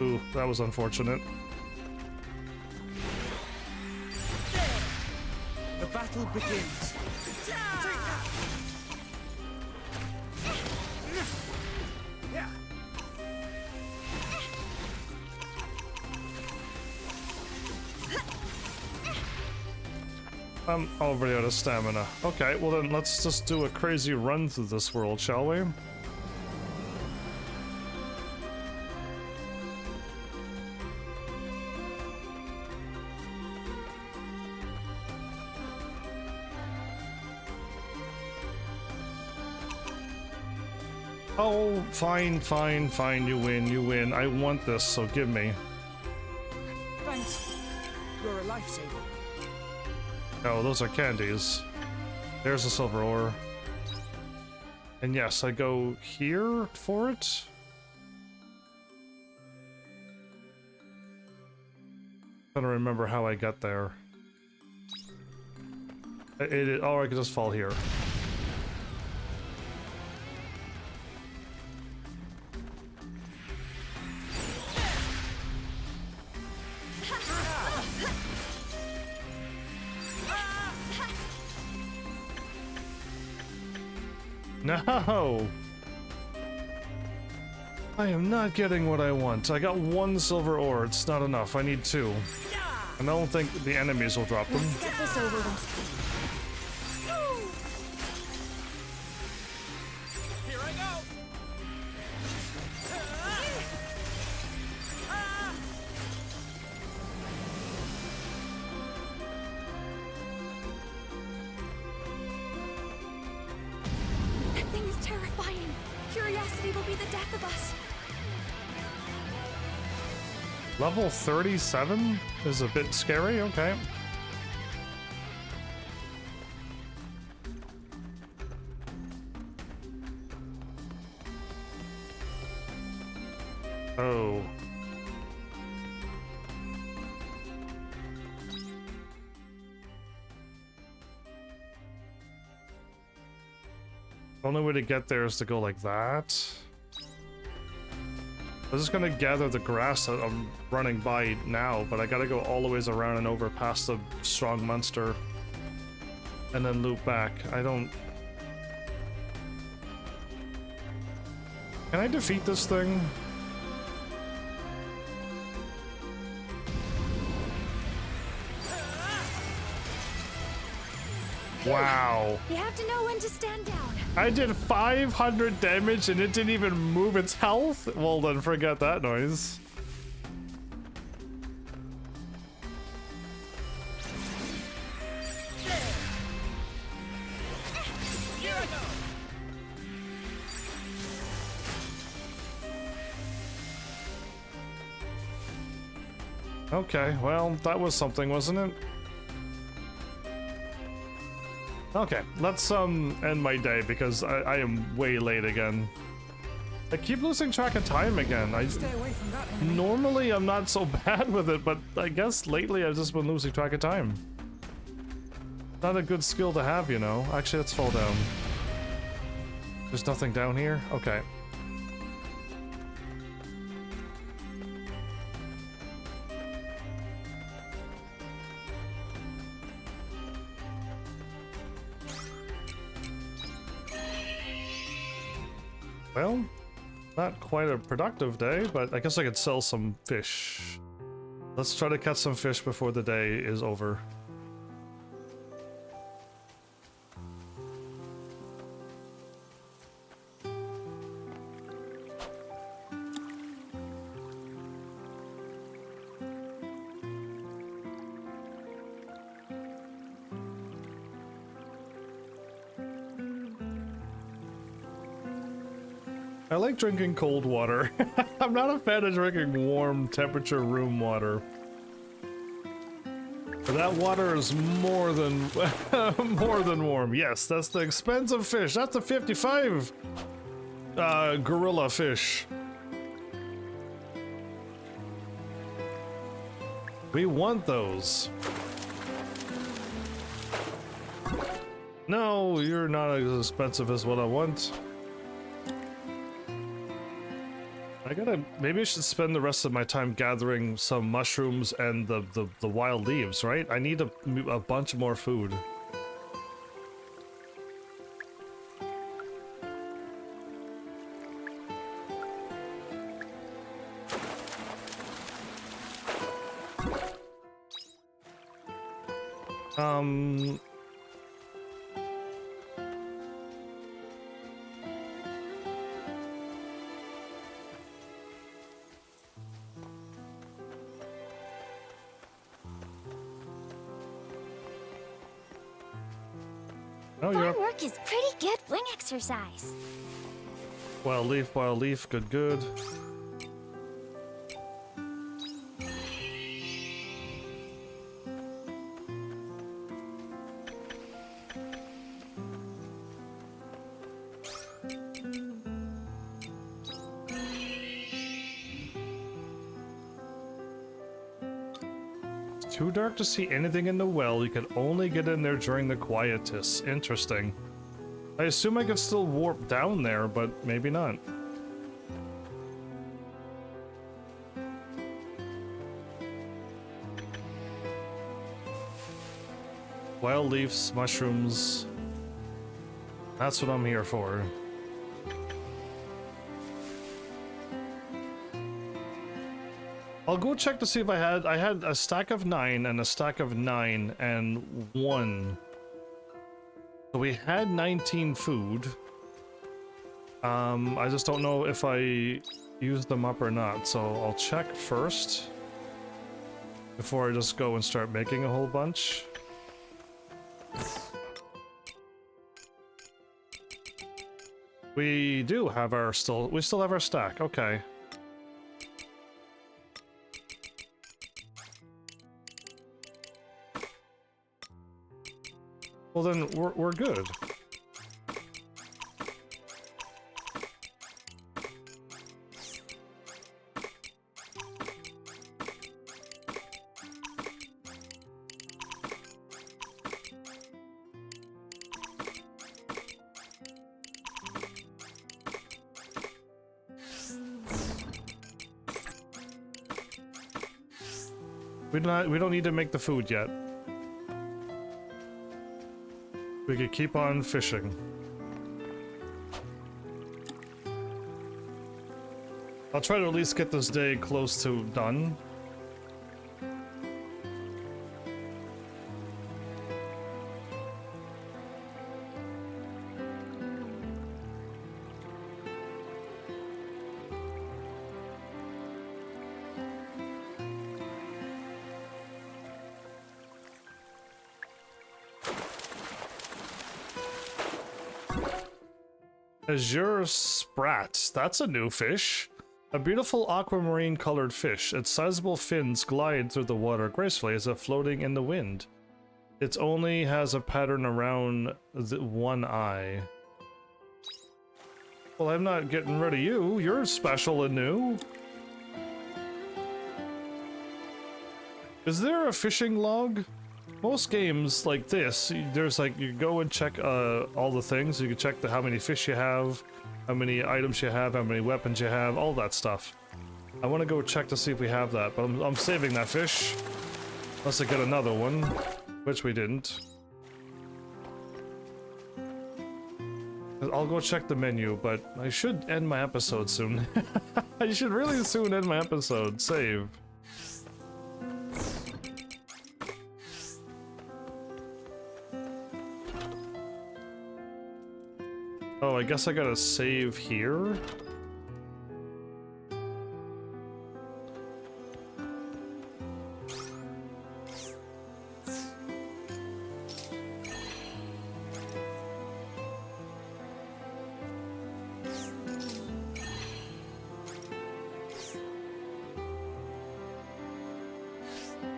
Ooh, that was unfortunate. The battle begins. I'm already out of stamina. Okay, well then let's just do a crazy run through this world, shall we? Oh, fine, fine, fine, you win, you win. I want this, so give me. Thanks. You're a lifesaver. Oh, those are candies. There's a silver ore. And yes, I go here for it. I don't remember how I got there. Oh, I could just fall here. No! I am not getting what I want. I got 1 silver ore. It's not enough. I need 2. And I don't think the enemies will drop them. Let's get this over with. Here I go. That thing is terrifying. Curiosity will be the death of us. Level 37 is a bit scary, okay. Oh. Only way to get there is to go like that. I'm just gonna gather the grass that I'm running by now, but I gotta go all the ways around and over past the strong monster. And then loop back. I don't... Can I defeat this thing? Wow. You have to know when to stand down. I did 500 damage and it didn't even move its health? Well then, forget that noise. Here I go. Okay, well, that was something, wasn't it? Okay, let's end my day because I am way late again. I keep losing track of time again. Stay away from that enemy. Normally I'm not so bad with it, but I guess lately I've just been losing track of time. Not a good skill to have, you know. Actually, let's fall down. There's nothing down here? Okay. Well, not quite a productive day, but I guess I could sell some fish. Let's try to catch some fish before the day is over. I like drinking cold water. I'm not a fan of drinking warm temperature room water. But that water is more than more than warm. Yes, that's the expensive fish. That's a 55 gorilla fish. We want those. No, you're not as expensive as what I want. Maybe I should spend the rest of my time gathering some mushrooms and the wild leaves, right? I need a bunch more food. Oh, Farm work is pretty good wing exercise. Wild leaf, good, good. Too dark to see anything in the well. You can only get in there during the quietus. Interesting. I assume I could still warp down there, but maybe not. Wild leaves, mushrooms. That's what I'm here for. I'll go check to see if I had a stack of 9 and a stack of 9 and 1. So we had 19 food. I just don't know if I used them up or not, so I'll check first before I just go and start making a whole bunch. We do have our we still have our stack, okay. Well then, we're good. We don't need to make the food yet. We could keep on fishing. I'll try to at least get this day close to done. Azure Sprat. That's a new fish. A beautiful aquamarine colored fish. Its sizable fins glide through the water gracefully as if floating in the wind. It only has a pattern around one eye. Well, I'm not getting rid of you. You're special and new. Is there a fishing log? Most games like this, there's like, you go and check all the things. You can check how many fish you have, how many items you have, how many weapons you have, all that stuff. I want to go check to see if we have that, but I'm saving that fish. Unless I get another one, which we didn't. I'll go check the menu, but I should end my episode soon. I should really soon end my episode. Save. Oh, I guess I gotta save here.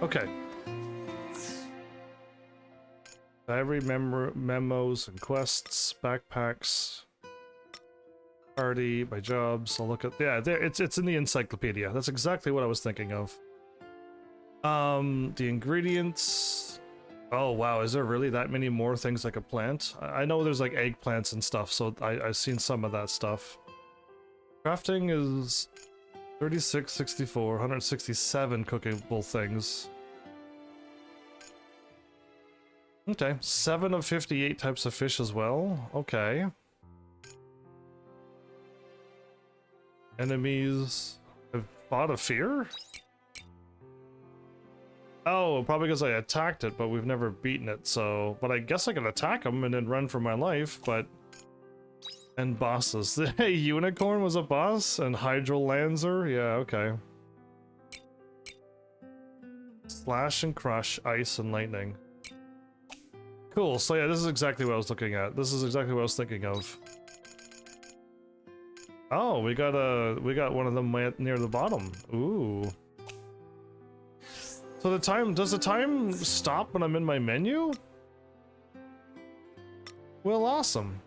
Okay. Diary memos and quests, backpacks, party, my jobs. I'll look at, yeah, there it's in the encyclopedia. That's exactly what I was thinking of. The ingredients. Oh wow, is there really that many more things I could plant? I know there's like eggplants and stuff, so I've seen some of that stuff. Crafting is 36, 64, 167 cookable things. Okay, 7 of 58 types of fish as well. Okay. Enemies have fought a fear? Oh, probably because I attacked it, but we've never beaten it, so... But I guess I can attack them and then run for my life, but... And bosses. Hey, Unicorn was a boss? And Hydro Lancer? Yeah, okay. Slash and crush, ice and lightning. Cool, so yeah, this is exactly what I was looking at. This is exactly what I was thinking of. Oh, we got one of them near the bottom. Ooh. So does the time stop when I'm in my menu? Well, awesome.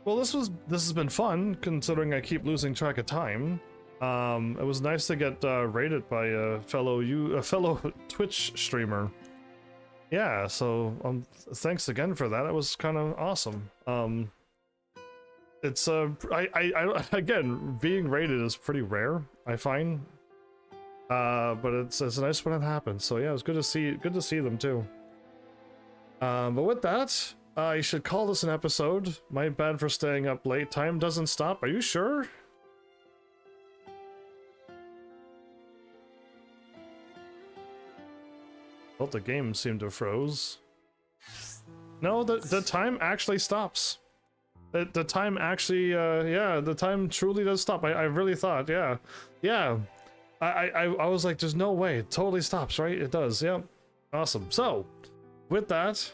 Well, this has been fun, considering I keep losing track of time. It was nice to get rated by a fellow Twitch streamer. Yeah, so thanks again for that. It was kind of awesome. It's again, being rated is pretty rare, I find. But it's nice when it happens. So yeah, it was good to see them too. But with that, I should call this an episode. My bad for staying up late. Time doesn't stop. Are you sure? Well, the game seemed to have froze. No, the time actually stops. The time actually, yeah, the time truly does stop. I really thought, yeah. I was like, there's no way. It totally stops, right? It does, yep. Awesome. So, with that,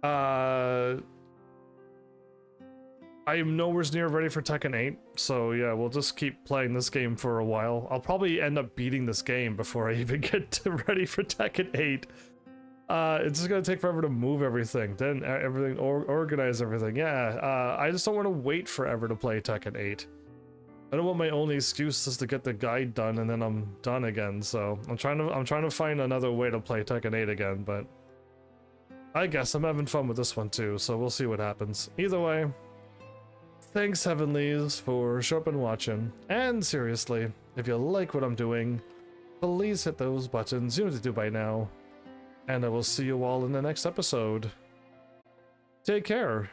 I am nowhere near ready for Tekken 8, so yeah, we'll just keep playing this game for a while. I'll probably end up beating this game before I even get ready for Tekken 8. It's just gonna take forever to move everything, then everything, organize everything. Yeah, I just don't want to wait forever to play Tekken 8. I don't want my only excuse is to get the guide done and then I'm done again. So I'm trying to find another way to play Tekken 8 again, but I guess I'm having fun with this one too. So we'll see what happens. Either way, thanks Heavenlies for showing up and watching. And seriously, if you like what I'm doing, please hit those buttons. You know what to do by now. And I will see you all in the next episode. Take care.